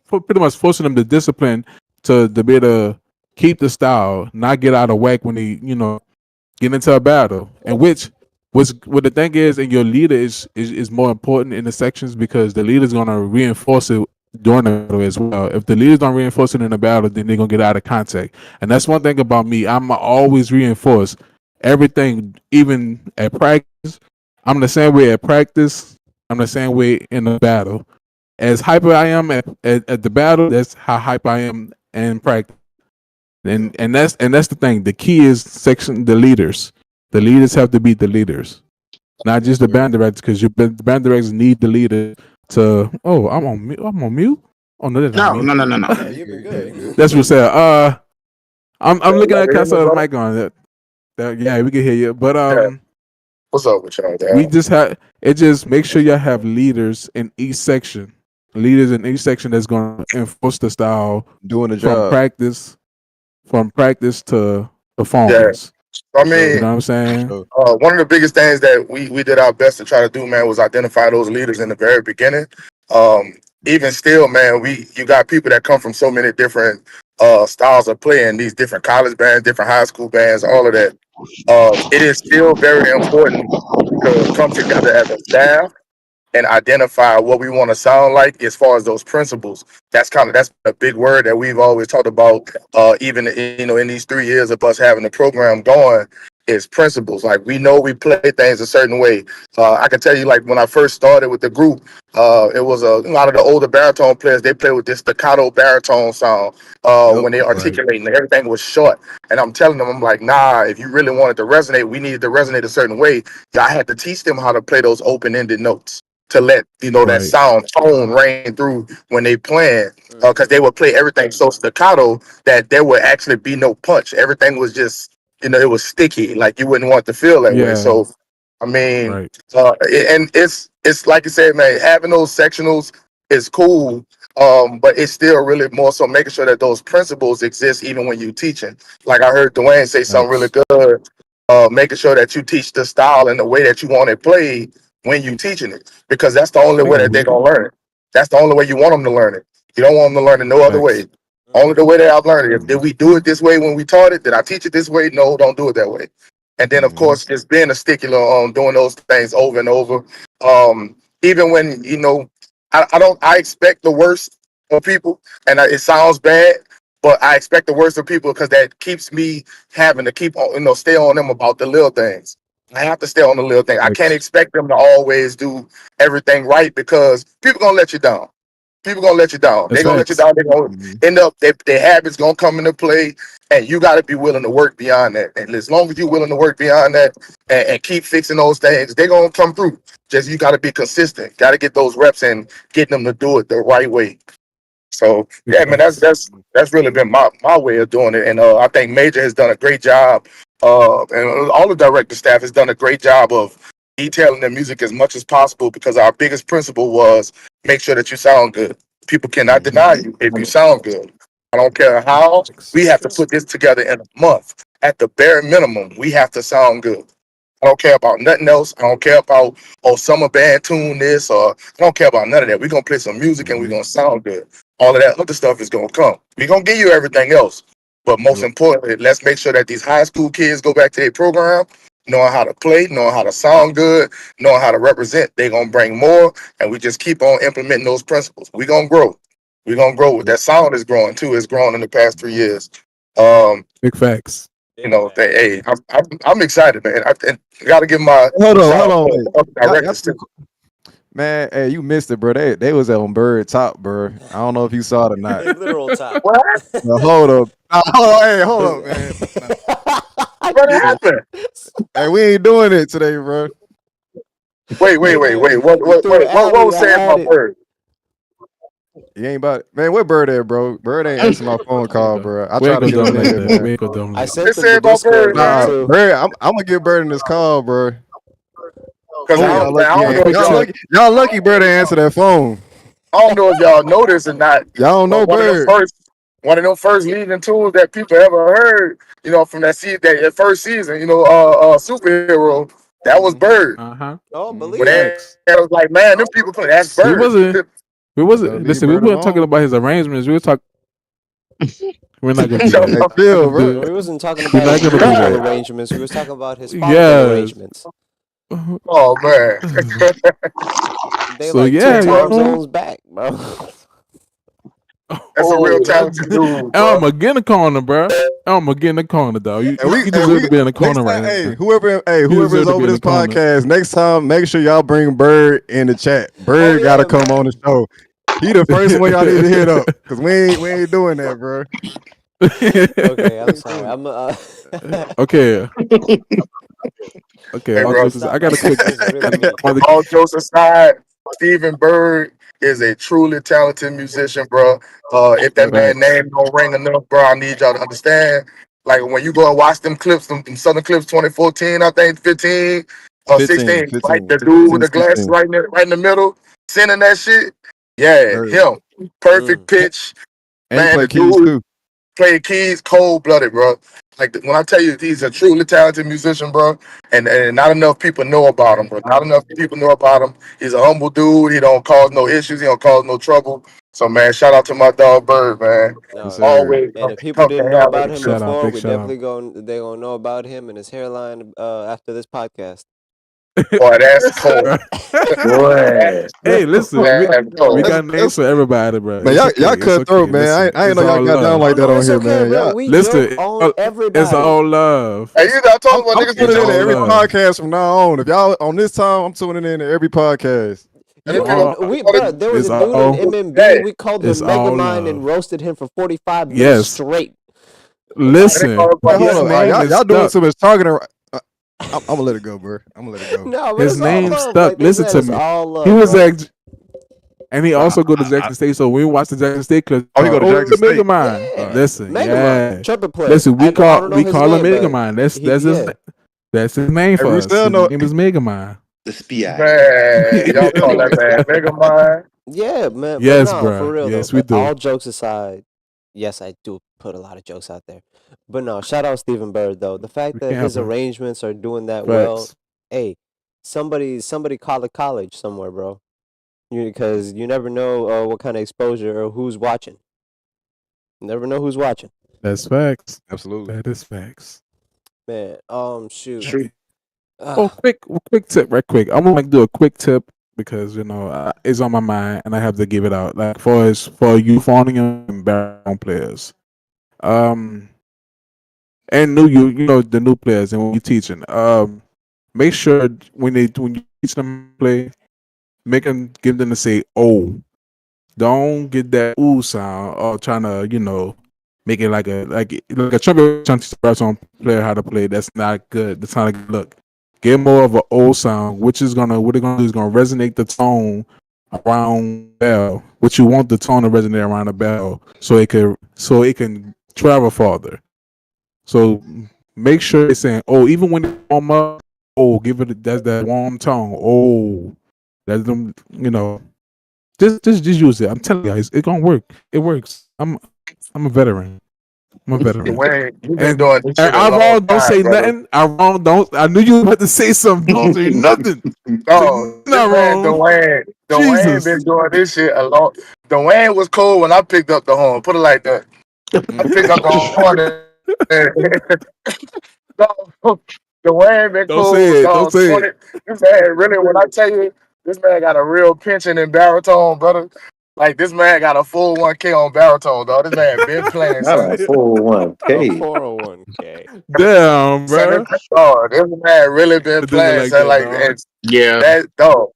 Speaker 1: Pretty much forcing them the discipline to be able to keep the style, not get out of whack when they, get into a battle. And what the thing is, and your leader is more important in the sections because the leader's gonna reinforce it during the battle as well. If the leaders don't reinforce it in the battle, then they're gonna get out of contact. And that's one thing about me. I'm always reinforce everything, even at practice. I'm the same way at practice. I'm the same way in the battle. As hyper I am at the battle, that's how hyper I am in practice. And that's the thing. The key is section the leaders. The leaders have to be the leaders, not just the band directors, because the band directors need the leader to. Oh, I'm on mute. I'm on mute. Oh no, that's not
Speaker 6: no,
Speaker 1: me.
Speaker 6: no, no, no, no.
Speaker 2: Yeah, you've been good.
Speaker 1: That's what said. I'm looking
Speaker 6: Y'all
Speaker 1: at
Speaker 6: can hear me,
Speaker 1: Casa
Speaker 6: brother?
Speaker 1: mic on that. Yeah, we can hear you. But
Speaker 6: Yeah. What's up with y'all,
Speaker 1: we
Speaker 6: dad?
Speaker 1: just have it. Just make sure y'all have leaders in each section. Leaders in each section that's going to enforce the style
Speaker 3: Doing the
Speaker 1: from
Speaker 3: job.
Speaker 1: practice from practice to
Speaker 8: Yeah.
Speaker 1: performance.
Speaker 8: I
Speaker 3: For sure.
Speaker 1: You
Speaker 8: mean,
Speaker 1: know what I'm
Speaker 3: For
Speaker 1: saying?
Speaker 3: sure.
Speaker 8: one of the biggest things that we did our best to try to do, man, was identify those leaders in the very beginning. Even still, man, you got people that come from so many different styles of play in these different college bands, different high school bands, all of that. It is still very important to come together as a staff and identify what we want to sound like as far as those principles. That's a big word that we've always talked about. Even in these 3 years of us having the program going, is principles. Like we know we play things a certain way. I can tell you, like when I first started with the group, it was a lot of the older baritone players. They play with this staccato baritone sound
Speaker 3: Yep.
Speaker 8: when they
Speaker 1: Right.
Speaker 8: articulating. Everything was short, and I'm telling them, I'm like, nah. If you really wanted to resonate, we needed to resonate a certain way. I had to teach them how to play those open-ended notes to let that
Speaker 1: Right.
Speaker 8: sound tone rain through when they playing, because they would play everything so staccato that there would actually be no punch. Everything was just it was sticky, like you wouldn't want to feel that way.
Speaker 1: Yeah.
Speaker 8: So I mean,
Speaker 1: Right.
Speaker 8: and it's like you said, man, having those sectionals is cool. But it's still really more so making sure that those principles exist even when you teaching. Like I heard Dwayne say something really
Speaker 1: Thanks.
Speaker 8: good. Making sure that you teach the style and the way that you want it played when you teaching it, because that's the only way that they're
Speaker 1: Mm-hmm.
Speaker 8: gonna learn it. That's the only way you want them to learn it. You don't want them to learn it no other way.
Speaker 1: Thanks.
Speaker 8: Only the way that I've learned it.
Speaker 3: Mm-hmm.
Speaker 8: Did we do it this way when we taught it? Did I teach it this way? No, don't do it that way. And then of
Speaker 3: Mm-hmm.
Speaker 8: course just being a stickler on doing those things over and over. Even when I expect the worst of people, and it sounds bad, but I expect the worst of people because that keeps me having to keep on, stay on them about the little things. I have to stay on the little thing. I can't
Speaker 1: Thanks.
Speaker 8: expect them to always do everything right because people gonna let you down. People gonna let you down.
Speaker 1: That's
Speaker 8: They're gonna let you
Speaker 1: facts.
Speaker 8: down. They're gonna
Speaker 3: Mm-hmm.
Speaker 8: end up. Their habits gonna come into play, and you got to be willing to work beyond that. And as long as you're willing to work beyond that and keep fixing those things, they're gonna come through. Just you got to be consistent. Got to get those reps and getting them to do it the right way. So
Speaker 1: Big
Speaker 8: yeah, man, that's
Speaker 1: facts.
Speaker 8: that's that's really been my way of doing it, and I think Major has done a great job, and all the director staff has done a great job of detailing the music as much as possible. Because our biggest principle was make sure that you sound good. People cannot
Speaker 3: Mm-hmm.
Speaker 8: deny you if you sound good. I don't care how.
Speaker 1: Thanks.
Speaker 8: We have to put this together in a month. At the bare minimum, we have to sound good. I don't care about nothing else. I don't care about summer band tune this, or I don't care about none of that. We're gonna play some music and we're
Speaker 3: Mm-hmm.
Speaker 8: gonna sound good. All of that other stuff is gonna come. We're gonna give you everything else. But most
Speaker 3: Yep.
Speaker 8: importantly, let's make sure that these high school kids go back to their program, knowing how to play, knowing how to sound good, knowing how to represent. They're gonna bring more, and we just keep on implementing those principles. We're gonna grow. We're gonna grow.
Speaker 3: Yep.
Speaker 8: That sound is growing too. It's grown in the past 3 years. Um,
Speaker 1: Big facts.
Speaker 2: Big fact.
Speaker 8: hey, I'm excited, man. I got to give my
Speaker 3: Hold on,
Speaker 8: shout
Speaker 3: hold
Speaker 8: out
Speaker 3: on,
Speaker 8: to
Speaker 3: wait.
Speaker 8: the other
Speaker 3: Y'all
Speaker 8: directors
Speaker 3: too,
Speaker 8: too.
Speaker 3: man. Hey, you missed it, bro. They was on Bird Top, bro. I don't know if you saw it or not.
Speaker 2: Literal top.
Speaker 8: What?
Speaker 3: But hold up. Hold on, hey, hold up,
Speaker 2: Was
Speaker 3: man. Nah.
Speaker 8: What happened?
Speaker 3: Hey, we ain't doing it today, bro.
Speaker 8: Wait,
Speaker 2: Hey
Speaker 8: wait, wait,
Speaker 2: man,
Speaker 8: wait. What,
Speaker 2: we
Speaker 8: what,
Speaker 2: threw
Speaker 8: wait,
Speaker 2: an
Speaker 8: what
Speaker 2: alley.
Speaker 8: was
Speaker 2: I
Speaker 8: said about
Speaker 2: added.
Speaker 8: Bird?
Speaker 3: You ain't about it. Man, where Bird at, bro? Bird ain't answer my phone call,
Speaker 1: Okay.
Speaker 3: bro. I
Speaker 1: We ain't
Speaker 3: tried to
Speaker 1: gonna
Speaker 3: get him
Speaker 1: do
Speaker 3: in
Speaker 1: it like
Speaker 3: here,
Speaker 1: that. We
Speaker 3: man.
Speaker 1: ain't gonna do it
Speaker 2: I
Speaker 1: like
Speaker 8: What
Speaker 2: sent
Speaker 8: they
Speaker 2: them
Speaker 8: said
Speaker 2: the
Speaker 8: about
Speaker 2: Discord
Speaker 8: Bird,
Speaker 2: link
Speaker 3: Nah,
Speaker 8: man?
Speaker 2: too.
Speaker 3: Bird, I'm gonna get Bird in this call, bro.
Speaker 8: Because
Speaker 1: Oh,
Speaker 3: Y'all
Speaker 8: I
Speaker 3: lucky,
Speaker 8: don't
Speaker 3: ain't
Speaker 8: know if
Speaker 3: y'all lucky. Y'all lucky, Bird ain't answer that phone.
Speaker 8: y'all know this or not.
Speaker 3: Y'all don't
Speaker 8: But
Speaker 3: know Bird.
Speaker 8: one of them first leading tools that people ever heard, from that first season, superhero, that was
Speaker 3: Mm-hmm.
Speaker 8: Bird.
Speaker 1: uh-huh.
Speaker 2: Oh,
Speaker 3: Mm-hmm.
Speaker 8: When
Speaker 2: believe it.
Speaker 8: they
Speaker 1: Facts.
Speaker 8: was like, man, them people play, that's
Speaker 1: We
Speaker 8: Bird.
Speaker 1: wasn't. We
Speaker 3: You better
Speaker 1: wasn't.
Speaker 3: leave
Speaker 1: Listen, we
Speaker 3: Bird
Speaker 1: weren't talking
Speaker 3: alone.
Speaker 1: about his arrangements. We were talking. We're not gonna do
Speaker 8: So,
Speaker 1: that.
Speaker 3: Hey,
Speaker 1: We're not
Speaker 3: chill,
Speaker 1: gonna
Speaker 3: bro.
Speaker 1: do
Speaker 2: We
Speaker 1: that.
Speaker 2: wasn't talking
Speaker 1: We're
Speaker 2: about
Speaker 1: not
Speaker 2: his
Speaker 1: gonna do
Speaker 2: musical
Speaker 1: that.
Speaker 2: arrangements. We was talking about his following
Speaker 1: Yes.
Speaker 2: arrangements.
Speaker 8: oh man,
Speaker 2: They
Speaker 1: So
Speaker 2: like 2
Speaker 1: yeah,
Speaker 2: time zones back, bro.
Speaker 8: that's a real
Speaker 1: oh,
Speaker 8: talented dude, bro.
Speaker 1: Elma, get in the corner, bro. Elma, get in the corner, dog. You,
Speaker 3: And
Speaker 1: you,
Speaker 3: we,
Speaker 1: you
Speaker 3: and
Speaker 1: deserve
Speaker 3: we
Speaker 1: to be in the
Speaker 3: next
Speaker 1: corner
Speaker 3: time,
Speaker 1: right
Speaker 3: hey,
Speaker 1: now. You
Speaker 3: whoever is
Speaker 1: deserve to
Speaker 3: over
Speaker 1: be in
Speaker 3: this
Speaker 1: the corner.
Speaker 3: podcast, next time, make sure y'all bring Bird in the chat.
Speaker 2: Oh
Speaker 3: Bird gotta
Speaker 2: yeah,
Speaker 3: come on
Speaker 2: man.
Speaker 3: the show. He the first one y'all need to hit up, cause we ain't doing that, bro.
Speaker 2: Okay, I'm
Speaker 3: We ain't
Speaker 2: sorry.
Speaker 3: doing it.
Speaker 2: I'm
Speaker 1: okay, okay.
Speaker 8: Hey,
Speaker 1: All
Speaker 8: bro.
Speaker 2: Major,
Speaker 1: jokes aside, I
Speaker 2: stop
Speaker 1: got a
Speaker 2: that.
Speaker 1: quick.
Speaker 2: This is really me.
Speaker 8: All jokes aside, Stephen Bird is a truly talented musician, bro. If that
Speaker 3: Yep.
Speaker 8: man
Speaker 1: Facts.
Speaker 8: name don't ring enough, bro, I need y'all to understand. Like when you go and watch them clips, them Southern Clips 2014, I think 15 or
Speaker 3: 15,
Speaker 8: 16, like
Speaker 3: 15,
Speaker 8: the dude with
Speaker 3: 15,
Speaker 8: the glasses
Speaker 3: 16.
Speaker 8: right in the middle, sending that shit. Yeah,
Speaker 3: Bird.
Speaker 8: him. Perfect
Speaker 2: Mm.
Speaker 8: pitch.
Speaker 3: And he
Speaker 8: Man,
Speaker 3: play
Speaker 8: the
Speaker 3: keys
Speaker 8: dude,
Speaker 3: too.
Speaker 8: play keys cold blooded, bro. Like when I tell you he's a truly talented musician, bro, and not enough people know about him, bro. Not enough people know about him. He's a humble dude. He don't cause no issues. He don't cause no trouble. So man, shout out to my dog Bird, man.
Speaker 3: Yes,
Speaker 2: No,
Speaker 3: sir.
Speaker 8: Always
Speaker 2: and if people
Speaker 8: come to
Speaker 2: didn't know
Speaker 8: have
Speaker 2: about
Speaker 1: Big
Speaker 2: him
Speaker 8: it.
Speaker 1: shout out,
Speaker 2: before,
Speaker 1: big
Speaker 2: we
Speaker 1: shout
Speaker 2: definitely they gonna know about him and his hairline after this podcast.
Speaker 8: Boy, that's
Speaker 1: out.
Speaker 8: cold.
Speaker 7: Boy.
Speaker 1: Hey, listen,
Speaker 8: Man,
Speaker 1: we
Speaker 8: cold.
Speaker 1: got names for everybody, bro.
Speaker 3: Man,
Speaker 1: It's
Speaker 3: y'all
Speaker 1: okay. It's
Speaker 3: cutthroat,
Speaker 1: okay.
Speaker 3: man.
Speaker 1: Listen,
Speaker 3: I ain't
Speaker 1: it's
Speaker 3: know y'all
Speaker 1: all
Speaker 3: got down
Speaker 1: love.
Speaker 3: like
Speaker 2: Oh
Speaker 3: that
Speaker 2: no,
Speaker 3: on
Speaker 2: it's
Speaker 3: here,
Speaker 2: okay,
Speaker 3: man.
Speaker 2: bro.
Speaker 3: Y'all,
Speaker 2: We joke
Speaker 1: Listen,
Speaker 2: on
Speaker 1: it's
Speaker 2: everybody.
Speaker 1: all love.
Speaker 8: Hey, you know, I told my
Speaker 3: I'm
Speaker 8: niggas
Speaker 3: tuning
Speaker 1: It's
Speaker 8: be
Speaker 3: in to
Speaker 1: all
Speaker 3: every
Speaker 1: love.
Speaker 3: podcast from now on. If y'all on this time, I'm tuning in to every podcast.
Speaker 8: and
Speaker 1: You
Speaker 8: the people
Speaker 1: all.
Speaker 2: Bro, there was
Speaker 1: It's
Speaker 2: a dude in
Speaker 1: all.
Speaker 2: MMB. We called
Speaker 1: It's
Speaker 2: him
Speaker 1: all
Speaker 2: Megamind and
Speaker 1: love.
Speaker 2: roasted him for 45 minutes
Speaker 1: Yes.
Speaker 2: straight.
Speaker 8: and they
Speaker 1: Listen,
Speaker 8: call us
Speaker 3: Hey,
Speaker 8: like
Speaker 3: hold
Speaker 1: his
Speaker 3: on.
Speaker 1: name is
Speaker 3: Y'all doing
Speaker 1: stuck.
Speaker 3: too much targeting. I'm gonna let it go, bro. I'm gonna let it go.
Speaker 2: No, but
Speaker 1: His
Speaker 2: it's all
Speaker 1: name
Speaker 2: love.
Speaker 1: stuck.
Speaker 2: Like they
Speaker 1: Listen
Speaker 2: said,
Speaker 1: to
Speaker 2: it's
Speaker 1: me.
Speaker 2: all
Speaker 1: He
Speaker 2: love,
Speaker 1: was
Speaker 2: bro.
Speaker 1: and he also go to Jackson State. So when we watch the Jackson State clip,
Speaker 3: Oh, he go to
Speaker 1: oh,
Speaker 3: Jackson
Speaker 1: Mega
Speaker 3: State.
Speaker 1: Mind.
Speaker 3: All
Speaker 2: Yeah,
Speaker 3: right.
Speaker 1: Listen,
Speaker 2: Megamind,
Speaker 1: yeah.
Speaker 2: trumpet player.
Speaker 1: Listen,
Speaker 2: I don't know his
Speaker 1: call him
Speaker 2: name,
Speaker 1: Mega
Speaker 2: but
Speaker 1: Mind.
Speaker 2: yeah.
Speaker 1: That's his name
Speaker 3: Hey,
Speaker 1: for
Speaker 3: we
Speaker 1: us.
Speaker 3: still
Speaker 1: His
Speaker 3: know.
Speaker 1: name is Mega Mind.
Speaker 7: The SPI.
Speaker 8: man,
Speaker 3: We
Speaker 8: y'all
Speaker 3: still
Speaker 8: call
Speaker 3: know.
Speaker 8: that man Mega Mind.
Speaker 2: Yeah, man. But
Speaker 1: Yes,
Speaker 2: no, for
Speaker 1: bro.
Speaker 2: real though.
Speaker 1: Yes, we do.
Speaker 2: All jokes aside, yes, I do put a lot of jokes out there. But no, shout out Stephen Bird though. The fact
Speaker 1: We
Speaker 2: that
Speaker 1: can't
Speaker 2: his
Speaker 1: help it.
Speaker 2: arrangements are doing that well,
Speaker 1: Facts.
Speaker 2: hey, somebody call a college somewhere, bro. Because you never know what kind of exposure or who's watching. You never know who's watching.
Speaker 1: That's facts.
Speaker 3: Absolutely.
Speaker 1: That is facts.
Speaker 2: Man, shoot.
Speaker 1: Hey, oh,
Speaker 2: Ah,
Speaker 1: quick tip, right quick. I'm gonna like do a quick tip because it's on my mind and I have to give it out. Like for you phoning and background players, um, and the new players and when you teaching, make sure when you teach them to play, give them to say oh. Don't get that ooh sound or trying to make it like a trumpet trying to teach on player how to play. That's not good. That's not a good look. Get more of an old sound, which is what they're gonna do is gonna resonate the tone around the bell. What you want the tone to resonate around the bell, so it can travel farther. So make sure it's saying oh, even when you warm up, oh, give it that's that warm tone. Oh, that's them. Just use it. I'm telling you guys, it's gonna work. It works. I'm a veteran. I'm a veteran.
Speaker 8: Dwayne, you've been
Speaker 1: And,
Speaker 8: doing this
Speaker 1: and
Speaker 8: shit a
Speaker 1: I
Speaker 8: long
Speaker 1: wrong. Don't
Speaker 8: time,
Speaker 1: say
Speaker 8: brother.
Speaker 1: nothing. I wrong. Don't. I knew you were about to say something. Don't say nothing. Say
Speaker 8: No,
Speaker 1: nothing
Speaker 8: this man
Speaker 1: wrong.
Speaker 8: Dwayne
Speaker 1: Jesus.
Speaker 8: been doing this shit a long. Dwayne was cool when I picked up the horn. Put it like that. I picked up the horn. No, Dwayne been
Speaker 1: Don't
Speaker 8: cool.
Speaker 1: say it. Don't
Speaker 8: Dog,
Speaker 1: say
Speaker 8: 20.
Speaker 1: it.
Speaker 8: This man really, when I tell you, this man got a real pension in baritone, brother. Like this man got a full 1K on baritone, dog. This man been playing,
Speaker 7: Not
Speaker 8: son.
Speaker 7: a full
Speaker 2: a
Speaker 7: 1K.
Speaker 2: 401k.
Speaker 1: Damn,
Speaker 8: Son,
Speaker 1: bro.
Speaker 8: this man really been
Speaker 1: Do it
Speaker 8: playing,
Speaker 1: like
Speaker 8: son.
Speaker 1: that,
Speaker 8: Like
Speaker 1: dog.
Speaker 8: and
Speaker 6: Yeah.
Speaker 8: that dog.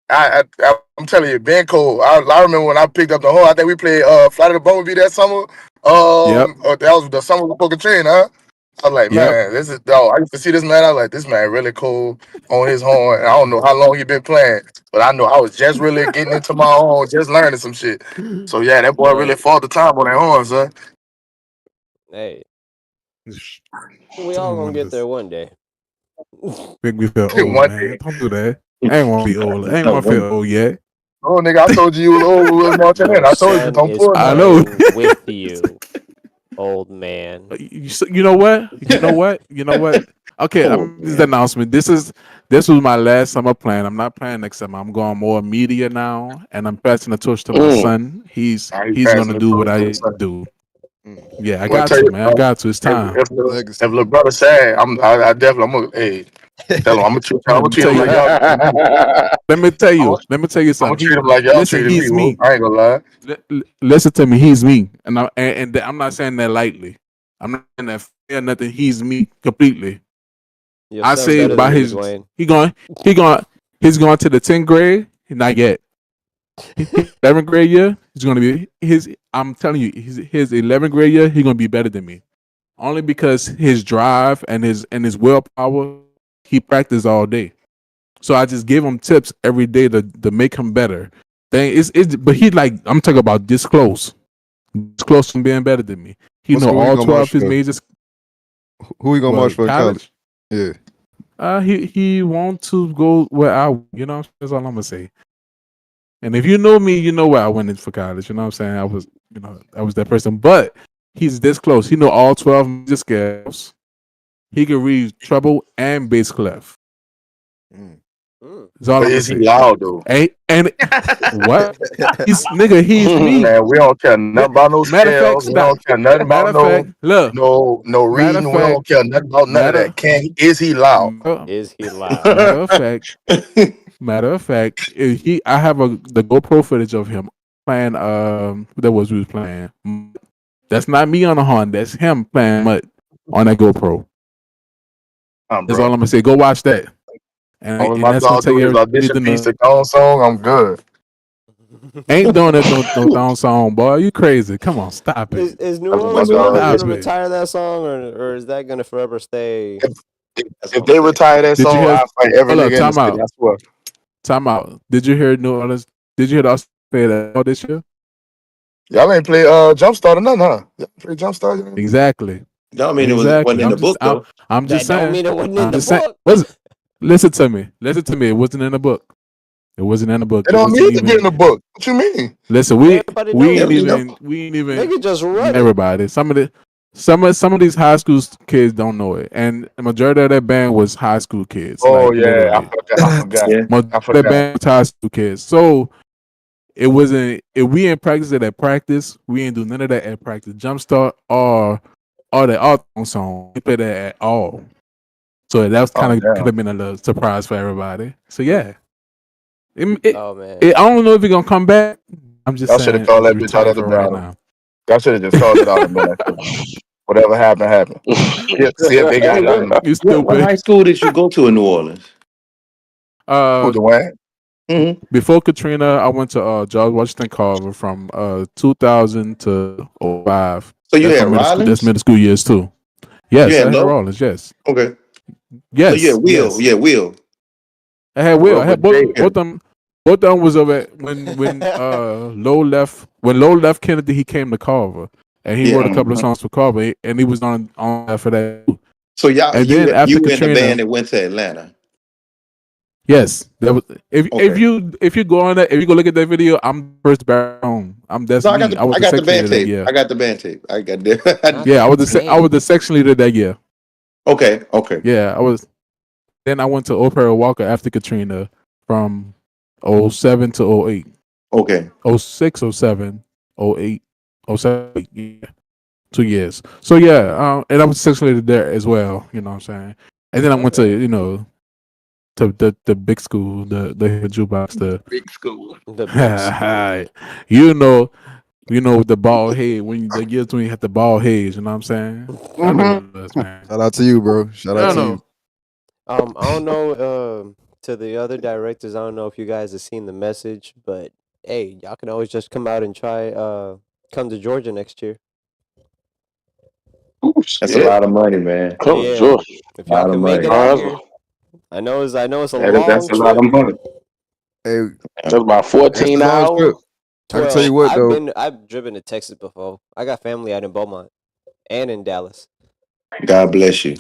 Speaker 8: I'm telling you, Ben Cole. I remember when I picked up the horn. I think we played Flight of the Bumblebee that summer.
Speaker 1: Yep.
Speaker 8: That was the summer before Katrina, huh? I was like,
Speaker 1: Yep.
Speaker 8: man, this is dog. I used to see this man. I was like, this man really cool on his horn. And I don't know how long he been playing, but I know I was just really getting into my own, just learning some shit. So yeah, that boy really
Speaker 2: Right.
Speaker 8: fought the time on that horn, son.
Speaker 2: Hey, we all gonna
Speaker 1: Someone
Speaker 2: get there
Speaker 1: just
Speaker 2: one day.
Speaker 1: make me feel old,
Speaker 8: One
Speaker 1: man.
Speaker 8: day,
Speaker 1: Don't do that. I ain't want to be old. I ain't want to feel old yet.
Speaker 8: oh nigga, I told you was old. We was marching in.
Speaker 2: Your
Speaker 8: I told you,
Speaker 2: son
Speaker 8: don't
Speaker 2: is
Speaker 8: pull
Speaker 1: I
Speaker 8: now.
Speaker 1: know.
Speaker 2: playing with you, old man.
Speaker 1: You know what? You know what? You know what? Okay,
Speaker 7: Oh,
Speaker 1: I'm this is the
Speaker 7: man.
Speaker 1: announcement. This was my last summer plan. I'm not playing next summer. I'm going more media now, and I'm passing the torch to my
Speaker 7: Mm.
Speaker 1: son. He's
Speaker 8: Now he
Speaker 1: he's
Speaker 8: passing
Speaker 1: gonna
Speaker 8: the
Speaker 1: do what
Speaker 8: torch to
Speaker 1: I
Speaker 8: his son.
Speaker 1: do. Yeah, I
Speaker 8: Well, I
Speaker 1: got
Speaker 8: tell
Speaker 1: to,
Speaker 8: you,
Speaker 1: man. I got to. It's time.
Speaker 8: if
Speaker 3: Legacy.
Speaker 8: little brother sad, I definitely, I'm gonna, hey, tell him, I'm
Speaker 1: Let
Speaker 8: gonna
Speaker 1: me
Speaker 8: treat
Speaker 1: tell
Speaker 8: him like
Speaker 1: you.
Speaker 8: y'all treat me.
Speaker 1: Let me tell
Speaker 8: I'm
Speaker 1: you.
Speaker 8: gonna,
Speaker 1: Let me tell you
Speaker 8: I'm gonna
Speaker 1: something.
Speaker 8: treat him like y'all
Speaker 1: Listen.
Speaker 8: treated me.
Speaker 1: He's
Speaker 8: Whoop.
Speaker 1: me.
Speaker 8: I ain't gonna lie.
Speaker 1: Listen to me. He's me, and I'm not saying that lightly. I'm not saying that fear nothing. He's me completely.
Speaker 2: Your
Speaker 1: I
Speaker 2: son
Speaker 1: say
Speaker 2: better than
Speaker 1: by
Speaker 2: you,
Speaker 1: his
Speaker 2: Dwayne.
Speaker 1: he going he's going to the 10th grade. Not yet. 11th grade year, he's gonna be his. I'm telling you, his 11th grade year, he's gonna be better than me. Only because his drive and his willpower, he practiced all day. So I just give him tips every day to make him better. But he like I'm talking about this close from being better than me. He
Speaker 3: What
Speaker 1: know
Speaker 3: school you
Speaker 1: all
Speaker 3: gonna march
Speaker 1: 12 his
Speaker 3: for?
Speaker 1: majors.
Speaker 3: Who you gonna march
Speaker 1: Well,
Speaker 3: for in college?
Speaker 1: college.
Speaker 3: Yeah.
Speaker 1: He want to go where that's all I'm gonna say. And if you know me, you know where I went in for college. You know what I'm saying? I was that person. But He's this close. He know all 12 major scales. He can read treble and bass clef.
Speaker 3: Mm.
Speaker 2: Mm.
Speaker 1: That's all
Speaker 8: But
Speaker 1: I'm gonna
Speaker 8: is he
Speaker 1: say.
Speaker 8: loud though?
Speaker 1: And what? He's me.
Speaker 8: Man, we don't care nothing about no
Speaker 1: Matter of fact,
Speaker 8: scales. We
Speaker 1: stop.
Speaker 8: don't care nothing
Speaker 1: Matter
Speaker 8: about
Speaker 1: of fact, look.
Speaker 8: no
Speaker 1: Matter of
Speaker 8: reading. We
Speaker 1: fact,
Speaker 8: don't care nothing about none of that.
Speaker 1: matter
Speaker 8: Is he loud?
Speaker 2: Is he loud?
Speaker 1: matter of fact, matter of fact, I have the GoPro footage of him playing. That was we was playing. That's not me on the horn. That's him playing mud on that GoPro. That's all
Speaker 8: Bro.
Speaker 1: I'm gonna say. Go watch that, and
Speaker 8: Only
Speaker 1: and
Speaker 8: my
Speaker 1: that's gonna
Speaker 8: dog
Speaker 1: tell
Speaker 8: do
Speaker 1: you
Speaker 8: his
Speaker 1: everything you need
Speaker 8: audition
Speaker 1: to
Speaker 8: piece
Speaker 1: know.
Speaker 8: to own song. I'm good.
Speaker 1: Ain't doing it no down song, boy. You crazy? Come on, stop it.
Speaker 2: Is New
Speaker 8: That's what my
Speaker 2: Orleans
Speaker 8: dog
Speaker 2: gonna
Speaker 1: Stop
Speaker 8: is.
Speaker 1: it.
Speaker 2: retire that song, or is that gonna forever stay?
Speaker 8: If,
Speaker 7: That's
Speaker 8: if
Speaker 7: what I'm
Speaker 8: they
Speaker 7: saying.
Speaker 8: retire that
Speaker 1: Did you
Speaker 8: song,
Speaker 1: hear?
Speaker 8: I fight every
Speaker 1: Hold up,
Speaker 8: nigga in the
Speaker 1: time
Speaker 8: city.
Speaker 1: out,
Speaker 8: I swear.
Speaker 1: time out. Did you hear New Orleans? Did you hear us play that all this year?
Speaker 8: Y'all ain't play Jumpstart or nothing, huh? Y'all play Jumpstart?
Speaker 1: Exactly.
Speaker 7: Don't mean it wasn't
Speaker 1: Exactly.
Speaker 7: in the book though.
Speaker 1: I'm just
Speaker 2: That don't
Speaker 1: saying.
Speaker 2: mean it wasn't in
Speaker 1: I'm
Speaker 2: the
Speaker 1: just saying.
Speaker 2: book.
Speaker 1: Listen to me. Listen to me. It wasn't in the book. It wasn't in the book.
Speaker 8: It
Speaker 1: It
Speaker 8: don't
Speaker 1: wasn't
Speaker 8: need to be in
Speaker 1: even.
Speaker 8: the book. What you mean?
Speaker 1: Listen,
Speaker 2: Everybody
Speaker 1: we
Speaker 2: knows
Speaker 1: ain't
Speaker 7: Yeah,
Speaker 2: it.
Speaker 7: you know.
Speaker 1: even
Speaker 2: Nigga just run it.
Speaker 1: everybody. Some of these high school kids don't know it, and the majority of that band was high school kids.
Speaker 8: Oh
Speaker 1: Like
Speaker 8: yeah, I
Speaker 1: literally,
Speaker 8: forgot. I forgot.
Speaker 7: Yeah.
Speaker 1: majority
Speaker 8: I
Speaker 1: of that
Speaker 8: forgot.
Speaker 1: band was high school kids. So it wasn't. If we ain't practice it at practice, we ain't do none of that at practice. Jumpstart or the art song, we play that at all. So that was
Speaker 8: Oh
Speaker 1: kind of could
Speaker 8: damn.
Speaker 1: have been a little surprise for everybody. So yeah, it,
Speaker 2: Oh man.
Speaker 1: I don't know if he's gonna come back. I'm just
Speaker 8: Y'all should have
Speaker 1: saying
Speaker 8: called
Speaker 1: it's
Speaker 8: that bitch out
Speaker 1: retired
Speaker 8: of the
Speaker 1: for right
Speaker 8: battle.
Speaker 1: now.
Speaker 8: Y'all should have just called it out and been like, whatever happened, happened. See if they
Speaker 7: Hey,
Speaker 8: got
Speaker 7: what,
Speaker 8: nothing.
Speaker 1: You
Speaker 7: what
Speaker 1: stupid.
Speaker 7: high school did you go to in New Orleans?
Speaker 8: Who,
Speaker 1: Uh,
Speaker 8: Dwayne?
Speaker 7: Hmm.
Speaker 1: before Katrina, I went to George Washington Carver from 2000 to 05.
Speaker 7: So you
Speaker 1: That's
Speaker 7: had
Speaker 1: my middle school. That's
Speaker 7: Rollins?
Speaker 1: middle school years too.
Speaker 7: You
Speaker 1: Yes, I
Speaker 7: had
Speaker 1: had
Speaker 7: Low?
Speaker 1: Rollins. Yes,
Speaker 7: Okay. So you
Speaker 1: yes,
Speaker 7: had Will.
Speaker 1: yes.
Speaker 7: Yeah, Will.
Speaker 1: I had Will.
Speaker 8: Will
Speaker 1: I had
Speaker 8: with J.
Speaker 1: both of them. Both of them was over when Low left Kennedy. He came to Carver, and he wrote
Speaker 7: Yeah.
Speaker 1: a couple of
Speaker 7: Mhm.
Speaker 1: songs for Carver, and he was on that for that.
Speaker 7: So y'all
Speaker 1: And then
Speaker 7: you
Speaker 1: after
Speaker 7: were in the band
Speaker 1: Katrina,
Speaker 7: that went to Atlanta.
Speaker 1: yes, that was
Speaker 7: Okay.
Speaker 1: if you go on that if you go look at that video, I'm first baritone. That's
Speaker 7: So I got
Speaker 1: me.
Speaker 7: the
Speaker 1: I was
Speaker 7: I
Speaker 1: the
Speaker 7: got the
Speaker 1: section
Speaker 7: band
Speaker 1: leader that
Speaker 7: tape.
Speaker 1: year.
Speaker 7: I got the band tape. I got
Speaker 2: Not
Speaker 7: the
Speaker 1: Yeah,
Speaker 2: the
Speaker 1: I was
Speaker 2: tape.
Speaker 1: the section leader that year.
Speaker 7: Okay, okay,
Speaker 1: Yeah, I was. Then I went to Opera Walker after Katrina from '07 to '08,
Speaker 7: okay.
Speaker 1: '06, '07, '08, '07. Yeah, 2 years. So yeah, and I was section leader there as well. You know what I'm saying? And then I went to
Speaker 2: Okay.
Speaker 1: to the big school, the jukebox,
Speaker 8: Big school.
Speaker 2: The big school.
Speaker 1: you know, with the bald head the years when you had the bald heads. You know what I'm saying? I know
Speaker 8: Mm-hmm.
Speaker 1: what it was, man.
Speaker 3: Shout out to you, bro. Shout out
Speaker 1: I
Speaker 3: to you.
Speaker 1: know.
Speaker 2: I don't know. To the other directors, I don't know if you guys have seen the message, but hey, y'all can always just come out and try. Come to Georgia next year.
Speaker 4: Ooh,
Speaker 7: That's a
Speaker 4: shit.
Speaker 7: lot of money, man.
Speaker 4: Come to
Speaker 2: Yeah,
Speaker 4: Georgia.
Speaker 2: if
Speaker 7: A
Speaker 2: y'all
Speaker 7: lot of
Speaker 2: can make
Speaker 7: money.
Speaker 2: it out
Speaker 4: That's,
Speaker 2: here, I know it's a
Speaker 8: That's
Speaker 2: long
Speaker 8: a lot
Speaker 2: trip.
Speaker 8: of money.
Speaker 3: Hey,
Speaker 4: that's about
Speaker 3: that's a
Speaker 4: 14
Speaker 3: long
Speaker 4: hours.
Speaker 3: trip. I can tell you
Speaker 2: 12.
Speaker 3: what though.
Speaker 2: I've driven to Texas before. I got family out in Beaumont and in Dallas.
Speaker 7: God bless you.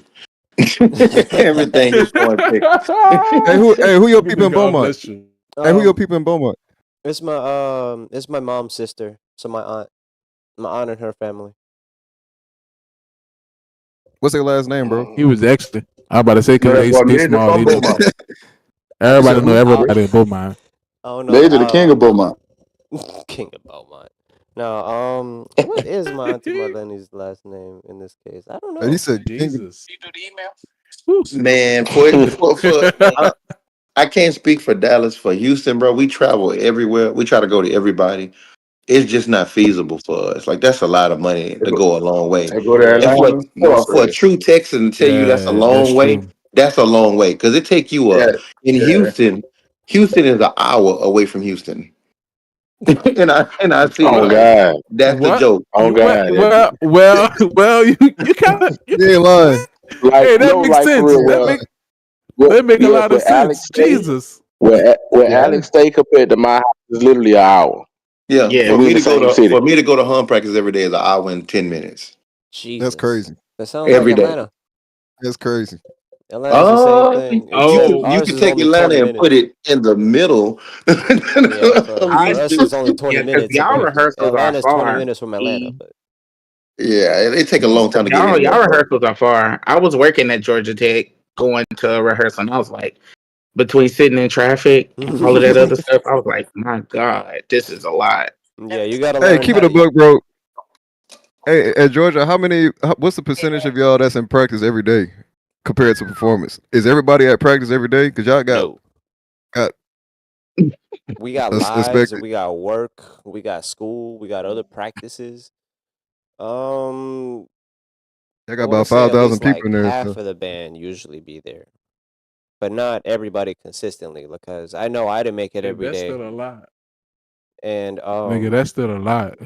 Speaker 7: Everything is going Texas.
Speaker 3: Hey, who your people in
Speaker 1: God
Speaker 3: Beaumont?
Speaker 1: bless you.
Speaker 3: Hey, who your
Speaker 2: um,
Speaker 3: people in Beaumont?
Speaker 2: it's my mom's sister, so my aunt and her family.
Speaker 3: What's their last name, bro?
Speaker 1: He was excellent. I was about to say
Speaker 8: You know
Speaker 1: because
Speaker 8: that boy
Speaker 1: they
Speaker 8: Major
Speaker 1: small.
Speaker 8: from
Speaker 1: They know
Speaker 8: Beaumont. You said
Speaker 1: everybody know
Speaker 8: who?
Speaker 2: I
Speaker 1: everybody in Beaumont.
Speaker 2: I don't know.
Speaker 8: Major, the king of Beaumont.
Speaker 2: King of Beaumont. No, what is my auntie Marlene's last name in this case? I don't
Speaker 3: Hey, he
Speaker 2: know.
Speaker 3: said king.
Speaker 1: Jesus.
Speaker 7: Man, I can't speak for Dallas. For Houston, bro, we travel everywhere. We try to go to everybody. It's just not feasible for us. Like that's a lot of money
Speaker 8: They
Speaker 7: to
Speaker 8: go,
Speaker 7: go a long way.
Speaker 8: they go to
Speaker 2: Yeah.
Speaker 7: And for
Speaker 8: Atlanta. No
Speaker 7: for a
Speaker 8: sir.
Speaker 7: true Texan to tell you that's a
Speaker 1: Yeah, that's
Speaker 7: long way,
Speaker 1: true.
Speaker 7: that's a long way because it take you
Speaker 8: Yeah,
Speaker 7: in
Speaker 8: yeah.
Speaker 7: Houston. Houston is an hour away from Houston, and I see
Speaker 4: Oh,
Speaker 7: like
Speaker 4: God.
Speaker 7: that's the
Speaker 1: What?
Speaker 7: joke.
Speaker 4: Oh, God.
Speaker 1: You kind of
Speaker 3: You ain't lying.
Speaker 4: Like,
Speaker 1: hey, that
Speaker 4: no,
Speaker 1: makes
Speaker 4: like for
Speaker 1: sense.
Speaker 4: real.
Speaker 3: You ain't lying.
Speaker 1: That make a
Speaker 4: Yeah,
Speaker 1: lot of
Speaker 4: where Alex
Speaker 1: sense.
Speaker 4: stay,
Speaker 1: Jesus.
Speaker 4: where
Speaker 8: Yeah.
Speaker 4: Alex stay compared to my house is literally an hour.
Speaker 7: Yeah,
Speaker 6: Yeah.
Speaker 4: And we in the same city.
Speaker 7: for me to go to home practice every day is an hour and 10 minutes
Speaker 3: That's
Speaker 2: Jesus.
Speaker 3: crazy.
Speaker 2: That sounds like
Speaker 7: every day.
Speaker 2: Atlanta.
Speaker 3: That's crazy.
Speaker 2: Atlanta's the same
Speaker 7: Uh,
Speaker 2: thing.
Speaker 7: you
Speaker 2: Except
Speaker 7: could
Speaker 6: Oh,
Speaker 7: you
Speaker 2: ours
Speaker 7: could
Speaker 2: is
Speaker 7: take
Speaker 2: only 20
Speaker 7: Atlanta and put
Speaker 2: minutes.
Speaker 7: it in the middle
Speaker 2: Yeah,
Speaker 7: of
Speaker 2: for
Speaker 6: I
Speaker 2: us
Speaker 7: Houston.
Speaker 2: it's only 20
Speaker 6: yeah, because
Speaker 2: minutes,
Speaker 6: y'all
Speaker 2: but
Speaker 6: rehearsals are
Speaker 2: Atlanta's 20
Speaker 6: far.
Speaker 2: minutes from Atlanta.
Speaker 6: E,
Speaker 2: But
Speaker 7: Yeah, it take a long time to get
Speaker 6: Y'all
Speaker 7: anywhere, bro.
Speaker 6: rehearsals are far. I was working at Georgia Tech, going to a rehearsal, and I was like, between sitting in traffic and all of that other stuff, I was like, my God, this is a lot.
Speaker 2: Yeah, you gotta
Speaker 3: Hey,
Speaker 2: learn
Speaker 3: keep
Speaker 2: how
Speaker 3: it a
Speaker 2: to.
Speaker 3: book, bro. Hey, at Georgia, what's the percentage of y'all that's in practice every day compared to performance? Is everybody at practice every day? Because y'all
Speaker 2: No,
Speaker 3: got
Speaker 2: we got
Speaker 3: a
Speaker 2: lives,
Speaker 3: suspected.
Speaker 2: we got work, we got school, we got other practices. Um,
Speaker 3: I
Speaker 2: I
Speaker 3: got
Speaker 2: want to
Speaker 3: about
Speaker 2: say
Speaker 3: five
Speaker 2: at
Speaker 3: thousand
Speaker 2: least
Speaker 3: people
Speaker 2: like
Speaker 3: in there.
Speaker 2: half
Speaker 3: So.
Speaker 2: of the band usually be there, but not everybody consistently because I know I didn't make it
Speaker 1: Hey,
Speaker 2: every
Speaker 1: that's
Speaker 2: day,
Speaker 1: still a lot.
Speaker 2: and
Speaker 1: Nigga, that's still a lot.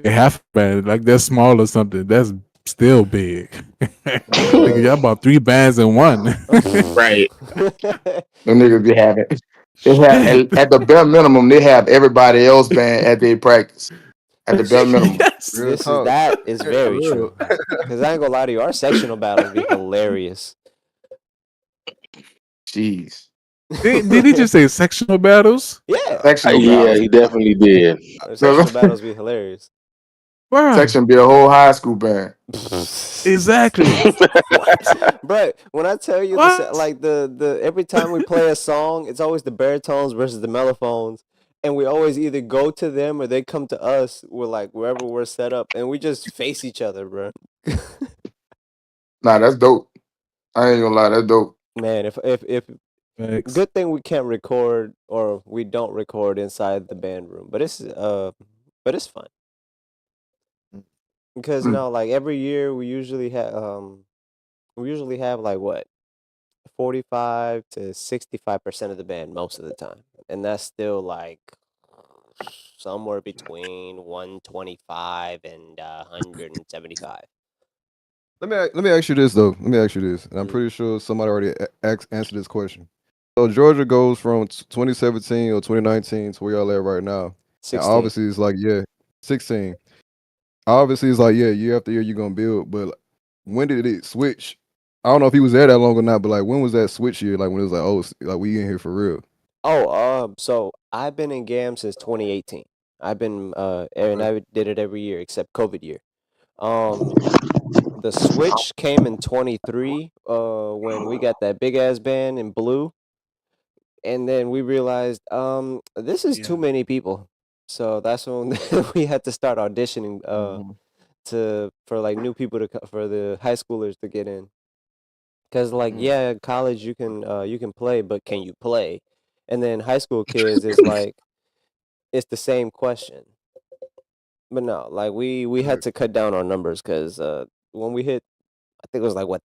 Speaker 1: Half band, like that's small or something. That's still big. Nigga, y'all bought 3 bands in one.
Speaker 6: Right.
Speaker 8: Them niggas be having. They have
Speaker 1: Shit.
Speaker 8: at the bare minimum. They have everybody else band at their practice. At the bare minimum.
Speaker 1: Yes.
Speaker 3: Real
Speaker 2: This is
Speaker 3: talk.
Speaker 2: that is
Speaker 3: Yeah, for
Speaker 2: very
Speaker 3: real.
Speaker 2: true. Cause I ain't gonna lie to you, our sectional battles be hilarious.
Speaker 8: Jeez.
Speaker 1: Did he just say sectional battles?
Speaker 2: Yeah,
Speaker 8: Sectional
Speaker 4: Yeah,
Speaker 8: battles.
Speaker 4: he definitely did.
Speaker 2: our sectional battles be hilarious.
Speaker 1: Bruh.
Speaker 8: Section be a whole high school band.
Speaker 1: Exactly. What?
Speaker 2: But when I tell you
Speaker 1: What?
Speaker 2: like the every time we play a song, it's always the baritones versus the mellophones, and we always either go to them or they come to us. We're like wherever we're set up, and we just face each other, bro.
Speaker 8: Nah, that's dope. I ain't gonna lie, that's dope.
Speaker 2: Man, if
Speaker 1: Thanks.
Speaker 2: good thing we can't record or we don't record inside the band room, but it's fun because
Speaker 8: Mm.
Speaker 2: no, like every year we usually have like what 45 to 65% of the band most of the time. And that's still like somewhere between 125 and 175.
Speaker 3: Let me ask you this though. Let me ask you this, and I'm
Speaker 2: Mm,
Speaker 3: pretty sure somebody already answered this question. So Georgia goes from 2017 or 2019 to where y'all at right now, and
Speaker 2: 16.
Speaker 3: obviously it's like 16. Obviously it's like year after year you're gonna build, but like, when did it switch? I don't know if he was there that long or not, but like when was that switch year? Like when it was like, oh, like we in here for real.
Speaker 2: Oh, so I've been in GAM since 2018. I've been and
Speaker 3: Okay.
Speaker 2: I did it every year except COVID year. Um the switch came in 23 when we got that big ass band in blue, and then we realized this is too
Speaker 1: Yeah.
Speaker 2: many people. So that's when we had to start auditioning
Speaker 3: Mhm.
Speaker 2: to for like new people for the high schoolers to get in. Cuz like
Speaker 3: Mm.
Speaker 2: yeah, college you can play, but can you play? And then high school kids is like it's the same question. But no, like we had
Speaker 3: Right.
Speaker 2: to cut down our numbers cuz when we hit I think it was like what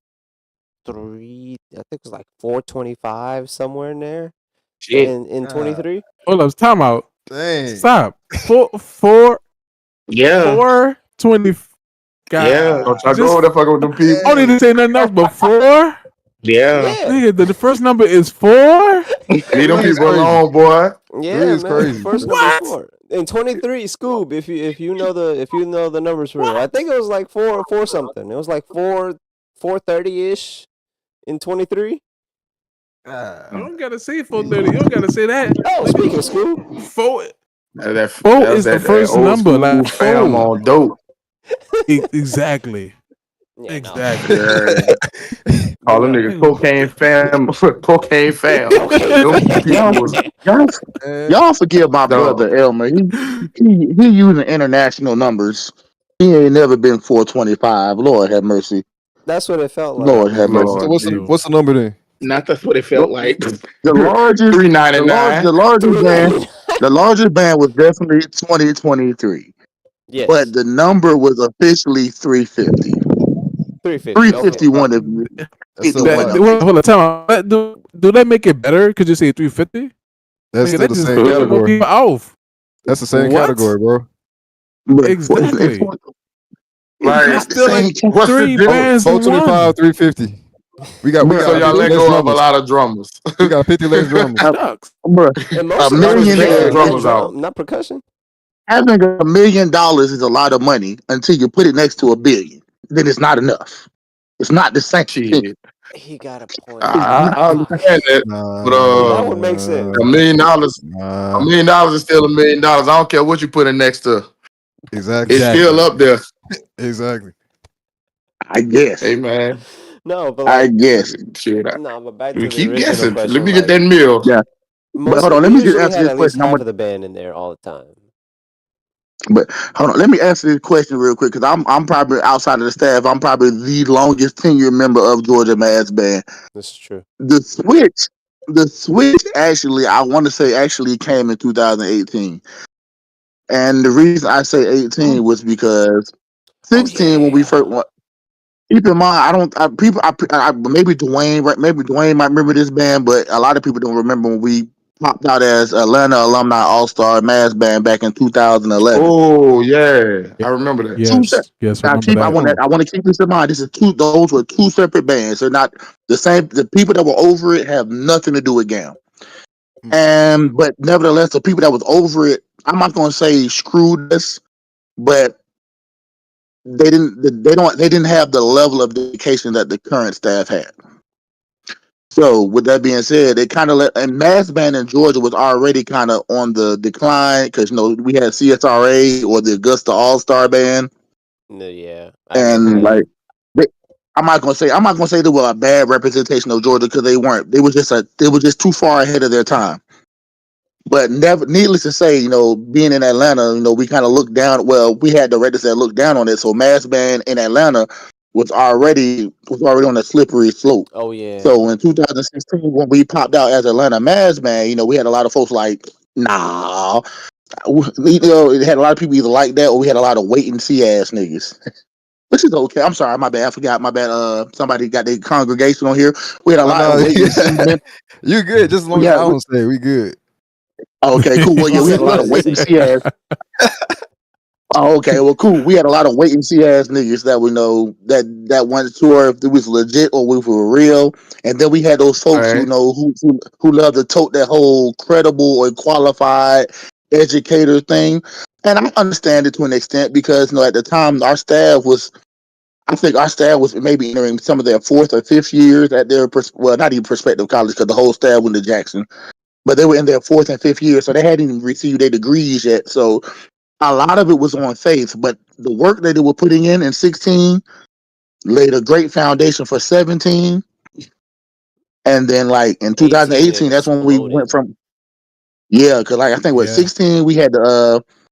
Speaker 2: 3 I think it was like 425 somewhere in there
Speaker 8: Shit.
Speaker 2: in
Speaker 3: God
Speaker 2: 23.
Speaker 1: Hold up, time out.
Speaker 3: dang.
Speaker 1: Stop. Four,
Speaker 6: Yeah.
Speaker 1: 420.
Speaker 6: Yeah.
Speaker 8: Don't try
Speaker 1: God.
Speaker 8: to go over
Speaker 1: Just
Speaker 8: there fucking with them
Speaker 1: I don't
Speaker 8: people.
Speaker 1: need
Speaker 3: Dang.
Speaker 1: to say nothing else but 4.
Speaker 6: Yeah.
Speaker 2: Yeah.
Speaker 1: Nigga, the first number is 4?
Speaker 8: Leave them
Speaker 3: 3 is
Speaker 8: people
Speaker 3: crazy.
Speaker 8: alone, boy.
Speaker 3: 3
Speaker 2: Yeah,
Speaker 3: is
Speaker 2: man.
Speaker 3: crazy.
Speaker 2: First number is
Speaker 1: What?
Speaker 2: 4. In 23, Scoob, if you know the numbers for real. I
Speaker 1: What?
Speaker 2: think it was like 4 something. It was like 430-ish in 23.
Speaker 1: You
Speaker 3: God.
Speaker 1: don't gotta say 430. You don't gotta say that.
Speaker 2: Oh,
Speaker 1: Nigga,
Speaker 2: speaking of Scoob.
Speaker 1: 4
Speaker 8: That
Speaker 1: 4
Speaker 8: was
Speaker 1: is the
Speaker 8: that
Speaker 1: first
Speaker 8: old
Speaker 1: number.
Speaker 8: school
Speaker 1: Like
Speaker 8: fam
Speaker 1: 4.
Speaker 8: on dope.
Speaker 1: Exactly.
Speaker 2: Yeah, no.
Speaker 1: Exactly.
Speaker 8: Yeah.
Speaker 2: But
Speaker 8: All them
Speaker 2: no.
Speaker 8: niggas
Speaker 1: Nigga,
Speaker 8: cocaine fam, cocaine fam.
Speaker 2: Cocaine
Speaker 8: Them people
Speaker 2: fan.
Speaker 9: Y'all,
Speaker 8: was
Speaker 9: y'all,
Speaker 3: Man,
Speaker 9: y'all forgive my
Speaker 8: dog.
Speaker 9: brother Elmer. He using international numbers. He ain't never been 425. Lord have mercy.
Speaker 2: That's what it felt like.
Speaker 9: Lord have mercy.
Speaker 3: so
Speaker 8: Lord
Speaker 3: what's the
Speaker 8: Jesus.
Speaker 1: true.
Speaker 3: what's the number then?
Speaker 6: Not that's what it felt
Speaker 9: The,
Speaker 6: like.
Speaker 9: the largest, the
Speaker 8: 399.
Speaker 9: largest band,
Speaker 2: 399.
Speaker 9: the largest band was definitely 2023, but
Speaker 2: Yes.
Speaker 9: the number was officially 350.
Speaker 2: 350. Okay.
Speaker 9: 351 if you
Speaker 3: That's
Speaker 9: hit the
Speaker 3: still
Speaker 9: one
Speaker 1: That
Speaker 3: fire.
Speaker 9: up there.
Speaker 1: hold on, time out. Do that make it better? Could you say 350?
Speaker 3: That's
Speaker 1: Nigga,
Speaker 3: still
Speaker 1: that
Speaker 3: the
Speaker 1: just
Speaker 3: same
Speaker 1: threw more
Speaker 3: category.
Speaker 1: people off.
Speaker 3: That's the same
Speaker 1: What?
Speaker 3: category, bro.
Speaker 9: But
Speaker 1: Exactly.
Speaker 9: it's
Speaker 8: Like,
Speaker 1: It's
Speaker 9: not the
Speaker 1: still
Speaker 9: same.
Speaker 1: like
Speaker 8: what's the
Speaker 1: 3
Speaker 8: difference?
Speaker 1: bands in
Speaker 3: 425,
Speaker 1: one.
Speaker 3: 350. We
Speaker 9: Bruh,
Speaker 8: So
Speaker 3: got
Speaker 8: y'all
Speaker 3: 50
Speaker 8: let
Speaker 3: less
Speaker 8: go of a
Speaker 3: drummers.
Speaker 8: lot of drummers.
Speaker 3: We got 50 less drummers.
Speaker 9: a,
Speaker 1: Shucks.
Speaker 9: bruh,
Speaker 2: And
Speaker 9: a
Speaker 2: most of
Speaker 8: Y'all
Speaker 2: that was
Speaker 8: just
Speaker 9: million
Speaker 8: take the
Speaker 2: band,
Speaker 9: dollars.
Speaker 2: not
Speaker 8: drummers out.
Speaker 2: drum, not percussion.
Speaker 9: Having $1 million is a lot of money until you put it next to a billion. Then it's not enough. It's not the same.
Speaker 8: Shit.
Speaker 2: He got a point.
Speaker 9: It's
Speaker 8: I,
Speaker 9: not.
Speaker 8: I understand that. But
Speaker 2: That would make sense.
Speaker 8: $1 million,
Speaker 3: Nah.
Speaker 8: $1 million is still $1 million. I don't care what you put in next to.
Speaker 3: Exactly.
Speaker 8: It's still up there.
Speaker 3: Exactly.
Speaker 9: I guess.
Speaker 8: Hey man,
Speaker 2: No, but
Speaker 9: I
Speaker 2: like,
Speaker 9: guess.
Speaker 8: shit.
Speaker 2: no, but back
Speaker 8: We
Speaker 2: to the
Speaker 8: keep
Speaker 2: original
Speaker 8: guessing. Let
Speaker 2: question,
Speaker 8: me get
Speaker 2: like
Speaker 8: that meal.
Speaker 9: Yeah. But hold on, let
Speaker 2: we
Speaker 9: me just
Speaker 2: usually
Speaker 9: answer
Speaker 2: had
Speaker 9: this
Speaker 2: at least
Speaker 9: question.
Speaker 2: half of the band in there all the time.
Speaker 9: But hold on, let me answer this question real quick because I'm probably outside of the staff. I'm probably the longest tenured member of Georgia Mass Band.
Speaker 2: This is true.
Speaker 9: The switch actually, I want to say actually came in 2018, and the reason I say 18 was because
Speaker 2: Oh
Speaker 9: 16 when we first.
Speaker 2: yeah.
Speaker 9: Keep in mind, I don't. Maybe Dwayne, right? Maybe Dwayne might remember this band, but a lot of people don't remember when we popped out as Atlanta Alumni All Star Mass Band back in 2011.
Speaker 8: Oh yeah, I remember that.
Speaker 9: Two sep-
Speaker 1: Yes,
Speaker 9: Now
Speaker 1: remember
Speaker 9: keep.
Speaker 1: that.
Speaker 9: I want to keep this in mind. This is two. Those were two separate bands. They're not the same. The people that were over it have nothing to do with GAM. And but nevertheless, the people that was over it, I'm not gonna say screwed us, but they didn't have the level of dedication that the current staff had. So with that being said, they kind of let and mass band in Georgia was already kind of on the decline because we had CSRA or the Augusta All Star Band,
Speaker 2: No, yeah, I remember
Speaker 9: and
Speaker 2: that.
Speaker 9: like they, I'm not gonna say they were a bad representation of Georgia because they weren't. They were just too far ahead of their time. But never, needless to say, being in Atlanta, we kind of looked down. Well, we had directors that looked down on it. So mass band in Atlanta was already on a slippery slope.
Speaker 2: Oh yeah.
Speaker 9: So in 2016, when we popped out as Atlanta mass band, we had a lot of folks like, nah. It had a lot of people either like that or we had a lot of wait and see ass niggas. Which is okay. I'm sorry, my bad. I forgot. My bad. Somebody got their congregation on here. We had a
Speaker 3: Oh
Speaker 9: lot of
Speaker 3: no,
Speaker 9: wait and see.
Speaker 3: you good. Just as long
Speaker 9: We
Speaker 3: as I
Speaker 9: had.
Speaker 3: don't say it, we good.
Speaker 9: Okay, cool. Well,
Speaker 2: As
Speaker 9: yeah,
Speaker 2: long
Speaker 9: we
Speaker 2: as
Speaker 9: had a
Speaker 2: he
Speaker 9: lot of
Speaker 2: doesn't
Speaker 9: wait
Speaker 2: say
Speaker 9: and
Speaker 2: it.
Speaker 9: see ass. Oh, okay. Well, cool. We had a lot of wait and see ass niggas that we know that weren't sure if it was legit or if we were real. And then we had those
Speaker 8: All
Speaker 9: folks
Speaker 8: right.
Speaker 9: who love to tote that whole credible or qualified educator thing. And I understand it to an extent because at the time I think our staff was maybe entering some of their fourth or fifth years at their not even prospective college because the whole staff went to Jackson, but they were in their fourth and fifth year, so they hadn't even received their degrees yet. So a lot of it was on faith, but the work that they were putting in 16 laid a great foundation for 17. And then like in
Speaker 2: 18 it
Speaker 9: 2018, that's when we went
Speaker 2: exploded.
Speaker 9: from, yeah, because like I think with
Speaker 1: Yeah.
Speaker 9: 16, we had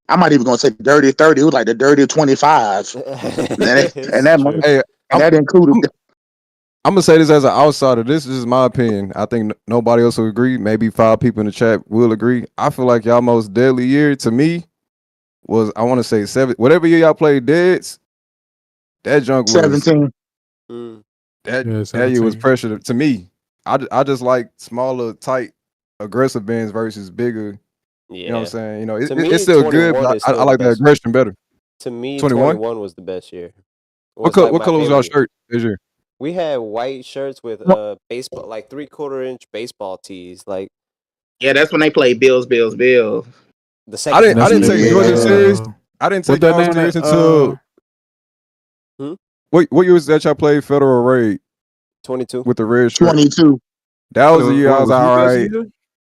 Speaker 9: I'm not even gonna say dirty 30, it was like the dirty 25. And
Speaker 2: It's
Speaker 9: that
Speaker 2: true.
Speaker 3: Hey,
Speaker 9: and
Speaker 3: I'm
Speaker 9: that included
Speaker 3: I'm gonna say this as an outsider. This is my opinion. I think nobody else will agree. Maybe 5 people in the chat will agree. I feel like y'all most deadly year to me was I want to say 7. Whatever year y'all played Deads, that junk was
Speaker 9: 17.
Speaker 2: Mm.
Speaker 1: Yeah,
Speaker 3: that year was
Speaker 1: 17.
Speaker 3: pressure to me. I just like smaller, tight, aggressive bands versus bigger. You know what I'm
Speaker 2: Yeah.
Speaker 3: saying?
Speaker 2: To
Speaker 3: It's
Speaker 2: me,
Speaker 3: still good,
Speaker 2: 21
Speaker 3: but
Speaker 2: is
Speaker 3: I
Speaker 2: still the
Speaker 3: like the
Speaker 2: best.
Speaker 3: aggression better.
Speaker 2: To me,
Speaker 3: 21.
Speaker 2: 21 was the best year.
Speaker 3: What
Speaker 2: Was like
Speaker 3: what
Speaker 2: my
Speaker 3: color was y'all
Speaker 2: favorite year.
Speaker 3: shirt this year?
Speaker 2: We had white shirts with baseball, like 3/4 inch baseball tees. Like
Speaker 6: Yeah, that's when they played Bills.
Speaker 2: the
Speaker 3: I
Speaker 2: second
Speaker 3: didn't I
Speaker 1: That's
Speaker 2: time
Speaker 3: didn't
Speaker 1: when
Speaker 2: they
Speaker 1: they
Speaker 3: take
Speaker 2: played
Speaker 1: made
Speaker 3: Georgia
Speaker 2: Bills.
Speaker 3: serious. I didn't
Speaker 1: what
Speaker 3: take
Speaker 1: that
Speaker 3: y'all
Speaker 1: name
Speaker 3: serious
Speaker 1: that
Speaker 3: until
Speaker 2: Hmm?
Speaker 3: what year was that y'all played Federal Raid
Speaker 2: 22.
Speaker 3: with the red shirt?
Speaker 9: 22.
Speaker 3: That was the year I
Speaker 10: 21
Speaker 3: was
Speaker 10: was
Speaker 3: like,
Speaker 10: who
Speaker 3: all
Speaker 10: best
Speaker 3: right,
Speaker 10: year?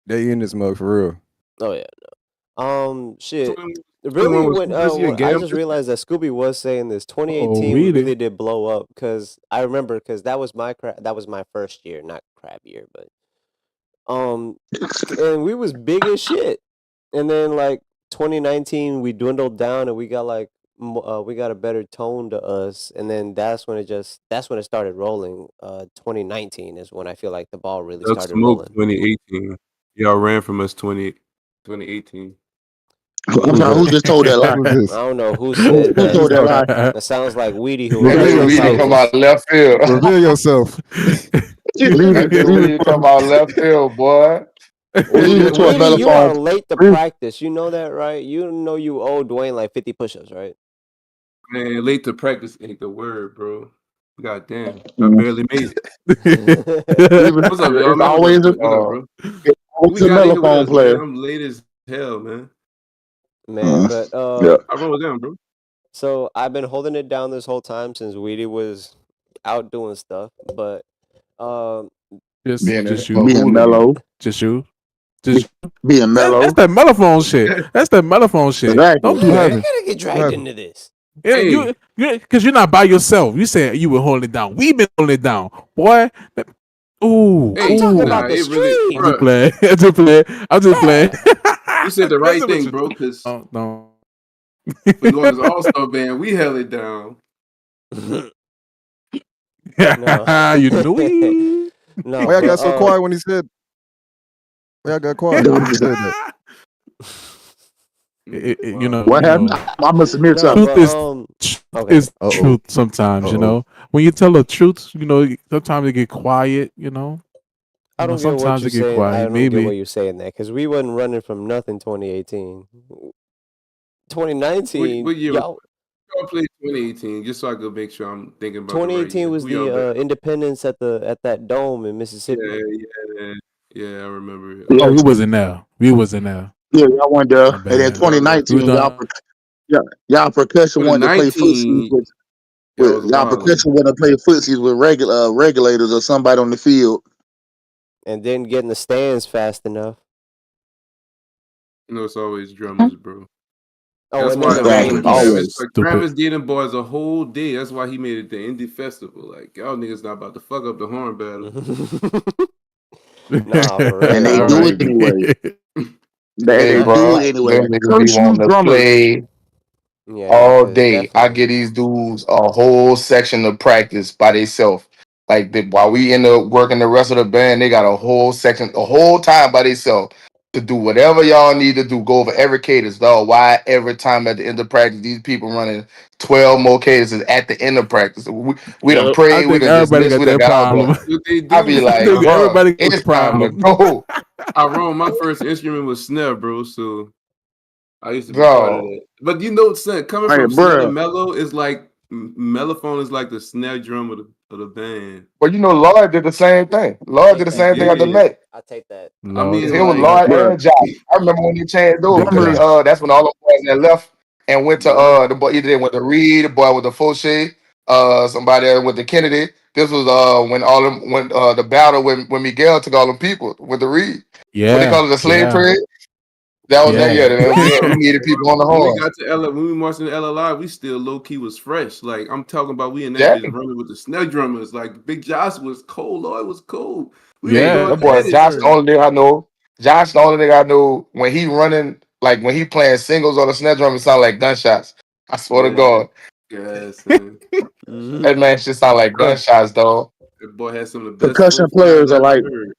Speaker 3: they in this mug for real.
Speaker 2: Oh yeah. Shit.
Speaker 10: 21
Speaker 2: Really,
Speaker 10: was who best year?
Speaker 2: when I
Speaker 10: Gam.
Speaker 2: just realized that Scooby was saying this.
Speaker 1: oh
Speaker 2: 2018
Speaker 1: Weedy.
Speaker 2: really did blow up because I remember because that was my first year, not crab year, but um, and we was big as shit. And then like 2019, we dwindled down and we got like we got a better tone to us. And then that's when it started rolling. 2019 is when I feel like the ball really
Speaker 10: Duck
Speaker 2: started
Speaker 10: Smoke
Speaker 2: rolling.
Speaker 10: 2018. Y'all ran from us 2018.
Speaker 9: I'm
Speaker 3: Who's
Speaker 9: sorry,
Speaker 3: that?
Speaker 9: who just told that lie?
Speaker 3: Who's
Speaker 2: I
Speaker 3: this?
Speaker 2: don't know who said
Speaker 9: Who
Speaker 2: that.
Speaker 9: told that lie?
Speaker 2: That sounds like Weedy who was
Speaker 8: That
Speaker 2: like,
Speaker 3: Reveal
Speaker 8: nigga
Speaker 2: "I'm
Speaker 8: Weedy
Speaker 3: yourself.
Speaker 8: come
Speaker 2: biased."
Speaker 8: out left field.
Speaker 3: Reveal yourself.
Speaker 9: Leave it,
Speaker 8: That nigga
Speaker 9: leave it,
Speaker 8: Weedy come out left field, boy.
Speaker 9: leave
Speaker 2: Weedy,
Speaker 9: it to a
Speaker 2: Weedy,
Speaker 9: better
Speaker 2: you are
Speaker 9: phone.
Speaker 2: late to
Speaker 9: Leave,
Speaker 2: practice. You know that, right? You know you owe Dwayne like 50 push-ups, right?
Speaker 10: Man, late to practice ain't the word, bro. God damn. I
Speaker 9: mm,
Speaker 10: barely made it.
Speaker 9: leave it.
Speaker 10: What's up, y'all,
Speaker 9: It's
Speaker 10: man?
Speaker 9: always a,
Speaker 10: What's up, bro?
Speaker 9: it's always
Speaker 10: We
Speaker 9: a
Speaker 10: got in here with
Speaker 9: mellophone
Speaker 10: us, man.
Speaker 9: player.
Speaker 10: I'm late as hell, man.
Speaker 2: Man, but
Speaker 9: Yeah.
Speaker 10: I roll down, bro.
Speaker 2: so I've been holding it down this whole time since Weedy was out doing stuff, but um
Speaker 1: just
Speaker 8: Being
Speaker 1: just
Speaker 8: a
Speaker 1: you.
Speaker 9: Being
Speaker 8: hooligan.
Speaker 9: mellow.
Speaker 1: Just you. Just
Speaker 9: being
Speaker 1: that's
Speaker 9: mellow.
Speaker 1: that mellophone shit. That's that mellophone shit.
Speaker 9: Exactly.
Speaker 1: Don't do
Speaker 3: What
Speaker 1: that.
Speaker 2: You
Speaker 3: happened?
Speaker 2: gotta get
Speaker 3: What
Speaker 2: dragged
Speaker 3: happened?
Speaker 2: into this.
Speaker 1: Yeah,
Speaker 10: Hey,
Speaker 1: because you're not by yourself. You said you were holding it down. We've been holding it down, boy. Ooh,
Speaker 2: I'm
Speaker 10: hey,
Speaker 2: talking
Speaker 10: nah,
Speaker 2: about
Speaker 1: ooh.
Speaker 2: the
Speaker 10: it really,
Speaker 1: I'm
Speaker 2: stream.
Speaker 1: just
Speaker 10: bro.
Speaker 1: playing. I'm just playing. I'm just playing.
Speaker 2: Yeah.
Speaker 10: You said the right
Speaker 1: Messing with
Speaker 10: thing,
Speaker 1: you.
Speaker 10: bro. Because
Speaker 1: Oh, no.
Speaker 10: for going as All Star band, we held it down.
Speaker 2: No.
Speaker 1: You knew it.
Speaker 2: No,
Speaker 3: Why y'all
Speaker 2: but
Speaker 3: got so quiet when he said? Why y'all got quiet when he said that?
Speaker 1: You
Speaker 10: Wow.
Speaker 1: know,
Speaker 9: What happened? I must admit
Speaker 2: no,
Speaker 9: something.
Speaker 1: truth
Speaker 2: but okay.
Speaker 1: is
Speaker 3: Uh oh.
Speaker 1: truth sometimes.
Speaker 3: Uh
Speaker 1: You
Speaker 3: oh.
Speaker 1: know, when you tell the truth, you know, sometimes it get quiet.
Speaker 2: I don't get what
Speaker 1: Sometimes
Speaker 2: you're
Speaker 1: it get
Speaker 2: saying. I
Speaker 1: quiet.
Speaker 2: don't get what
Speaker 1: Maybe
Speaker 2: you're saying that because we wasn't running from nothing 2018.
Speaker 10: What
Speaker 2: 2019,
Speaker 10: year was
Speaker 2: y'all.
Speaker 10: y'all played 2018? Just so I could make sure I'm thinking about the right
Speaker 2: 2018
Speaker 10: year.
Speaker 2: was
Speaker 10: Who y'all bet?
Speaker 2: the independence at that dome in
Speaker 10: Yeah,
Speaker 2: Mississippi.
Speaker 10: yeah, yeah. I remember it.
Speaker 1: oh, we
Speaker 9: Yes.
Speaker 1: wasn't there. We wasn't there.
Speaker 9: Yeah, y'all went there.
Speaker 1: My
Speaker 9: And then
Speaker 1: bad.
Speaker 10: Y'all was
Speaker 9: 2019,
Speaker 1: done.
Speaker 9: y'all percussion wanted to play footsies
Speaker 10: 2019. Y'all
Speaker 9: with
Speaker 10: was
Speaker 9: y'all
Speaker 10: wilding.
Speaker 9: percussion wanted to play footsies with regulators or somebody on the field.
Speaker 2: And then getting the stands fast enough.
Speaker 10: You know, it's always drummers, bro.
Speaker 2: Oh,
Speaker 10: That's
Speaker 2: and then
Speaker 10: why
Speaker 2: the
Speaker 9: Exactly.
Speaker 10: like
Speaker 2: rain
Speaker 10: Travis,
Speaker 9: Always.
Speaker 2: games.
Speaker 10: like
Speaker 1: Stupid.
Speaker 10: Travis gave them boys a whole day. That's why he made it the indie festival. Like y'all niggas not about to fuck up the horn battle.
Speaker 2: Nah, for
Speaker 9: And
Speaker 2: real.
Speaker 9: they
Speaker 1: All
Speaker 9: do
Speaker 1: right.
Speaker 9: it anyway.
Speaker 2: Yeah,
Speaker 9: They
Speaker 6: Hey,
Speaker 2: not
Speaker 9: do
Speaker 6: bro,
Speaker 9: it anyway.
Speaker 6: them niggas be
Speaker 9: Curse you
Speaker 6: wanting to
Speaker 9: drummers.
Speaker 6: play
Speaker 2: yeah,
Speaker 6: all
Speaker 2: because
Speaker 6: day. I
Speaker 2: definitely.
Speaker 6: get these dudes a whole section of practice by themselves. Like while we end up working the rest of the band, they got a whole section, a whole time by themselves to do whatever y'all need to do. Go over every cadence, dog. Why every time at the end of practice, these people running 12 more cadences at the end of practice. We done
Speaker 9: Yep.
Speaker 1: I
Speaker 6: prayed, we
Speaker 1: think
Speaker 6: done
Speaker 1: everybody
Speaker 6: dismissed,
Speaker 1: got
Speaker 6: we done
Speaker 1: that
Speaker 6: got out, but
Speaker 1: problem.
Speaker 10: What they
Speaker 6: I be
Speaker 10: do,
Speaker 1: I
Speaker 6: like,
Speaker 1: think
Speaker 6: bruh,
Speaker 1: everybody got the
Speaker 6: it's time to
Speaker 1: problem.
Speaker 6: go,
Speaker 10: I wrong. My first instrument was snare, bro. So I used to be part of
Speaker 6: bro.
Speaker 10: that. But you know, son, coming
Speaker 9: Hey,
Speaker 10: from snare to
Speaker 9: bruh.
Speaker 10: mellow is like mellophone is like the snare drum of the band.
Speaker 6: Well, you know, Lloyd did the same thing.
Speaker 2: I
Speaker 6: Lloyd did
Speaker 2: take
Speaker 6: the
Speaker 10: He
Speaker 2: that.
Speaker 6: same thing at the
Speaker 10: did.
Speaker 6: Met.
Speaker 2: I take that.
Speaker 10: I
Speaker 1: Lord,
Speaker 10: mean,
Speaker 6: It was
Speaker 10: like,
Speaker 6: Lloyd
Speaker 9: Bruh.
Speaker 6: and Josh. I remember when they changed those
Speaker 1: big
Speaker 6: because they
Speaker 9: Drummers.
Speaker 1: Josh.
Speaker 6: that's when all the boys that left and went to
Speaker 10: yeah,
Speaker 6: the boy either they went to Reed, the boy with the Fauché, somebody that went to Kennedy. This was when all them when the battle when Miguel took all them people with the Reed. What they
Speaker 1: Yeah,
Speaker 6: call it, the slave
Speaker 1: yeah,
Speaker 6: trade? That was that
Speaker 1: yeah.
Speaker 6: year. Then we
Speaker 2: What?
Speaker 6: needed people on the
Speaker 10: when we
Speaker 6: horns.
Speaker 10: got to Ella, when we marched in LLI, we still low key was fresh. Like I'm talking about, we in that
Speaker 6: Yeah.
Speaker 10: bitch running with the snare drummers. Like Big Josh was cold, Lloyd was cold. We was
Speaker 6: Hey,
Speaker 10: going
Speaker 1: Yeah,
Speaker 6: that boy
Speaker 10: at
Speaker 1: yes,
Speaker 10: it.
Speaker 6: Josh, the
Speaker 1: sir.
Speaker 6: only thing I know. Josh, the only thing I know when he running, like when he playing singles on the snare drum, it sound like gunshots. I swear to
Speaker 10: Yeah,
Speaker 6: God,
Speaker 10: yes, man.
Speaker 2: Hmm.
Speaker 6: that man should sound like
Speaker 10: Bruh,
Speaker 6: gunshots, dog.
Speaker 10: that boy had some of the best
Speaker 9: Percussion
Speaker 10: full flies
Speaker 9: players
Speaker 10: I
Speaker 9: are
Speaker 10: ever
Speaker 9: like
Speaker 10: heard.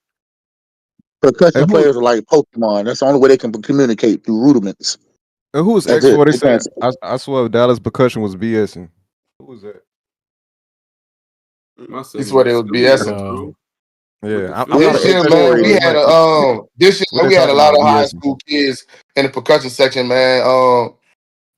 Speaker 3: Hey,
Speaker 9: percussion players are like Pokemon. That's the only way they can communicate through rudiments.
Speaker 3: who was
Speaker 9: That's
Speaker 3: X
Speaker 9: it.
Speaker 3: for? They
Speaker 9: They can't.
Speaker 3: said I swear Dallas percussion was BSing. Who was that?
Speaker 10: My
Speaker 6: He
Speaker 10: son
Speaker 6: swear
Speaker 10: was
Speaker 6: they was
Speaker 10: killing us,
Speaker 6: BSing.
Speaker 1: Yo,
Speaker 10: bro, with the
Speaker 3: Yeah,
Speaker 9: I
Speaker 10: fill
Speaker 9: got
Speaker 6: This
Speaker 9: an
Speaker 10: in.
Speaker 6: year,
Speaker 9: X
Speaker 6: man,
Speaker 9: story.
Speaker 6: this year,
Speaker 3: what
Speaker 6: man,
Speaker 3: they
Speaker 6: we had a
Speaker 3: talking
Speaker 6: lot
Speaker 3: about
Speaker 6: of high
Speaker 3: BSing?
Speaker 6: school kids in the percussion section, man.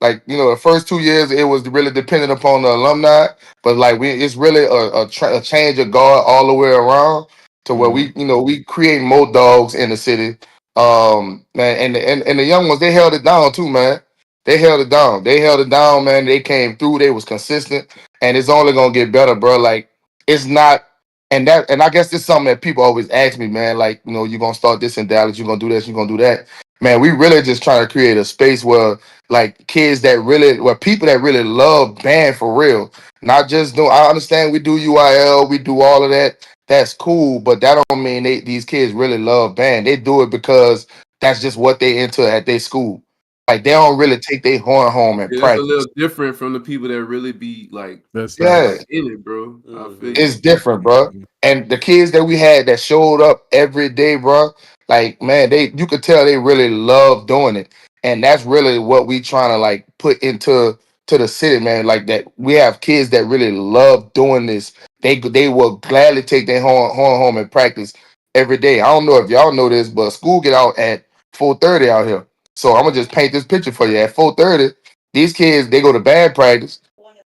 Speaker 6: Like the first 2 years it was really dependent upon the alumni, but like it's really a change of guard all the way around to where
Speaker 1: mhm.
Speaker 6: we create more dogs in the city. Man, and the young ones, they held it down too, man. They held it down, man. They came through. They was consistent, and it's only gonna get better, bro. Like it's not. And I guess it's something that people always ask me, man. Like, you're gonna start this in Dallas, you're gonna do this, you're gonna do that. Man, we really just trying to create a space where like where people that really love band for real. Not just do I understand we do UIL, we do all of that. That's cool, but that don't mean these kids really love band. They do it because that's just what they into at their school. Like they don't really take their horn home and
Speaker 10: Yeah, that's a
Speaker 6: practice.
Speaker 10: little different from the people that really be
Speaker 1: That's
Speaker 6: Yeah.
Speaker 1: facts.
Speaker 10: in it, bro. I feel
Speaker 2: Hmm.
Speaker 10: you.
Speaker 6: It's different, bro. And the kids that we had that showed up every day, bro, like man, you could tell they really love doing it. And that's really what we trying to like put to the city, man. Like that we have kids that really love doing this. They will gladly take their horn home and practice every day. I don't know if y'all know this, but school get out at 4:30 out here. So I'm gonna just paint this picture for you. At 4:30, these kids they go to band practice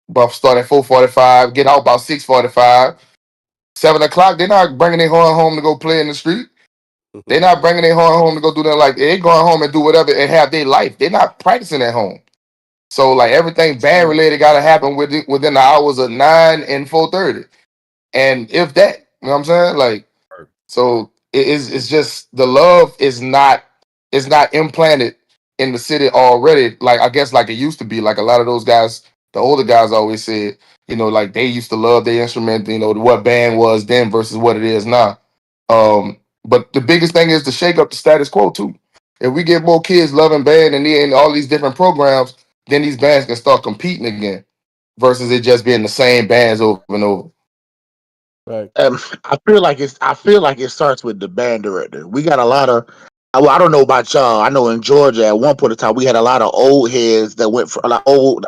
Speaker 6: but start at 4:45, get out about 6:45. 7 o'clock, they're not bringing their horn home to go play in the street. They're not bringing their horn home to go do that. Like they're going home and do whatever and have their life. They're not practicing at home. So like everything band related got to happen within the hours of 9 and 4:30, and if that, you know what I'm saying? Like so.
Speaker 8: it's just the love is not implanted in the city already. Like I guess like it used to be. Like a lot of those guys, the older guys always said, like they used to love their instrument. What band was then versus what it is now. But the biggest thing is to shake up the status quo too. If we get more kids loving band and in all these different programs, then these bands can start competing again versus it just being the same bands over and over.
Speaker 1: Right.
Speaker 9: I feel like it starts with the band director. We got a lot of. Well, I don't know about y'all. I know in Georgia at one point in time we had a lot of old heads that went for like old.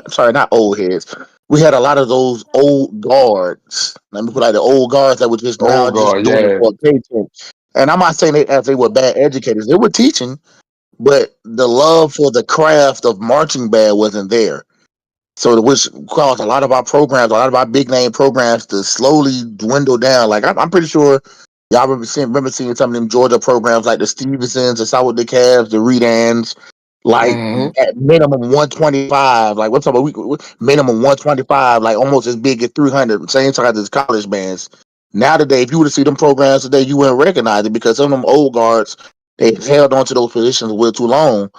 Speaker 9: Sorry, not old heads. We had a lot of those old guards. Let me put like the old guards that were just now
Speaker 8: Oh
Speaker 9: just
Speaker 8: God,
Speaker 9: doing it
Speaker 8: yeah.
Speaker 9: for a paycheck. And I'm not saying as they were bad educators. They were teaching, but the love for the craft of marching band wasn't there. So which caused a lot of our programs, a lot of our big name programs to slowly dwindle down. Like I'm pretty sure y'all remember seeing some of them Georgia programs like the Stevensons, the South the Cavs, the Redans, like
Speaker 8: Hmm.
Speaker 9: at minimum 125. Like what's up? Minimum 125, like almost as big as 300. Same size as college bands. Now today, if you were to see them programs today, you wouldn't recognize it because some of them old guards they held on to those positions way too long.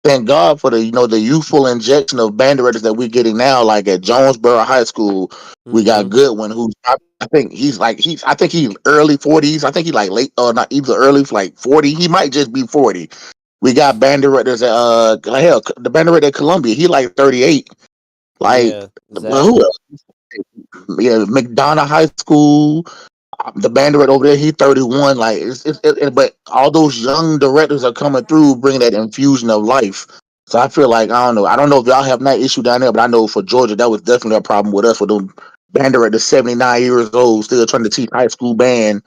Speaker 9: Thank God for the the youthful injection of band directors that we're getting now. Like at Jonesboro High School, we got
Speaker 2: Mm-hmm.
Speaker 9: Goodwin, who I think he's early 40s. I think he like late or not either early like 40. He might just be 40. We got band directors at hell the band director at Columbia. He like 38. Like
Speaker 2: Yeah, Zach.
Speaker 9: who else? Yeah, McDonough High School. The band director over there, he 31. Like, but all those young directors are coming through, bringing that infusion of life. So I feel like I don't know. I don't know if y'all have that issue down there, but I know for Georgia that was definitely a problem with us with them band directors 79 years old still trying to teach high school band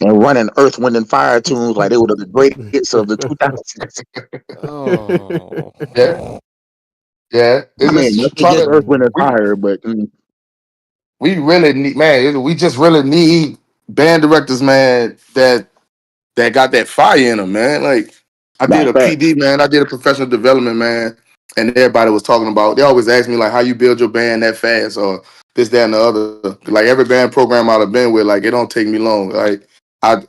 Speaker 9: and running Earth, Wind, and Fire tunes like they were the great hits of the 2000s.
Speaker 2: Oh.
Speaker 8: Yeah, yeah.
Speaker 9: I
Speaker 8: It's
Speaker 9: mean,
Speaker 8: just
Speaker 9: nothing
Speaker 8: trying
Speaker 9: against
Speaker 8: to.
Speaker 9: Earth, Wind, and
Speaker 8: We
Speaker 9: Fire, but
Speaker 8: we really need, man. We just really need band directors, man. That got that fire in them, man. Like I did
Speaker 9: not
Speaker 8: a
Speaker 9: fact.
Speaker 8: PD, man. I did a professional development, man, and everybody was talking about. They always ask me like, how you build your band that fast, or this, that, and the other. Like every band program I've been with, like it don't take me long. Like I,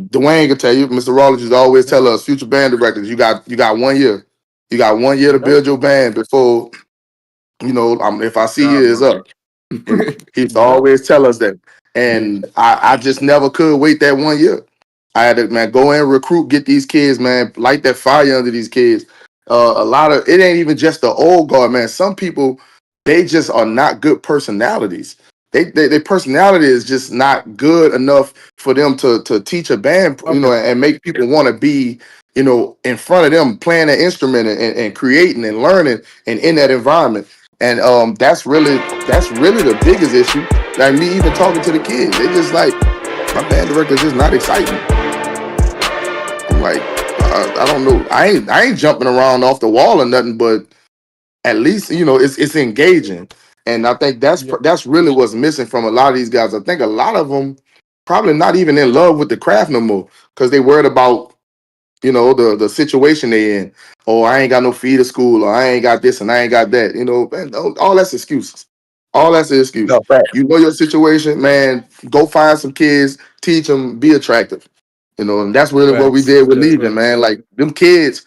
Speaker 8: Dwayne can tell you, Mr. Rollins used to always tell us, future band directors, you got 1 year. You got 1 year to
Speaker 2: Yep.
Speaker 8: build your band before if I see
Speaker 10: Job,
Speaker 8: you, it's
Speaker 10: bro.
Speaker 8: up. He used to
Speaker 2: Yep.
Speaker 8: always tell us that. And I just never could wait that 1 year. I had to, man, go in, recruit, get these kids, man, light that fire under these kids. A lot of it ain't even just the old guard, man. Some people, they just are not good personalities. Their personality is just not good enough for them to teach a band,
Speaker 1: Okay.
Speaker 8: and make people want to be, in front of them playing an instrument and creating and learning and in that environment. And that's really the biggest issue. Like me even talking to the kids, they just like my band director is just not exciting. I'm like, I don't know. I ain't jumping around off the wall or nothing, but at least it's engaging. And I think
Speaker 1: Yeah.
Speaker 8: that's really what's missing from a lot of these guys. I think a lot of them probably not even in love with the craft no more because they worried about the situation they in. Oh, I ain't got no fee to school, or I ain't got this and I ain't got that. Man, all that's excuses. All that's an excuse.
Speaker 9: No fact.
Speaker 8: You know your situation, man. Go find some kids, teach them, be attractive. And that's really what we
Speaker 1: Facts.
Speaker 8: did with
Speaker 1: Yeah.
Speaker 8: Legion, man. Like them kids,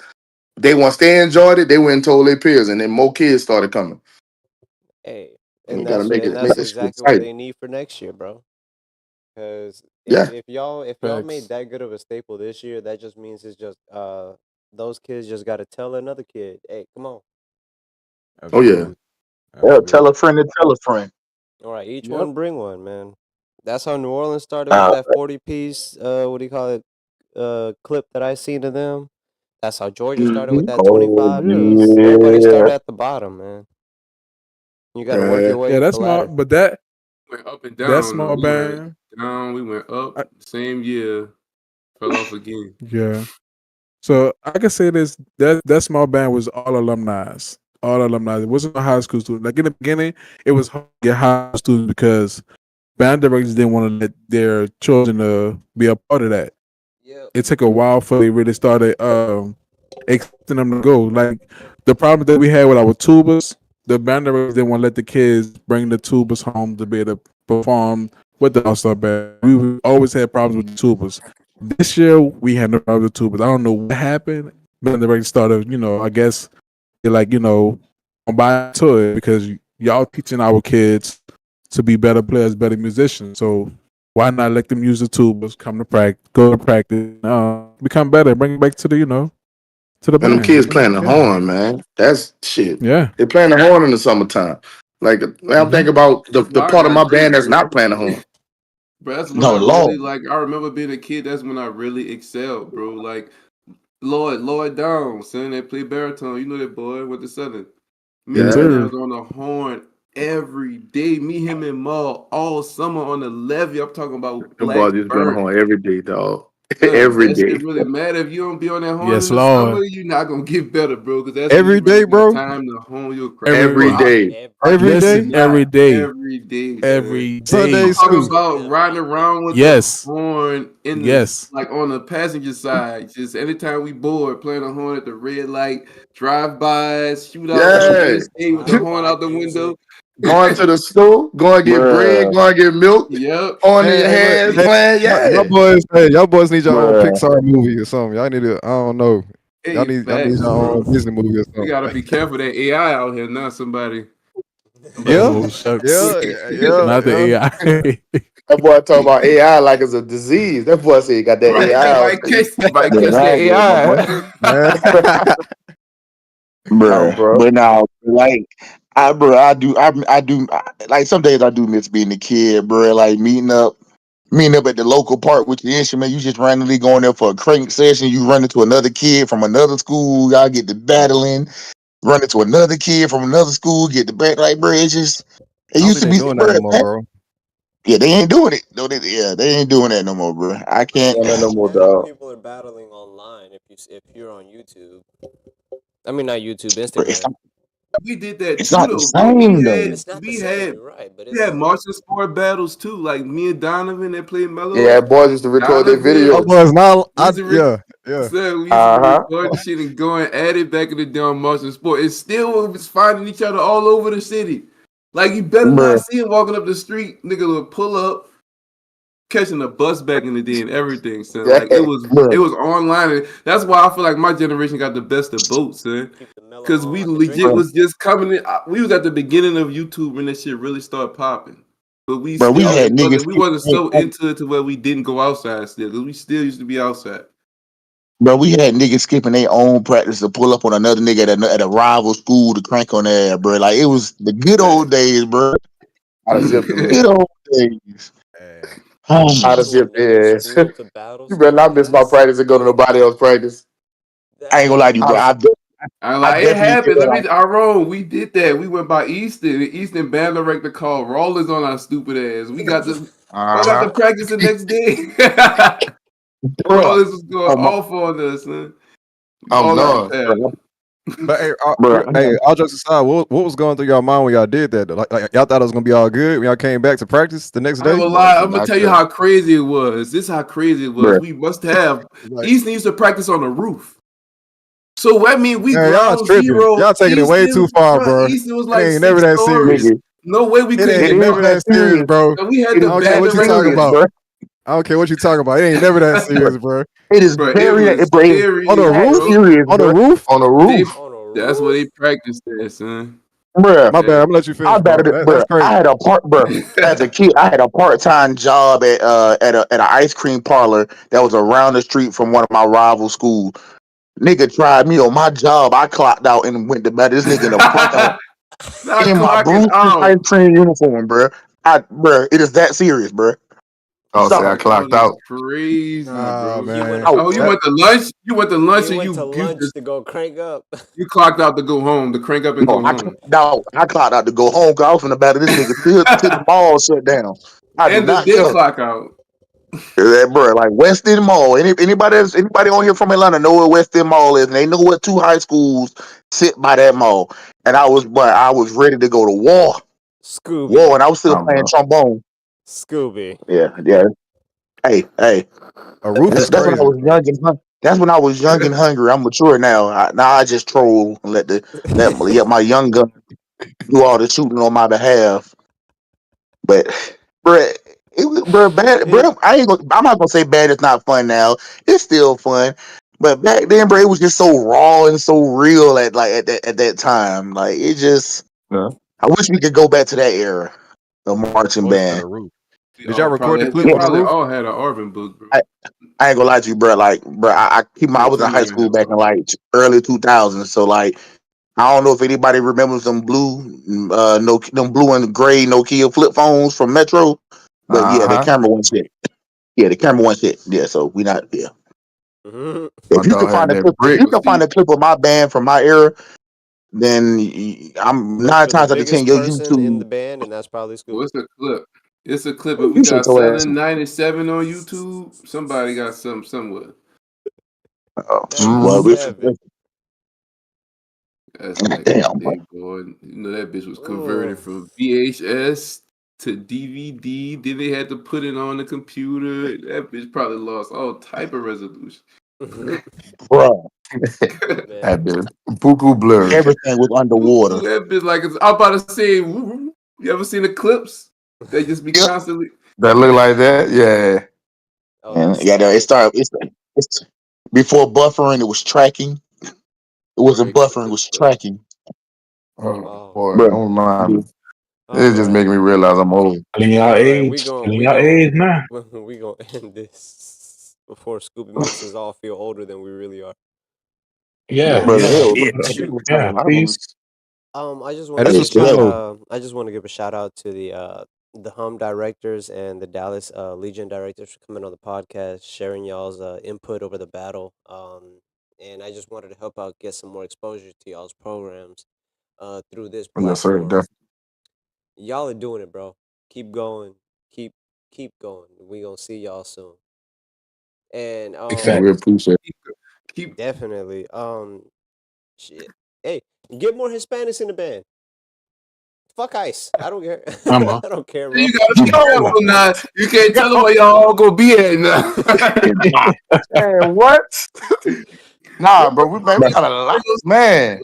Speaker 8: once they enjoyed it, they went and told their peers, and then more kids started coming.
Speaker 2: Hey,
Speaker 8: And we
Speaker 2: and
Speaker 8: gotta
Speaker 2: that's
Speaker 8: make
Speaker 2: and
Speaker 8: it make
Speaker 2: that's
Speaker 8: that shit
Speaker 2: exactly what
Speaker 8: exciting.
Speaker 2: they need for next year, bro. Because
Speaker 8: Yeah.
Speaker 2: if y'all made
Speaker 1: Facts.
Speaker 2: that good of a staple this year, that just means it's just those kids just got to tell another kid, hey, come on.
Speaker 8: Oh yeah.
Speaker 1: Absolutely.
Speaker 9: Yeah, tell
Speaker 1: Absolutely.
Speaker 9: a friend to tell a friend.
Speaker 2: All right, each
Speaker 1: Yep.
Speaker 2: one bring one, man. That's how New Orleans started with
Speaker 9: Uh,
Speaker 2: that 40-piece, what do you call it, clip that I seen of them. That's how Georgia started with that
Speaker 9: Oh
Speaker 2: 25
Speaker 1: Yeah.
Speaker 2: piece. Everybody
Speaker 9: yeah.
Speaker 2: started at the bottom, man. You got to work
Speaker 8: Yeah.
Speaker 2: your way
Speaker 1: Yeah.
Speaker 2: up
Speaker 1: That's
Speaker 2: the
Speaker 1: small,
Speaker 2: ladder.
Speaker 1: but
Speaker 10: Went up and
Speaker 1: that
Speaker 10: down though.
Speaker 1: small
Speaker 10: We went
Speaker 1: band.
Speaker 10: down, we went up
Speaker 1: I,
Speaker 10: same year, fell off again.
Speaker 1: yeah. So I can say this: that small band was all alumni. All alumni. It wasn't a high school student. Like in the beginning, it was hard to get high school students because band directors didn't want to let their children be a part of that.
Speaker 2: Yep.
Speaker 1: It took a while for they really started accepting them to go. Like the problem that we had with our tubas, the band directors didn't want to let the kids bring the tubas home to be able to perform with the all-star band. We always had problems with the tubas. This year we had no other tubers. I don't know what happened. But the record started, I guess they're like, don't buy to it because y'all teaching our kids to be better players, better musicians. So why not let them use the tubers, come to practice, go to practice, become better, bring it back to the, to the
Speaker 8: And them
Speaker 1: band.
Speaker 8: kids playing the horn, man. That's shit.
Speaker 1: Yeah.
Speaker 8: They playing the horn in the summertime. Like I'm thinking about the
Speaker 10: That's why I
Speaker 8: part of my
Speaker 10: got
Speaker 8: band
Speaker 10: jiggy,
Speaker 8: that's not
Speaker 10: bro.
Speaker 8: playing the horn.
Speaker 10: Bro, that's when
Speaker 9: No
Speaker 10: I really
Speaker 9: Lord.
Speaker 10: like. I remember being a kid. That's when I really excelled, bro. Like Lloyd Down, son, that played baritone. You know that boy with the Southern. Me and
Speaker 1: Yes,
Speaker 10: that
Speaker 8: Yeah.
Speaker 10: man
Speaker 1: sir.
Speaker 10: was on the horn every day. Me, him, and Maul all summer on the levee. I'm talking about
Speaker 8: Them boys
Speaker 10: Black
Speaker 8: just be on the
Speaker 10: Burnt.
Speaker 8: horn every day, dog.
Speaker 10: Son,
Speaker 8: Every
Speaker 10: that shit
Speaker 8: day.
Speaker 10: really matter. If you don't be on that horn in
Speaker 1: Yes,
Speaker 10: the summer,
Speaker 1: Lord.
Speaker 10: you're not gonna get better, bro. Because that's when
Speaker 3: Every
Speaker 10: you really
Speaker 3: day,
Speaker 10: got
Speaker 3: bro.
Speaker 10: time to hone your craft.
Speaker 1: Every
Speaker 10: Bro,
Speaker 8: Every
Speaker 1: day.
Speaker 8: day.
Speaker 2: Every
Speaker 3: Every
Speaker 2: day.
Speaker 3: day.
Speaker 1: Listen,
Speaker 10: not
Speaker 1: every day.
Speaker 10: every day, son.
Speaker 1: Every day.
Speaker 10: I'm
Speaker 3: Sundays
Speaker 10: talking
Speaker 3: too.
Speaker 10: about riding around with the
Speaker 1: Yes.
Speaker 10: horn in the
Speaker 1: Yes.
Speaker 10: like on the passenger side. Just anytime we bored, playing the horn at the red light, drive-bys, shootouts on the
Speaker 8: Yeah.
Speaker 10: interstate with the horn
Speaker 2: Drive-by
Speaker 10: out the
Speaker 2: music.
Speaker 10: window.
Speaker 8: Going to the store, going to get bread,
Speaker 9: Bruh,
Speaker 8: going to get milk,
Speaker 10: Yep.
Speaker 8: on in
Speaker 3: Hey,
Speaker 8: your
Speaker 3: hey, look,
Speaker 8: hands,
Speaker 3: hey,
Speaker 8: playing.
Speaker 3: y'all
Speaker 8: Yeah.
Speaker 3: boys, y'all boys need your own
Speaker 9: bruh.
Speaker 3: Pixar movie or something. Y'all need to, I don't know.
Speaker 10: Hey,
Speaker 3: Y'all need
Speaker 10: facts,
Speaker 3: your
Speaker 10: bro.
Speaker 3: own Disney movie or
Speaker 10: We gotta
Speaker 3: something.
Speaker 10: be careful that AI out here now. Somebody
Speaker 3: Yeah,
Speaker 1: Oh, shucks.
Speaker 3: yeah,
Speaker 10: wicked.
Speaker 3: yeah,
Speaker 1: Not the
Speaker 3: yeah.
Speaker 1: AI.
Speaker 8: That boy talking about AI like it's a disease. That boy said he got that
Speaker 10: Right,
Speaker 8: AI.
Speaker 10: might
Speaker 9: Yeah,
Speaker 10: catch that
Speaker 9: that good, my boy.
Speaker 10: AI.
Speaker 3: Man.
Speaker 8: No,
Speaker 9: Bruh.
Speaker 8: bro.
Speaker 9: But now, like, like, some days I do miss being a kid, bruh. Like, meeting up at the local park with your instrument. You just randomly going there for a crank session. You run into another kid from another school. Y'all get to battling. Run into another kid from another school. Get the back. Like, bruh, it
Speaker 3: I don't
Speaker 9: used
Speaker 3: think
Speaker 9: to
Speaker 3: they
Speaker 9: be,
Speaker 3: doing that no
Speaker 9: bruh.
Speaker 3: more, bro.
Speaker 9: Yeah, they ain't doing it. No, they ain't doing that no more, bruh. I can't.
Speaker 8: Doing that no more,
Speaker 2: Now
Speaker 8: dog.
Speaker 2: people are battling online. If you're on YouTube, I mean not YouTube,
Speaker 9: Bruh, it's
Speaker 2: Instagram.
Speaker 9: not,
Speaker 10: We did that
Speaker 9: it's
Speaker 10: too,
Speaker 9: not the
Speaker 10: though, bro.
Speaker 9: same though.
Speaker 2: It's not the
Speaker 10: We
Speaker 2: same.
Speaker 10: had
Speaker 2: You're right, but
Speaker 10: we had
Speaker 2: it's
Speaker 10: martial sport battles too. Like me and Donovan that played
Speaker 8: Yeah,
Speaker 10: mellows.
Speaker 8: boys used to record their
Speaker 3: Y'all
Speaker 10: Donovan,
Speaker 8: videos.
Speaker 3: boys not,
Speaker 10: we used to
Speaker 3: yeah, yeah.
Speaker 10: we used to
Speaker 8: Uh huh.
Speaker 10: record the shit and going at it back in the day on martial sport. And still was finding each other all over the city. Like you better not
Speaker 9: Bruh,
Speaker 10: see him walking up the street, nigga would pull up, catching a bus back in the day and everything, son.
Speaker 8: Yeah.
Speaker 10: Like it
Speaker 9: bruh,
Speaker 10: was online. And that's why I feel like my generation got the best of both, son.
Speaker 2: keep the mellow
Speaker 10: Cause
Speaker 2: on
Speaker 10: we
Speaker 2: like a
Speaker 10: legit
Speaker 2: drinker.
Speaker 9: bruh,
Speaker 10: was just coming in. We was at the beginning of YouTube when that shit really started popping. But we
Speaker 9: bruh. We
Speaker 10: still
Speaker 9: had niggas.
Speaker 10: we wasn't so into it to where we didn't go outside still. Cause we still used to be outside.
Speaker 9: Bro, we had niggas skipping their own practice to pull up on another nigga at a rival school to crank on their ass, bro. Like it was the good old days, bro.
Speaker 8: I'd have zipped them.
Speaker 9: Good old days.
Speaker 3: Hey.
Speaker 8: I'd have
Speaker 2: People were
Speaker 8: zipped
Speaker 2: never in
Speaker 8: his ass.
Speaker 2: school to battle
Speaker 8: You better
Speaker 2: still.
Speaker 8: not miss my
Speaker 2: That's
Speaker 8: practice and go to nobody else's practice.
Speaker 9: I ain't gonna lie to you,
Speaker 8: I'd
Speaker 9: bro.
Speaker 8: have,
Speaker 10: I
Speaker 9: I
Speaker 10: like it
Speaker 9: definitely
Speaker 10: happened.
Speaker 9: feel
Speaker 10: Let
Speaker 9: like,
Speaker 10: me. I wrong. We did that. We went by Easton. The Easton band director called Rollers on our stupid ass. We got to. I got
Speaker 8: uh
Speaker 10: to practice the next day.
Speaker 9: bro,
Speaker 10: Rollers was going
Speaker 9: oh my,
Speaker 10: off on us, man.
Speaker 8: I'm
Speaker 10: All out
Speaker 8: done.
Speaker 10: there.
Speaker 9: bro,
Speaker 3: But
Speaker 9: bro,
Speaker 3: hey, all jokes aside, what was going through your mind when y'all did that? Like y'all thought it was gonna be all good when y'all came back to practice the next
Speaker 10: I ain't
Speaker 3: day?
Speaker 10: gonna
Speaker 8: That
Speaker 10: lie.
Speaker 8: shit
Speaker 10: I'm gonna
Speaker 8: not
Speaker 10: tell you
Speaker 8: good.
Speaker 10: how crazy it was. This is how crazy it was.
Speaker 9: bro,
Speaker 10: We must have.
Speaker 3: Like,
Speaker 10: Easton used to practice on the roof. So that mean we
Speaker 3: man, y'all
Speaker 10: ground
Speaker 3: tripping.
Speaker 10: zero.
Speaker 3: Y'all taking it way too
Speaker 10: Easton,
Speaker 3: far,
Speaker 10: bro.
Speaker 3: bro.
Speaker 10: Easton was
Speaker 3: It
Speaker 10: like
Speaker 3: ain't never
Speaker 10: 6
Speaker 3: that
Speaker 10: stories.
Speaker 3: serious.
Speaker 9: nigga,
Speaker 10: No way we
Speaker 3: It
Speaker 10: couldn't
Speaker 3: ain't
Speaker 9: it
Speaker 10: get
Speaker 9: is
Speaker 3: never
Speaker 10: up.
Speaker 9: that
Speaker 3: that serious,
Speaker 9: serious.
Speaker 3: bro.
Speaker 10: So we had
Speaker 9: It
Speaker 10: the
Speaker 9: is
Speaker 3: I don't care
Speaker 10: band
Speaker 9: that
Speaker 3: what you talking
Speaker 10: director.
Speaker 9: serious,
Speaker 3: about.
Speaker 9: bro.
Speaker 3: I don't care what you talking about. It ain't never that
Speaker 9: Bro,
Speaker 3: serious, bro.
Speaker 9: it is
Speaker 10: Bro, it
Speaker 9: very
Speaker 10: was
Speaker 9: bro, it's
Speaker 3: On the
Speaker 10: serious,
Speaker 9: that
Speaker 3: roof?
Speaker 10: bro.
Speaker 9: serious,
Speaker 3: On the
Speaker 9: bro.
Speaker 3: roof?
Speaker 8: On the
Speaker 10: They
Speaker 8: roof.
Speaker 2: on a
Speaker 10: that's where they
Speaker 2: roof.
Speaker 10: practiced at, son.
Speaker 9: Bruh,
Speaker 3: My bad.
Speaker 10: Yeah.
Speaker 3: I'm gonna let you
Speaker 9: I
Speaker 3: finish, bro.
Speaker 9: battled it,
Speaker 3: That's
Speaker 9: bro. I
Speaker 3: crazy.
Speaker 9: had a part, bro. As a kid, I had a part-time job at an ice cream parlor that was around the street from one of my rival schools. Nigga tried me on my job. I clocked out and went to battle this nigga in the parking lot
Speaker 10: Not
Speaker 9: in my
Speaker 10: clocking
Speaker 9: Brewster's ice
Speaker 10: out.
Speaker 9: cream uniform, bro. Bro, it is that serious, bro.
Speaker 8: Oh, say I
Speaker 9: Stop.
Speaker 10: Clocking out
Speaker 8: clocked
Speaker 10: is
Speaker 8: out.
Speaker 10: crazy,
Speaker 3: Ah,
Speaker 10: bro.
Speaker 2: He went
Speaker 3: man.
Speaker 2: on
Speaker 10: Oh, you
Speaker 9: Out.
Speaker 3: That,
Speaker 10: went to lunch? You went to lunch
Speaker 2: he
Speaker 10: and
Speaker 2: went to lunch to go crank up.
Speaker 10: you clocked out to go home, to crank up and
Speaker 9: No,
Speaker 10: go home.
Speaker 9: I clocked out to go home because I was finna battle this nigga till the mall shut down. I do
Speaker 10: And the
Speaker 9: not
Speaker 10: then
Speaker 9: care.
Speaker 10: clock out.
Speaker 9: That bro, like West End Mall. Anybody on here from Atlanta know where West End Mall is, and they know what two high schools sit by that mall. And I was ready to go to
Speaker 2: Scooby.
Speaker 9: and I was still
Speaker 8: Oh,
Speaker 9: playing
Speaker 8: bro.
Speaker 9: trombone.
Speaker 2: Scooby.
Speaker 9: Yeah, yeah. Hey.
Speaker 3: a roof is
Speaker 9: That's when I
Speaker 3: crazy.
Speaker 9: was young and that's when I was young and hungry. I'm mature now. Now I just troll and let my young gun do all the shooting on my behalf. But, bruh, It was, bro, bad,
Speaker 2: It,
Speaker 9: bro. I'm not gonna say bad. It's not fun now. It's still fun, but back then, bro, it was just so raw and so real at that time. Like it just,
Speaker 3: Yeah.
Speaker 9: I wish we could go back to that era of marching
Speaker 5: Voice had
Speaker 9: band.
Speaker 5: a roof.
Speaker 10: We
Speaker 3: Did y'all
Speaker 10: all
Speaker 3: record the
Speaker 10: probably they
Speaker 3: clip
Speaker 9: Yeah,
Speaker 3: on the
Speaker 10: probably
Speaker 3: roof?
Speaker 10: all had an Arvin book, bro.
Speaker 9: I ain't gonna lie to you, bro. Like, bro, I was in high
Speaker 10: Jermaine
Speaker 9: school
Speaker 10: had
Speaker 9: back in
Speaker 10: one.
Speaker 9: like early 2000s, so like I don't know if anybody remembers them blue, no, them blue and gray Nokia flip phones from Metro, but yeah, the
Speaker 3: Uh-huh.
Speaker 9: camera one shit. Yeah, the camera one shit. Yeah, so we not yeah.
Speaker 2: Mhm.
Speaker 3: My
Speaker 9: If you can
Speaker 3: dog had
Speaker 9: find a
Speaker 3: that
Speaker 9: clip, if
Speaker 3: brick.
Speaker 9: you
Speaker 10: But
Speaker 9: can find
Speaker 10: see,
Speaker 9: a clip of my band from my era, then I'm
Speaker 2: Look
Speaker 9: nine
Speaker 2: for the
Speaker 9: times out of 10
Speaker 2: biggest
Speaker 9: your
Speaker 2: person in the
Speaker 9: YouTube.
Speaker 2: band, and that's probably Scooby.
Speaker 10: what's the clip? It's a clip. If we
Speaker 9: You shut
Speaker 10: got
Speaker 9: your ass.
Speaker 10: 797 on YouTube, somebody got something somewhere.
Speaker 9: Well,
Speaker 3: Mhm.
Speaker 2: 97.
Speaker 10: That's back in the
Speaker 9: damn.
Speaker 10: day, boy. You know that bitch was converted
Speaker 2: Oh.
Speaker 10: from VHS to DVD. Then they had to put it on the computer. That bitch probably lost all type of resolution.
Speaker 9: Bro,
Speaker 2: Man.
Speaker 3: That bitch buku blurry.
Speaker 9: everything was
Speaker 10: Ooh,
Speaker 9: underwater.
Speaker 10: that bitch like I'm about to say. You ever seen the clips? They just be
Speaker 9: Yep.
Speaker 10: constantly.
Speaker 3: That look like that? Yeah.
Speaker 2: Oh, the
Speaker 9: And yeah, no,
Speaker 2: static.
Speaker 9: it's before buffering, it was tracking. It wasn't
Speaker 10: Right.
Speaker 9: buffering, it was tracking.
Speaker 3: Oh
Speaker 2: Oh.
Speaker 3: boy,
Speaker 9: Bro.
Speaker 3: don't mind me.
Speaker 2: All
Speaker 3: It's just
Speaker 2: right.
Speaker 3: making me realize I'm old.
Speaker 6: Telling y'all
Speaker 2: All right. We
Speaker 6: age.
Speaker 2: gon'
Speaker 6: Telling
Speaker 2: we
Speaker 6: y'all
Speaker 2: gon'
Speaker 6: age now.
Speaker 2: we gonna end this before Scooby makes us all feel older than we really are.
Speaker 6: Yeah,
Speaker 9: Brother,
Speaker 6: yeah,
Speaker 9: hell,
Speaker 6: yeah, yeah. Peace.
Speaker 2: I just
Speaker 3: Hey,
Speaker 2: want to
Speaker 3: this
Speaker 9: hey,
Speaker 3: was
Speaker 2: give
Speaker 3: fun
Speaker 9: hell,
Speaker 3: though.
Speaker 2: I just want to give a shout out to the Hum directors and the Dallas Legion directors for coming on the podcast, sharing y'all's input over the battle. And I just wanted to help out get some more exposure to y'all's programs through this
Speaker 3: Yes, sir.
Speaker 2: platform.
Speaker 3: Definitely.
Speaker 2: Y'all are doing it, bro. Keep going. Keep keep going. We gonna see y'all soon. And
Speaker 6: Big
Speaker 3: And we
Speaker 6: facts.
Speaker 3: appreciate
Speaker 10: Keep.
Speaker 2: definitely shit. Hey, get more Hispanics in the band. Fuck ICE. I don't care.
Speaker 6: Come on.
Speaker 2: I don't care, bro.
Speaker 10: You gotta be
Speaker 9: yo,
Speaker 10: careful now. You can't tell them where y'all all gonna be at now.
Speaker 9: nah,
Speaker 3: it. Man, what? Nah, bro, we
Speaker 9: but,
Speaker 3: got a lot, man.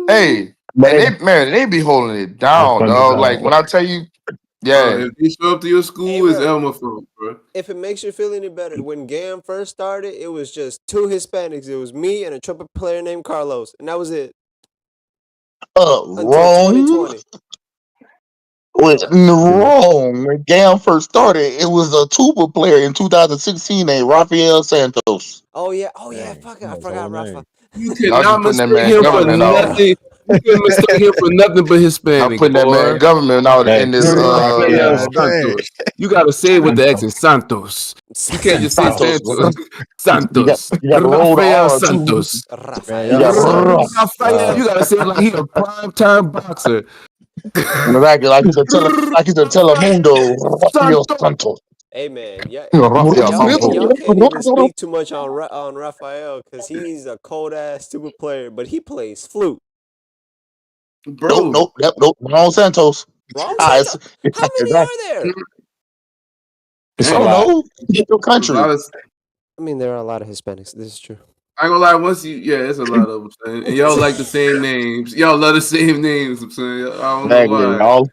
Speaker 3: Hey, and
Speaker 9: man,
Speaker 3: they be holding it
Speaker 6: That's
Speaker 3: down,
Speaker 6: funny,
Speaker 3: dog. Like
Speaker 6: dog.
Speaker 3: when I tell you,
Speaker 10: Bro,
Speaker 3: yeah,
Speaker 10: if they show up to your
Speaker 2: Hey,
Speaker 10: school, it's
Speaker 2: bro.
Speaker 10: Elmer fault, bro.
Speaker 2: If it makes you feel any better, when GAM first started, it was just two Hispanics. It was me and a trumpet player named Carlos, and that was it until
Speaker 9: wrong.
Speaker 2: 2020.
Speaker 9: Was
Speaker 6: Yeah.
Speaker 9: wrong. When Gam first started, it was a tuba player in 2016 named Rafael Santos.
Speaker 2: Oh yeah, oh yeah.
Speaker 5: Dang,
Speaker 2: Fuck,
Speaker 5: you
Speaker 2: I
Speaker 5: know his whole
Speaker 2: forgot Rafa.
Speaker 5: name.
Speaker 10: You
Speaker 3: y'all
Speaker 10: cannot
Speaker 3: just putting that
Speaker 10: mistake
Speaker 3: man
Speaker 10: him for
Speaker 3: government out.
Speaker 2: Yeah.
Speaker 10: nothing. You can mistake him for nothing but
Speaker 3: I'm
Speaker 10: Hispanic,
Speaker 3: putting that
Speaker 10: boy.
Speaker 3: man government out
Speaker 6: Hey,
Speaker 3: in this
Speaker 10: Rafael
Speaker 5: God dang.
Speaker 10: Santos. You gotta say it with the
Speaker 6: Santos.
Speaker 10: accent, Santos. You can't just say
Speaker 6: Santos.
Speaker 9: Santos.
Speaker 10: Santos.
Speaker 9: You
Speaker 10: Santos.
Speaker 9: got to roll the
Speaker 10: Rafael
Speaker 9: R too.
Speaker 10: Santos.
Speaker 5: Man,
Speaker 9: You
Speaker 5: y'all
Speaker 2: Rafael
Speaker 9: got
Speaker 5: suck.
Speaker 10: Rafael,
Speaker 5: Y'all
Speaker 10: you gotta say it like he a prime time boxer.
Speaker 9: exactly like he's a
Speaker 10: Rafael
Speaker 9: Telemundo. Rafael
Speaker 10: Santos.
Speaker 9: Santos.
Speaker 2: Hey man, yeah,
Speaker 3: Rafael
Speaker 2: y'all
Speaker 3: Santos.
Speaker 2: can't even speak too much on on Rafael because he's a cold ass stupid player, but he plays flute.
Speaker 10: Bro,
Speaker 9: Nope. Wrong Santos.
Speaker 2: Wrong
Speaker 9: Ah,
Speaker 2: Santo. How many
Speaker 9: exactly.
Speaker 2: are there?
Speaker 6: It's
Speaker 9: I
Speaker 6: a
Speaker 9: don't
Speaker 10: dang.
Speaker 6: lot.
Speaker 9: know. Get your
Speaker 10: A lot
Speaker 9: country.
Speaker 10: of
Speaker 2: I mean, there are a lot of Hispanics. This is true.
Speaker 10: I ain't gonna lie, once you yeah, it's a lot of them saying. And y'all like the same names. Y'all love the same names, I'm saying. I don't know
Speaker 9: Exactly.
Speaker 10: why.
Speaker 9: All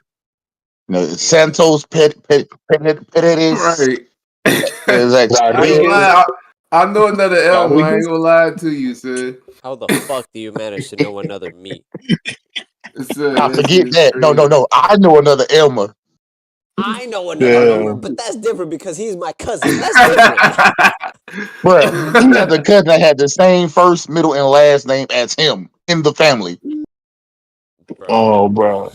Speaker 9: Santos Peredes.
Speaker 10: Right. I ain't gonna
Speaker 9: Exactly.
Speaker 6: Rodriguez.
Speaker 10: lie. I know another Elmer. I ain't
Speaker 6: Rodriguez.
Speaker 10: gonna lie to you, sir.
Speaker 2: How the fuck do you manage to know another me?
Speaker 9: I
Speaker 10: That shit
Speaker 9: forget
Speaker 10: is
Speaker 9: that.
Speaker 10: crazy.
Speaker 9: No. I know another Elmer.
Speaker 2: I know another
Speaker 6: Yeah.
Speaker 2: Elmer, but that's different because he's my cousin. That's different.
Speaker 9: Bruh, he has a cousin that had the same first, middle, and last name as him in the family.
Speaker 2: Bro.
Speaker 6: Oh, bro.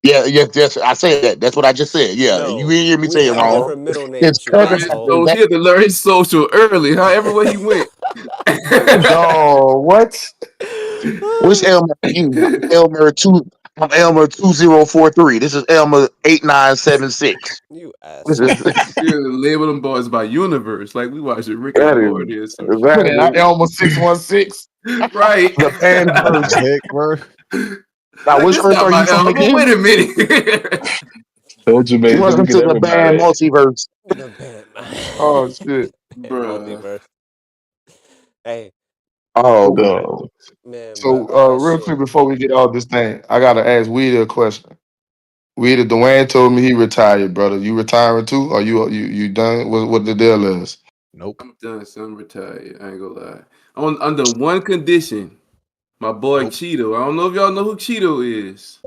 Speaker 9: Yeah, yes. I said that. That's what I just said. Yeah, you
Speaker 2: No,
Speaker 9: didn't hear me
Speaker 2: we
Speaker 9: say it
Speaker 2: have
Speaker 9: wrong.
Speaker 2: different middle
Speaker 9: His
Speaker 2: names, you
Speaker 9: cousin
Speaker 10: Learn his
Speaker 9: had
Speaker 2: asshole.
Speaker 9: the
Speaker 10: social. He had to learn his social early, huh? Everywhere he went.
Speaker 3: Dog, what?
Speaker 9: which Elmer are you? I'm Elmer 2043. This is Elmer 8976.
Speaker 2: You
Speaker 9: This
Speaker 2: asshole.
Speaker 9: is
Speaker 10: You had to label them boys by universe, like we watching Rick and
Speaker 9: that is
Speaker 10: Morty or some shit.
Speaker 3: Look at
Speaker 9: exactly
Speaker 3: that Elmer 616.
Speaker 10: Right.
Speaker 9: the band
Speaker 5: what the
Speaker 9: verse.
Speaker 5: heck, bro?
Speaker 9: Now,
Speaker 10: Like
Speaker 9: which
Speaker 10: this
Speaker 9: verse
Speaker 10: not
Speaker 9: are
Speaker 10: my
Speaker 9: you from
Speaker 10: Elmer.
Speaker 9: again?
Speaker 10: Wait a minute.
Speaker 6: Told you, man. Don't
Speaker 9: Welcome
Speaker 6: get
Speaker 9: to the band
Speaker 6: everybody.
Speaker 9: multiverse.
Speaker 2: The band,
Speaker 3: Oh shit.
Speaker 2: band
Speaker 10: Bruh.
Speaker 2: multiverse. Hey,
Speaker 9: Oh,
Speaker 6: No.
Speaker 2: man, but
Speaker 3: So real quick
Speaker 2: shit.
Speaker 3: before we get all this thing, I gotta ask Weed a question.
Speaker 8: Dwayne told me he retired, brother. You retiring too? Are you done? What the deal is?
Speaker 3: Nope.
Speaker 10: I'm done, son. I'm retired. I ain't gonna lie. On under one condition, my boy
Speaker 3: Nope.
Speaker 10: Cheeto. I don't know if y'all know who Cheeto is.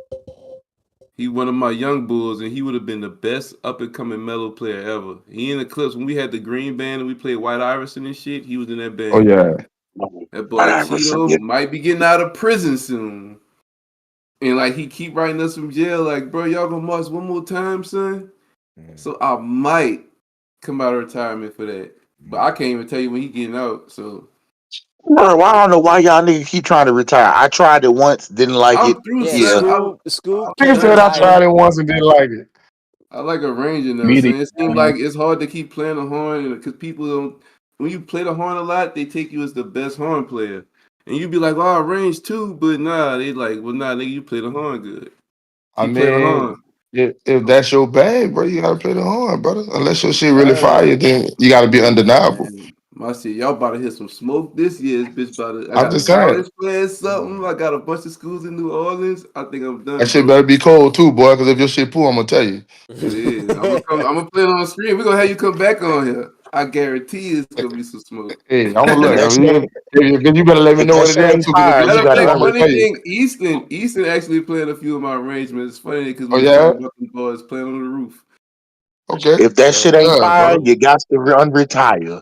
Speaker 10: He one of my young bulls, and he would have been the best up and coming mellow player ever. He in the clips when we had the green band and we played White Iverson and shit. He was in that
Speaker 8: Oh
Speaker 10: band.
Speaker 8: yeah.
Speaker 10: That boy Cheeto might be getting out of prison soon. And like he keep writing us from jail, like, bro, y'all gonna march one more time, son. So I might come out of retirement for that. But I can't even tell you when he getting out. So
Speaker 9: Bro, I don't know why y'all niggas keep trying to retire. I tried it once, didn't like it.
Speaker 10: I'm through,
Speaker 2: Yeah,
Speaker 9: Yeah.
Speaker 10: son.
Speaker 2: Scoop
Speaker 8: Nigga
Speaker 2: can't
Speaker 8: said I
Speaker 2: retire.
Speaker 8: tried it once and didn't like it.
Speaker 10: I like arranging now,
Speaker 6: Media.
Speaker 10: son. It seems like it's hard to keep playing the horn because people don't. When you play the horn a lot, they take you as the best horn player, and you be like, "Oh, I arrange too," but nah, they like, "Well, nah, nigga, you play the horn good.
Speaker 8: I
Speaker 10: Keep playing the
Speaker 8: mean,
Speaker 10: horn."
Speaker 8: if that's your bag, bro, you gotta play the horn, brother. Unless your
Speaker 10: I'm
Speaker 8: shit really
Speaker 10: tired.
Speaker 8: fire, then you gotta be undeniable.
Speaker 10: Man, my shit, y'all about to hit some smoke this year. This bitch about to. I
Speaker 8: I'm
Speaker 10: got a
Speaker 8: just saying.
Speaker 10: college playing something. I got a bunch of schools in New Orleans. I think I'm
Speaker 8: That
Speaker 10: done,
Speaker 8: shit
Speaker 10: bro.
Speaker 8: better be cold too, boy, because if your shit pool, I'm gonna tell you.
Speaker 10: It is. I'm gonna come. I'm gonna play it on the screen. We're gonna have you come back on here. I guarantee it's gonna be some smoke.
Speaker 8: Hey, I'm gonna
Speaker 9: If
Speaker 8: look.
Speaker 9: that
Speaker 8: I
Speaker 9: shit
Speaker 8: mean,
Speaker 9: ain't,
Speaker 8: if you better let me
Speaker 9: if
Speaker 8: know
Speaker 9: that
Speaker 8: what it
Speaker 9: shit
Speaker 8: is
Speaker 9: ain't
Speaker 8: too, because if
Speaker 9: fire,
Speaker 8: your
Speaker 9: you
Speaker 10: Matter
Speaker 8: shit
Speaker 10: of
Speaker 9: gotta
Speaker 8: pool,
Speaker 10: fact,
Speaker 8: I'm gonna
Speaker 10: funny
Speaker 8: tell you.
Speaker 9: understand.
Speaker 10: thing, Easton actually playing a few of my arrangements. It's funny because we
Speaker 8: Oh
Speaker 10: was
Speaker 8: yeah,
Speaker 10: talking about the boys playing on the roof.
Speaker 8: okay,
Speaker 9: If that shit ain't
Speaker 8: yeah,
Speaker 9: fire,
Speaker 8: bro.
Speaker 9: you got to unretire.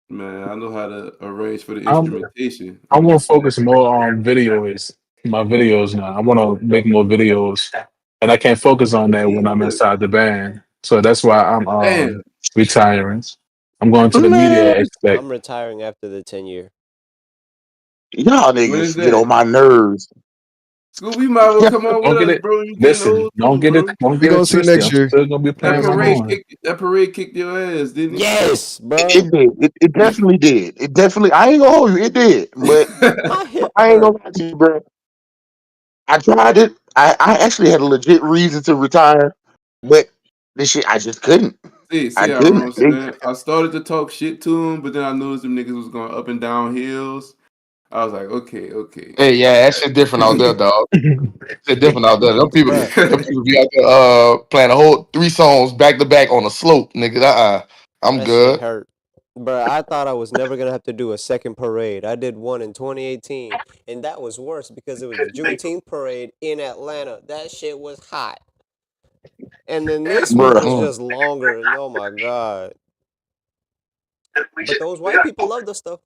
Speaker 10: Man, I know how to arrange for the
Speaker 6: I'm
Speaker 10: instrumentation.
Speaker 6: I
Speaker 10: I'm
Speaker 6: want to
Speaker 10: just saying.
Speaker 6: focus more on videos. My videos now. I want to make more videos, and I can't focus on that when I'm
Speaker 10: What?
Speaker 6: inside the band. So that's why I'm
Speaker 10: Damn.
Speaker 6: retiring. I'm going to the
Speaker 9: Man,
Speaker 6: media aspect.
Speaker 2: I'm retiring after the 10 year.
Speaker 9: y'all
Speaker 10: When is
Speaker 9: niggas get
Speaker 10: that?
Speaker 9: on my nerves.
Speaker 10: School, you might as well come on
Speaker 6: Don't
Speaker 10: with
Speaker 6: get
Speaker 10: us,
Speaker 6: it.
Speaker 10: bro. You getting
Speaker 6: Listen,
Speaker 10: old too, bro.
Speaker 6: don't
Speaker 3: We
Speaker 6: get
Speaker 3: gonna
Speaker 6: it
Speaker 3: see
Speaker 6: twisted.
Speaker 3: next
Speaker 6: I'm
Speaker 3: year.
Speaker 6: still gonna be
Speaker 10: That
Speaker 6: playing my
Speaker 10: parade
Speaker 9: Listen,
Speaker 6: horn.
Speaker 10: kicked. That parade kicked your ass, didn't
Speaker 2: Yes,
Speaker 9: it
Speaker 2: bro.
Speaker 9: did. It definitely did. It definitely. I ain't gonna hold you. It did. But
Speaker 10: it?
Speaker 2: My hip
Speaker 9: I ain't
Speaker 2: hurt.
Speaker 9: gonna lie to you, bro. I tried it. I actually had a legit reason to retire, but this shit I just couldn't. I
Speaker 10: See how
Speaker 9: couldn't.
Speaker 10: I'm saying? I started to talk shit to him, but then I noticed them niggas was going up and down hills. I was like, okay.
Speaker 8: Hey, yeah, that shit different out there, dog. Shit different out there.
Speaker 2: Bruh,
Speaker 8: Them people be out there playing a whole 3 songs back to back on a slope, nigga. I'm
Speaker 2: that shit
Speaker 8: good.
Speaker 2: hurt. Bruh, I thought I was never gonna have to do a second parade. I did one in 2018, and that was worse because it was the Juneteenth parade in Atlanta. That shit was hot. And then this one
Speaker 9: Bruh.
Speaker 2: was
Speaker 8: Mm.
Speaker 2: just longer, and oh my god. But those white people love the stuff.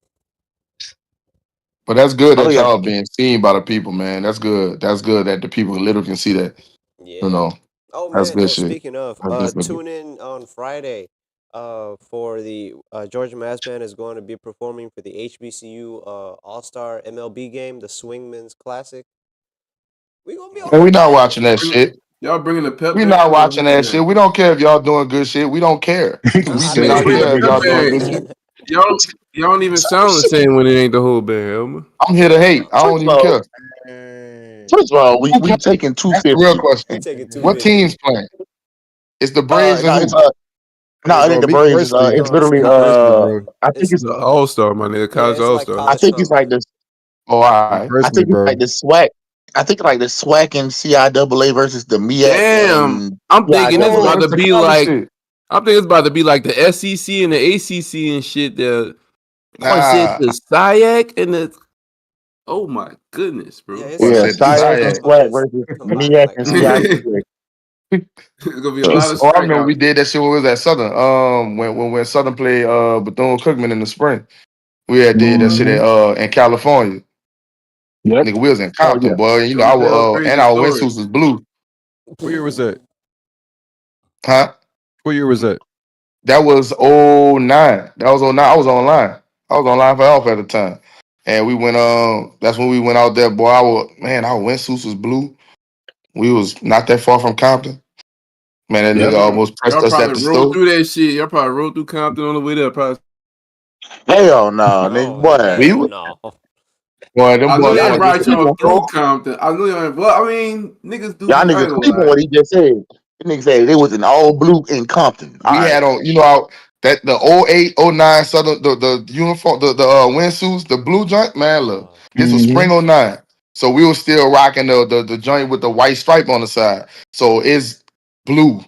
Speaker 8: But that's good
Speaker 9: Oh
Speaker 8: that
Speaker 9: yeah.
Speaker 8: y'all being seen by the people, man. That's good. That's good that the people literally can see that. You
Speaker 2: Yeah.
Speaker 8: know,
Speaker 2: Oh
Speaker 8: that's
Speaker 2: man.
Speaker 8: good
Speaker 2: Oh,
Speaker 8: shit.
Speaker 2: speaking of,
Speaker 8: That's definitely good.
Speaker 2: tune in on Friday. For the Georgia Mass Band is going to be performing for the HBCU All Star MLB game, the Swingman's Classic. We gonna be
Speaker 8: And
Speaker 2: on
Speaker 8: we
Speaker 2: the
Speaker 8: not
Speaker 2: band.
Speaker 8: watching that shit.
Speaker 10: Y'all bringing the pep
Speaker 8: We not
Speaker 10: band or
Speaker 8: watching
Speaker 10: who
Speaker 8: that shit.
Speaker 10: band?
Speaker 8: We don't care if y'all doing good shit. We don't care.
Speaker 2: I
Speaker 8: We
Speaker 6: Say
Speaker 10: Nigga,
Speaker 2: bet
Speaker 8: don't
Speaker 10: bring
Speaker 2: you.
Speaker 10: the
Speaker 8: care if
Speaker 10: pep
Speaker 8: y'all doing good
Speaker 10: band.
Speaker 8: shit.
Speaker 10: Y'all don't even sound the same when it ain't the whole band, Elmer.
Speaker 8: I'm here to hate. I
Speaker 9: First
Speaker 8: don't
Speaker 9: of
Speaker 8: even
Speaker 9: all,
Speaker 8: care.
Speaker 9: we
Speaker 8: Who
Speaker 9: we
Speaker 8: playing?
Speaker 9: taking two
Speaker 8: That's the
Speaker 9: fifty.
Speaker 8: real
Speaker 2: We
Speaker 8: question.
Speaker 2: taking
Speaker 8: What
Speaker 2: 250.
Speaker 8: team's playing? It's the Braves and
Speaker 9: No, it's
Speaker 8: who?
Speaker 9: no,
Speaker 3: Hey,
Speaker 9: it
Speaker 3: bro,
Speaker 9: ain't the
Speaker 3: me
Speaker 9: Braves.
Speaker 3: personally,
Speaker 9: It's
Speaker 2: No, it's
Speaker 9: literally
Speaker 3: me
Speaker 2: not.
Speaker 3: personally, bro,
Speaker 9: I think
Speaker 2: It's
Speaker 9: it's
Speaker 10: The All Star, my nigga,
Speaker 2: yeah.
Speaker 10: college
Speaker 2: It's
Speaker 10: All
Speaker 2: like
Speaker 10: Star.
Speaker 9: I
Speaker 2: college
Speaker 9: think it's like
Speaker 2: football.
Speaker 9: this.
Speaker 8: Oh, all
Speaker 3: me
Speaker 8: right.
Speaker 9: I
Speaker 3: personally,
Speaker 9: think it's
Speaker 3: bro.
Speaker 9: like the SWAC. I think like the SWAC and CIAA versus the MEAC
Speaker 10: Damn,
Speaker 9: and
Speaker 10: I'm thinking it's
Speaker 8: Oh,
Speaker 10: about
Speaker 9: CIAA.
Speaker 10: to
Speaker 8: it's the
Speaker 10: be
Speaker 8: college
Speaker 10: like
Speaker 8: shit.
Speaker 10: I'm thinking it's about to be like the SEC and the ACC and shit. There, I said
Speaker 8: Nah.
Speaker 10: the SIAC and the. Oh my goodness,
Speaker 2: Yeah,
Speaker 10: bro!
Speaker 2: it's
Speaker 8: Boy
Speaker 9: Yeah,
Speaker 2: like
Speaker 8: said the
Speaker 2: it's
Speaker 9: SWAC and
Speaker 8: SIAC.
Speaker 9: SWAC
Speaker 2: combined
Speaker 9: versus
Speaker 2: combined
Speaker 9: MEAC
Speaker 2: like
Speaker 9: and
Speaker 2: almost.
Speaker 9: CIAA.
Speaker 10: It's gonna be a lot of
Speaker 8: Oh, I remember we
Speaker 10: strikeouts.
Speaker 8: did that shit when we was at Southern. When Southern played Bethune Cookman in the spring. We had did that shit
Speaker 6: Mhm.
Speaker 8: in California.
Speaker 6: Yep.
Speaker 8: Nigga, we was in
Speaker 6: Oh yeah.
Speaker 8: Compton, boy. You know,
Speaker 10: Go tell crazy
Speaker 8: our
Speaker 10: stories.
Speaker 8: wetsuits was blue.
Speaker 3: What year was that?
Speaker 8: Huh?
Speaker 3: What year was that?
Speaker 8: That was '09. That was '09. I was online. I was online for Alpha at the time. And we went that's when we went out there, boy. Our wetsuits was blue. We was not that far from Compton. Man, that
Speaker 10: Y'all
Speaker 6: Yep.
Speaker 8: nigga
Speaker 10: probably,
Speaker 8: almost pressed
Speaker 10: y'all
Speaker 8: us at
Speaker 10: probably
Speaker 8: the
Speaker 10: rolled
Speaker 8: store.
Speaker 10: through that shit. Y'all probably rolled through Compton on the way there. Probably.
Speaker 9: Hell no, nigga,
Speaker 2: Oh
Speaker 9: boy.
Speaker 8: We
Speaker 2: hell
Speaker 8: was
Speaker 2: no.
Speaker 8: boy, them
Speaker 10: I know
Speaker 8: boys
Speaker 10: they
Speaker 8: went
Speaker 9: Y'all
Speaker 8: to
Speaker 10: brought
Speaker 8: sleep
Speaker 10: y'all
Speaker 9: creeping,
Speaker 8: on
Speaker 10: through
Speaker 8: bro.
Speaker 10: Compton. I know y'all. Well, I mean, niggas do
Speaker 9: y'all
Speaker 10: be. I
Speaker 9: niggas
Speaker 10: ain't gonna
Speaker 9: creeping
Speaker 10: lie.
Speaker 9: what he just said. The nigga said they was in all blue in Compton. All
Speaker 8: We
Speaker 9: right.
Speaker 8: had on, that the '08, '09 Southern the uniform, the windsuits, the blue joint, man. Look,
Speaker 2: Oh
Speaker 8: this was
Speaker 6: hmm
Speaker 8: spring '09. So we were still rocking the joint with the white stripe on the side. So it's blue.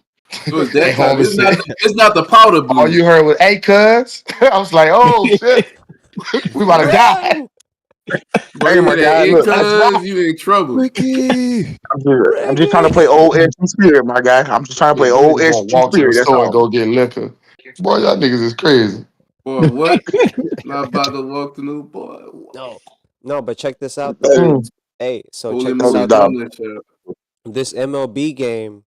Speaker 10: It was
Speaker 8: And
Speaker 10: that type.
Speaker 8: homie said,
Speaker 10: It's not the powder
Speaker 8: all
Speaker 10: blue.
Speaker 8: you heard was, "Hey, cuz." I was like, "Oh shit, we about to die."
Speaker 2: Bro,
Speaker 10: Boy,
Speaker 9: Hey,
Speaker 10: you
Speaker 9: my
Speaker 10: hear that
Speaker 9: guy,
Speaker 10: ink
Speaker 9: look,
Speaker 5: That's why
Speaker 10: cuz, you in trouble.
Speaker 1: Ricky.
Speaker 9: I'm just trying to play old SG Spirit, my guy. I'm just trying to
Speaker 8: Yeah,
Speaker 9: play
Speaker 8: them
Speaker 9: old
Speaker 8: niggas gonna
Speaker 9: SG
Speaker 8: walk to the
Speaker 9: Spirit. That's
Speaker 8: store and
Speaker 9: all.
Speaker 8: go get liquor. Boy, y'all niggas is crazy.
Speaker 10: Boy, what? Not about to walk the new boy.
Speaker 2: no, no, but check this out though.
Speaker 9: Hey,
Speaker 8: Mm.
Speaker 2: Hey, so
Speaker 10: Holy
Speaker 2: check this
Speaker 9: no,
Speaker 2: out
Speaker 10: moly
Speaker 2: though.
Speaker 9: dog.
Speaker 10: donut shop.
Speaker 2: This MLB game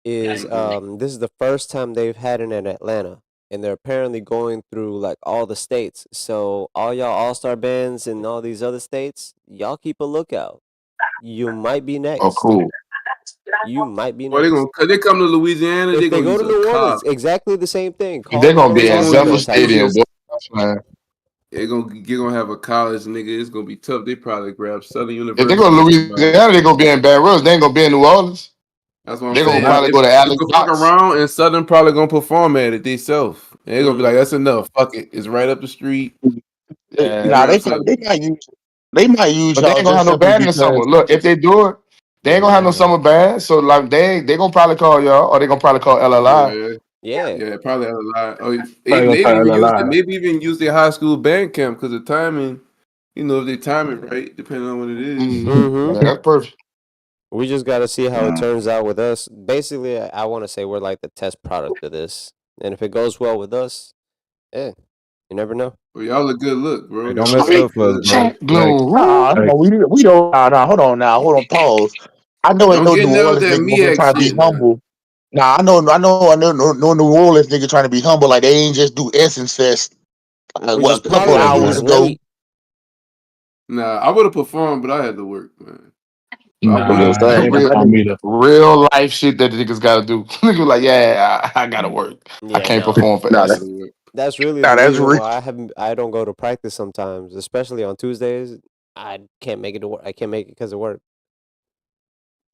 Speaker 2: is this is the first time they've had it in Atlanta, and they're apparently going through like all the states. So all y'all all-star bands in all these other states, y'all keep a lookout. You might be
Speaker 8: Oh,
Speaker 2: next.
Speaker 8: cool.
Speaker 2: You might be
Speaker 10: Boy,
Speaker 2: next.
Speaker 10: they come to Louisiana,
Speaker 2: If
Speaker 10: they
Speaker 2: they
Speaker 10: gonna
Speaker 2: go
Speaker 10: use
Speaker 2: to
Speaker 10: a
Speaker 2: New
Speaker 10: car.
Speaker 2: Orleans, exactly the same thing. Call
Speaker 8: They're
Speaker 2: New
Speaker 8: gonna be
Speaker 2: Orleans
Speaker 10: They
Speaker 8: in
Speaker 10: gonna
Speaker 8: Zephyr
Speaker 2: all-star type
Speaker 8: Stadium,
Speaker 2: shit.
Speaker 8: boy. Man.
Speaker 10: You're gonna have a college nigga. It's gonna be tough. They probably grab Southern
Speaker 8: If they go to
Speaker 10: University or somebody.
Speaker 8: Louisiana, they're gonna be in Baton Rouge. They ain't gonna be in New Orleans.
Speaker 10: That's what I'm
Speaker 8: They're gonna
Speaker 10: saying.
Speaker 8: probably
Speaker 10: If
Speaker 8: go to
Speaker 10: you
Speaker 8: Alex
Speaker 10: could fuck
Speaker 8: Knox.
Speaker 10: around and Southern probably gonna perform at it themselves. And they're gonna be like, that's
Speaker 2: Mm-hmm.
Speaker 10: enough. Fuck it. It's right up the street.
Speaker 8: And
Speaker 9: Nah,
Speaker 10: Grab something.
Speaker 9: they might use
Speaker 8: but they
Speaker 9: y'all
Speaker 8: ain't gonna have
Speaker 9: just
Speaker 8: no
Speaker 9: simply
Speaker 8: band in the summer.
Speaker 9: because.
Speaker 8: Look, if they do it, they
Speaker 2: They
Speaker 8: ain't gonna have no
Speaker 2: might.
Speaker 8: summer band. So like they gonna probably call y'all, or they gonna probably call LLI.
Speaker 10: Yeah.
Speaker 2: Yeah.
Speaker 10: Yeah, probably have a lot. Or
Speaker 5: probably gonna
Speaker 10: maybe
Speaker 5: call
Speaker 10: even
Speaker 5: it a
Speaker 10: use
Speaker 5: lie.
Speaker 10: their high school band camp because the timing, if they time it right, depending on what it is.
Speaker 8: Mm-hmm.
Speaker 2: Mm-hmm.
Speaker 8: Yeah, that's perfect.
Speaker 2: We just got to see how it
Speaker 5: Mm.
Speaker 2: turns out with us. Basically, I want to say we're like the test product of this. And if it goes well with us, you never know.
Speaker 10: But y'all a good look,
Speaker 1: Hey,
Speaker 10: bro.
Speaker 1: don't
Speaker 10: Y'all
Speaker 1: mess it
Speaker 10: look
Speaker 1: up for us,
Speaker 10: good.
Speaker 1: bro.
Speaker 8: Jack
Speaker 1: Like,
Speaker 8: Blue
Speaker 9: Nah,
Speaker 8: Room.
Speaker 5: Like,
Speaker 9: we don't. Nah, hold on now. Hold on, pause. I know ain't
Speaker 10: Don't
Speaker 9: no
Speaker 10: get
Speaker 9: New
Speaker 10: down with
Speaker 9: Orleans
Speaker 10: that
Speaker 9: nigga gonna
Speaker 10: MEAC
Speaker 9: try to be
Speaker 10: shit now.
Speaker 9: humble. Nah, I know, no New Orleans nigga trying to be humble like they ain't just do Essence Fest.
Speaker 2: We
Speaker 9: What, a
Speaker 2: just
Speaker 9: couple
Speaker 1: yeah,
Speaker 2: partied. We
Speaker 9: hours
Speaker 2: just
Speaker 1: man.
Speaker 9: ago.
Speaker 2: ate.
Speaker 10: Nah, I would have performed, but I had to work, man. But I would
Speaker 9: I'm
Speaker 10: have.
Speaker 9: just
Speaker 5: nah, I
Speaker 9: saying.
Speaker 5: ain't
Speaker 8: real,
Speaker 5: perform either.
Speaker 8: real life shit that the niggas gotta do. Niggas like, yeah, I gotta work. I
Speaker 2: Yeah,
Speaker 8: can't
Speaker 2: no.
Speaker 8: perform for
Speaker 9: Nah,
Speaker 10: I had
Speaker 9: that,
Speaker 8: Essence.
Speaker 10: to work.
Speaker 2: That's really
Speaker 9: nah,
Speaker 2: the
Speaker 9: that's
Speaker 2: reason
Speaker 9: real.
Speaker 2: why I don't go to practice sometimes, especially on Tuesdays. I can't make it to work. I can't make it because of work.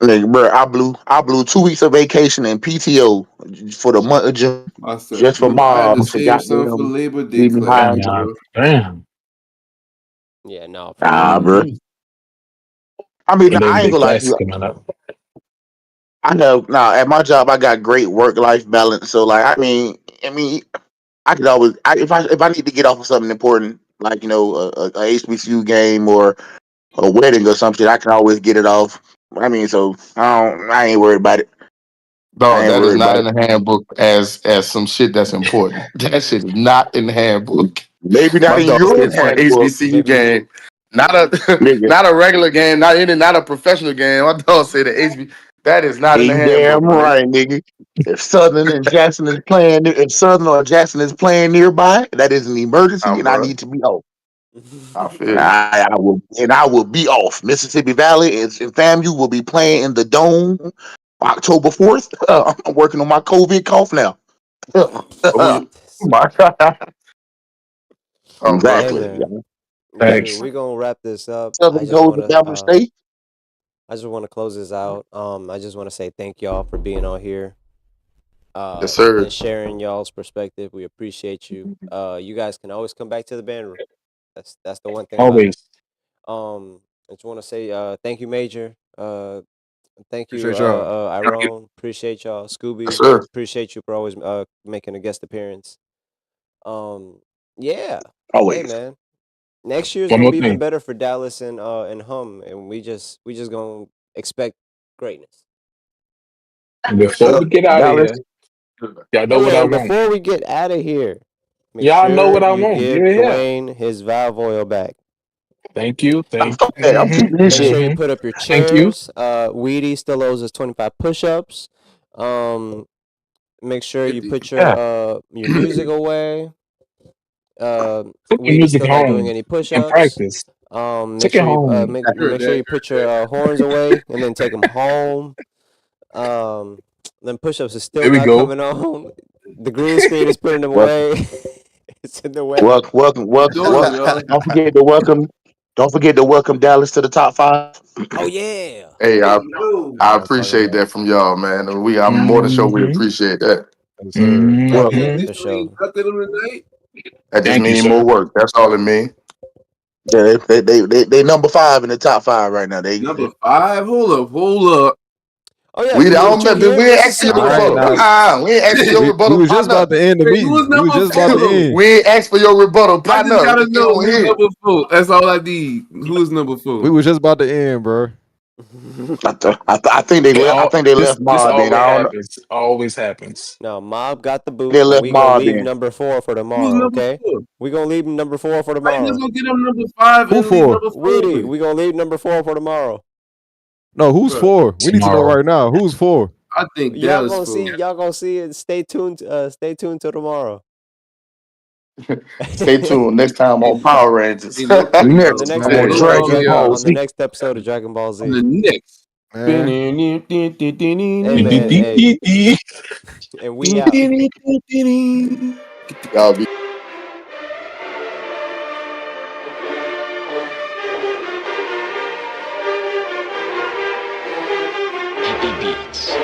Speaker 9: Like, bro, I blew 2 weeks of vacation and PTO for the month of June
Speaker 10: Myself,
Speaker 9: just for
Speaker 10: I had to
Speaker 9: mom to
Speaker 10: save some for
Speaker 9: goddamn
Speaker 10: Labor Day
Speaker 9: leave me high and
Speaker 10: classes,
Speaker 9: dry.
Speaker 5: Nah,
Speaker 10: bro.
Speaker 5: damn.
Speaker 2: Yeah, no, for
Speaker 9: Nah,
Speaker 2: real.
Speaker 9: bro.
Speaker 5: Mm-hmm.
Speaker 9: I mean,
Speaker 5: The
Speaker 9: I
Speaker 5: Labor
Speaker 9: ain't
Speaker 5: Day
Speaker 9: gonna lie to
Speaker 5: class
Speaker 9: you.
Speaker 5: coming up.
Speaker 9: I know now at my job I got great work life balance. So like, I mean, I could always if I need to get off of something important, like a HBCU game or a wedding or some shit, I can always get it off. I mean, so I ain't worried about it. I
Speaker 8: Dog,
Speaker 9: ain't
Speaker 8: that is
Speaker 9: worried
Speaker 8: not
Speaker 9: about
Speaker 8: in
Speaker 9: it.
Speaker 8: the handbook as some shit that's important. That shit is not in the handbook.
Speaker 9: Maybe
Speaker 8: My
Speaker 9: not in
Speaker 8: dog
Speaker 9: your
Speaker 8: said for an
Speaker 9: handbook,
Speaker 8: HBCU
Speaker 2: Maybe
Speaker 8: game, not a
Speaker 9: nigga.
Speaker 8: not a regular game, not a professional game. My dog said the HB that is not in the
Speaker 9: You
Speaker 8: handbook,
Speaker 9: damn
Speaker 8: bro.
Speaker 9: right, nigga. If Southern or Jackson is playing nearby, that is an emergency, and I
Speaker 8: Bro,
Speaker 9: need to be off.
Speaker 8: I feel you.
Speaker 9: I will be off. Mississippi Valley and FAMU will be playing in the dome October 4th. I'm working on my COVID cough now.
Speaker 8: My God. Bro.
Speaker 2: Hey
Speaker 9: Exactly. Yeah.
Speaker 2: man,
Speaker 5: Thanks.
Speaker 2: we gonna wrap this up.
Speaker 9: Southern goes to Bama State.
Speaker 2: I just want to close this out. I just want to say thank y'all for being on here.
Speaker 8: Yes, sir.
Speaker 2: And sharing y'all's perspective. We appreciate you. You guys can always come back to the band room. That's the one thing about it.
Speaker 5: Always.
Speaker 2: I just want to say thank you, Major. Thank you,
Speaker 1: Appreciate y'all.
Speaker 2: Iron. Appreciate y'all,
Speaker 8: Yes,
Speaker 2: Scooby.
Speaker 8: sir.
Speaker 2: Appreciate you for always making a guest appearance. Um, yeah. Hey,
Speaker 9: Always.
Speaker 2: man. Next year's
Speaker 5: One
Speaker 2: gonna
Speaker 5: more
Speaker 2: be even
Speaker 5: thing.
Speaker 2: better for Dallas and Hum, and we just gonna expect greatness.
Speaker 5: Before we get out of
Speaker 9: Dallas.
Speaker 5: here, y'all know
Speaker 2: Oh
Speaker 5: what
Speaker 2: yeah,
Speaker 5: I
Speaker 2: and
Speaker 5: want.
Speaker 2: before we get out of here, make
Speaker 5: Y'all know
Speaker 2: sure
Speaker 5: what I
Speaker 2: you
Speaker 5: want.
Speaker 2: give
Speaker 5: Yeah, yeah.
Speaker 2: Dwayne his valve oil back.
Speaker 5: Thank you.
Speaker 9: I'm
Speaker 5: Thank
Speaker 9: fuck
Speaker 5: you.
Speaker 9: that. I'm keeping this
Speaker 2: Make
Speaker 9: shit.
Speaker 2: sure you put up your
Speaker 5: Thank you.
Speaker 2: chairs. Weedy still owes us 25 push-ups. Um, Make sure you
Speaker 10: 50.
Speaker 2: put
Speaker 5: Yeah.
Speaker 2: your music away.
Speaker 5: Take your
Speaker 2: Weedy's
Speaker 5: music
Speaker 2: still not doing
Speaker 5: home
Speaker 2: any
Speaker 5: and
Speaker 2: push-ups.
Speaker 5: practice.
Speaker 2: Make
Speaker 5: Take it
Speaker 2: sure you
Speaker 5: home.
Speaker 10: Heard
Speaker 2: make sure
Speaker 10: that.
Speaker 2: you put your horns away and then take them home. Then push-ups is still
Speaker 5: There we
Speaker 2: not
Speaker 5: go.
Speaker 2: coming on. The green screen is putting them
Speaker 9: Welcome,
Speaker 2: away. It's in the way.
Speaker 10: You doing it, y'all.
Speaker 9: Don't forget to welcome. Don't forget to welcome Dallas to the top 5.
Speaker 2: Oh yeah.
Speaker 8: Hey,
Speaker 10: Hey,
Speaker 8: I
Speaker 10: yo.
Speaker 2: That's
Speaker 8: I
Speaker 2: what I'm talking
Speaker 8: appreciate
Speaker 2: about.
Speaker 8: that from y'all, man. I'm more than sure we
Speaker 5: Mm-hmm.
Speaker 8: appreciate that.
Speaker 1: Yes, sir.
Speaker 10: Y'all
Speaker 9: Welcome.
Speaker 10: think
Speaker 5: Mm-hmm.
Speaker 10: this
Speaker 2: For
Speaker 10: one ain't
Speaker 2: sure.
Speaker 10: ducking them tonight?
Speaker 8: That just
Speaker 5: Thank you,
Speaker 8: means
Speaker 5: sir.
Speaker 8: more work. That's all it means.
Speaker 9: Yeah, they number 5 in the top 5 right now.
Speaker 10: Number 5. Hold up.
Speaker 2: Oh yeah,
Speaker 8: We
Speaker 2: because
Speaker 8: don't
Speaker 2: what you
Speaker 8: remember.
Speaker 2: hear,
Speaker 8: We ain't asked for your
Speaker 3: All
Speaker 2: Mississippi.
Speaker 3: right,
Speaker 8: rebuttal.
Speaker 3: now
Speaker 8: We ain't asked for your
Speaker 3: we
Speaker 8: rebuttal,
Speaker 3: was just
Speaker 8: partner.
Speaker 3: about to end the
Speaker 10: Wait, who's
Speaker 3: meeting. We was
Speaker 10: number
Speaker 3: just about
Speaker 10: 4
Speaker 3: to
Speaker 10: though?
Speaker 3: end.
Speaker 8: We ain't asked for your rebuttal,
Speaker 10: I just
Speaker 8: partner.
Speaker 10: gotta
Speaker 8: Let's get
Speaker 10: know
Speaker 8: on
Speaker 10: who's
Speaker 8: here.
Speaker 10: number 4. That's all I need. Who's number 4?
Speaker 3: We was just about to end, bro.
Speaker 9: I think they
Speaker 11: It
Speaker 9: left. I
Speaker 11: all
Speaker 9: think they left
Speaker 11: this
Speaker 9: Mob in.
Speaker 11: always
Speaker 9: I don't know.
Speaker 11: happens. Always happens.
Speaker 2: No, Mob got the boot,
Speaker 9: They
Speaker 2: and
Speaker 9: left
Speaker 2: we gonna
Speaker 9: Mob
Speaker 2: leave
Speaker 9: in.
Speaker 2: number 4 for
Speaker 10: Who's
Speaker 2: tomorrow.
Speaker 10: number
Speaker 2: Okay,
Speaker 10: 4?
Speaker 2: we gonna leave number 4 for
Speaker 10: How you just
Speaker 2: tomorrow.
Speaker 10: gonna get him number 5
Speaker 3: Who
Speaker 10: and leave
Speaker 3: for?
Speaker 10: number 4
Speaker 2: Weedy,
Speaker 10: open?
Speaker 2: we gonna leave number 4 for tomorrow.
Speaker 3: No, who's
Speaker 10: Bro,
Speaker 3: for? We need to know
Speaker 11: Tomorrow.
Speaker 3: right now. Who's for?
Speaker 10: I think
Speaker 2: Y'all
Speaker 10: Dallas
Speaker 2: gonna see.
Speaker 10: 4.
Speaker 2: Y'all gonna see it. Stay tuned. Stay tuned till tomorrow.
Speaker 8: Stay tuned next time on Power Rangers.
Speaker 10: Ain't no telling,
Speaker 2: On the
Speaker 9: Next
Speaker 10: bro.
Speaker 2: next
Speaker 10: I ain't
Speaker 9: on
Speaker 10: gonna
Speaker 2: episode of
Speaker 10: lie to
Speaker 9: Dragon
Speaker 2: Dragon,
Speaker 9: Ball
Speaker 10: y'all.
Speaker 2: on the
Speaker 9: Z.
Speaker 2: next episode of Dragon Ball
Speaker 10: On
Speaker 2: Z.
Speaker 10: the next.
Speaker 3: Man.
Speaker 2: Hey man, hey,
Speaker 11: Y'all
Speaker 2: and we out.
Speaker 8: Y'all be
Speaker 11: beats.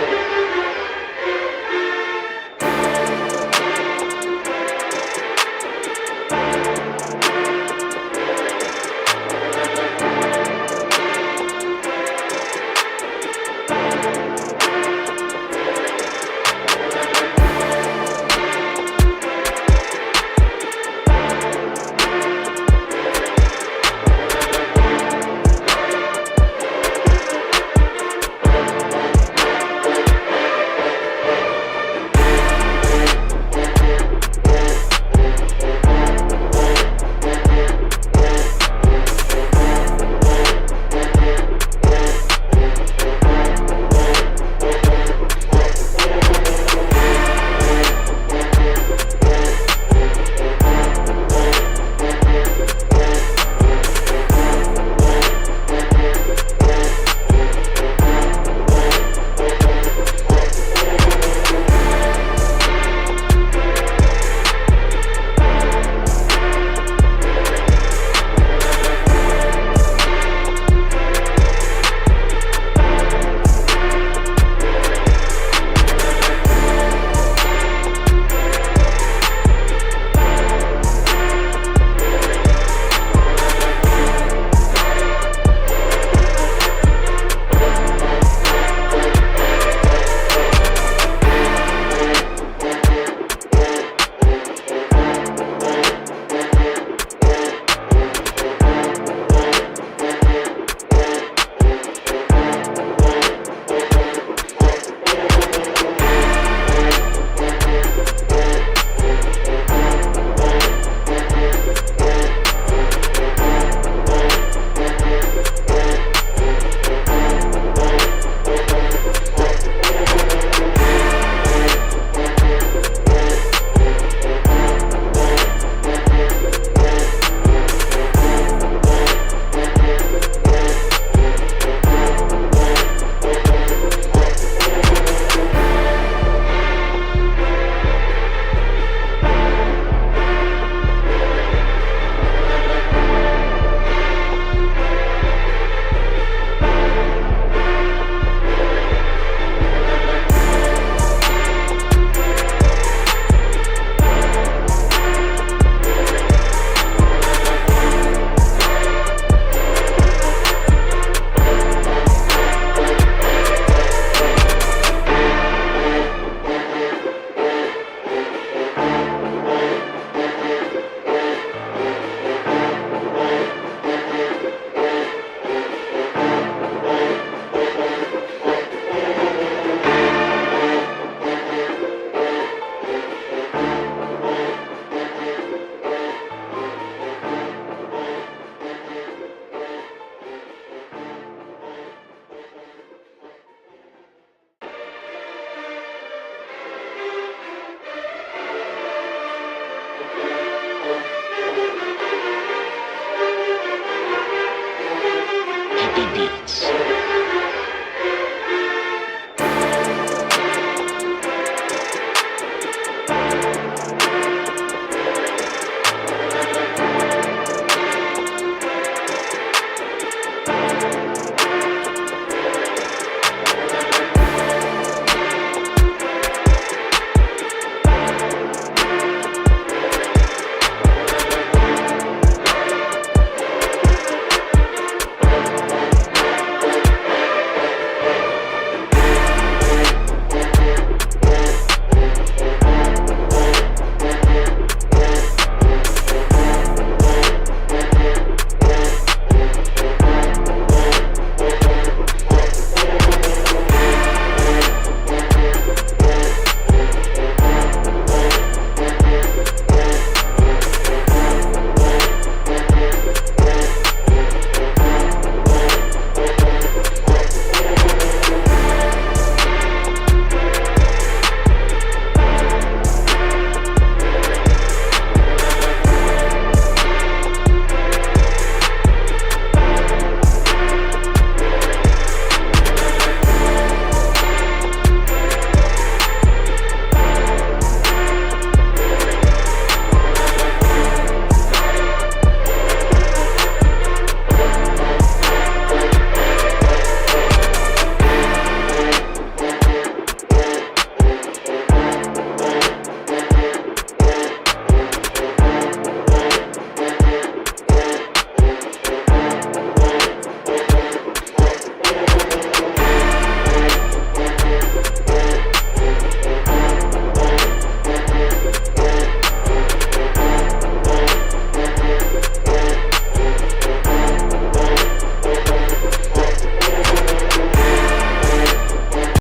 Speaker 11: Beats.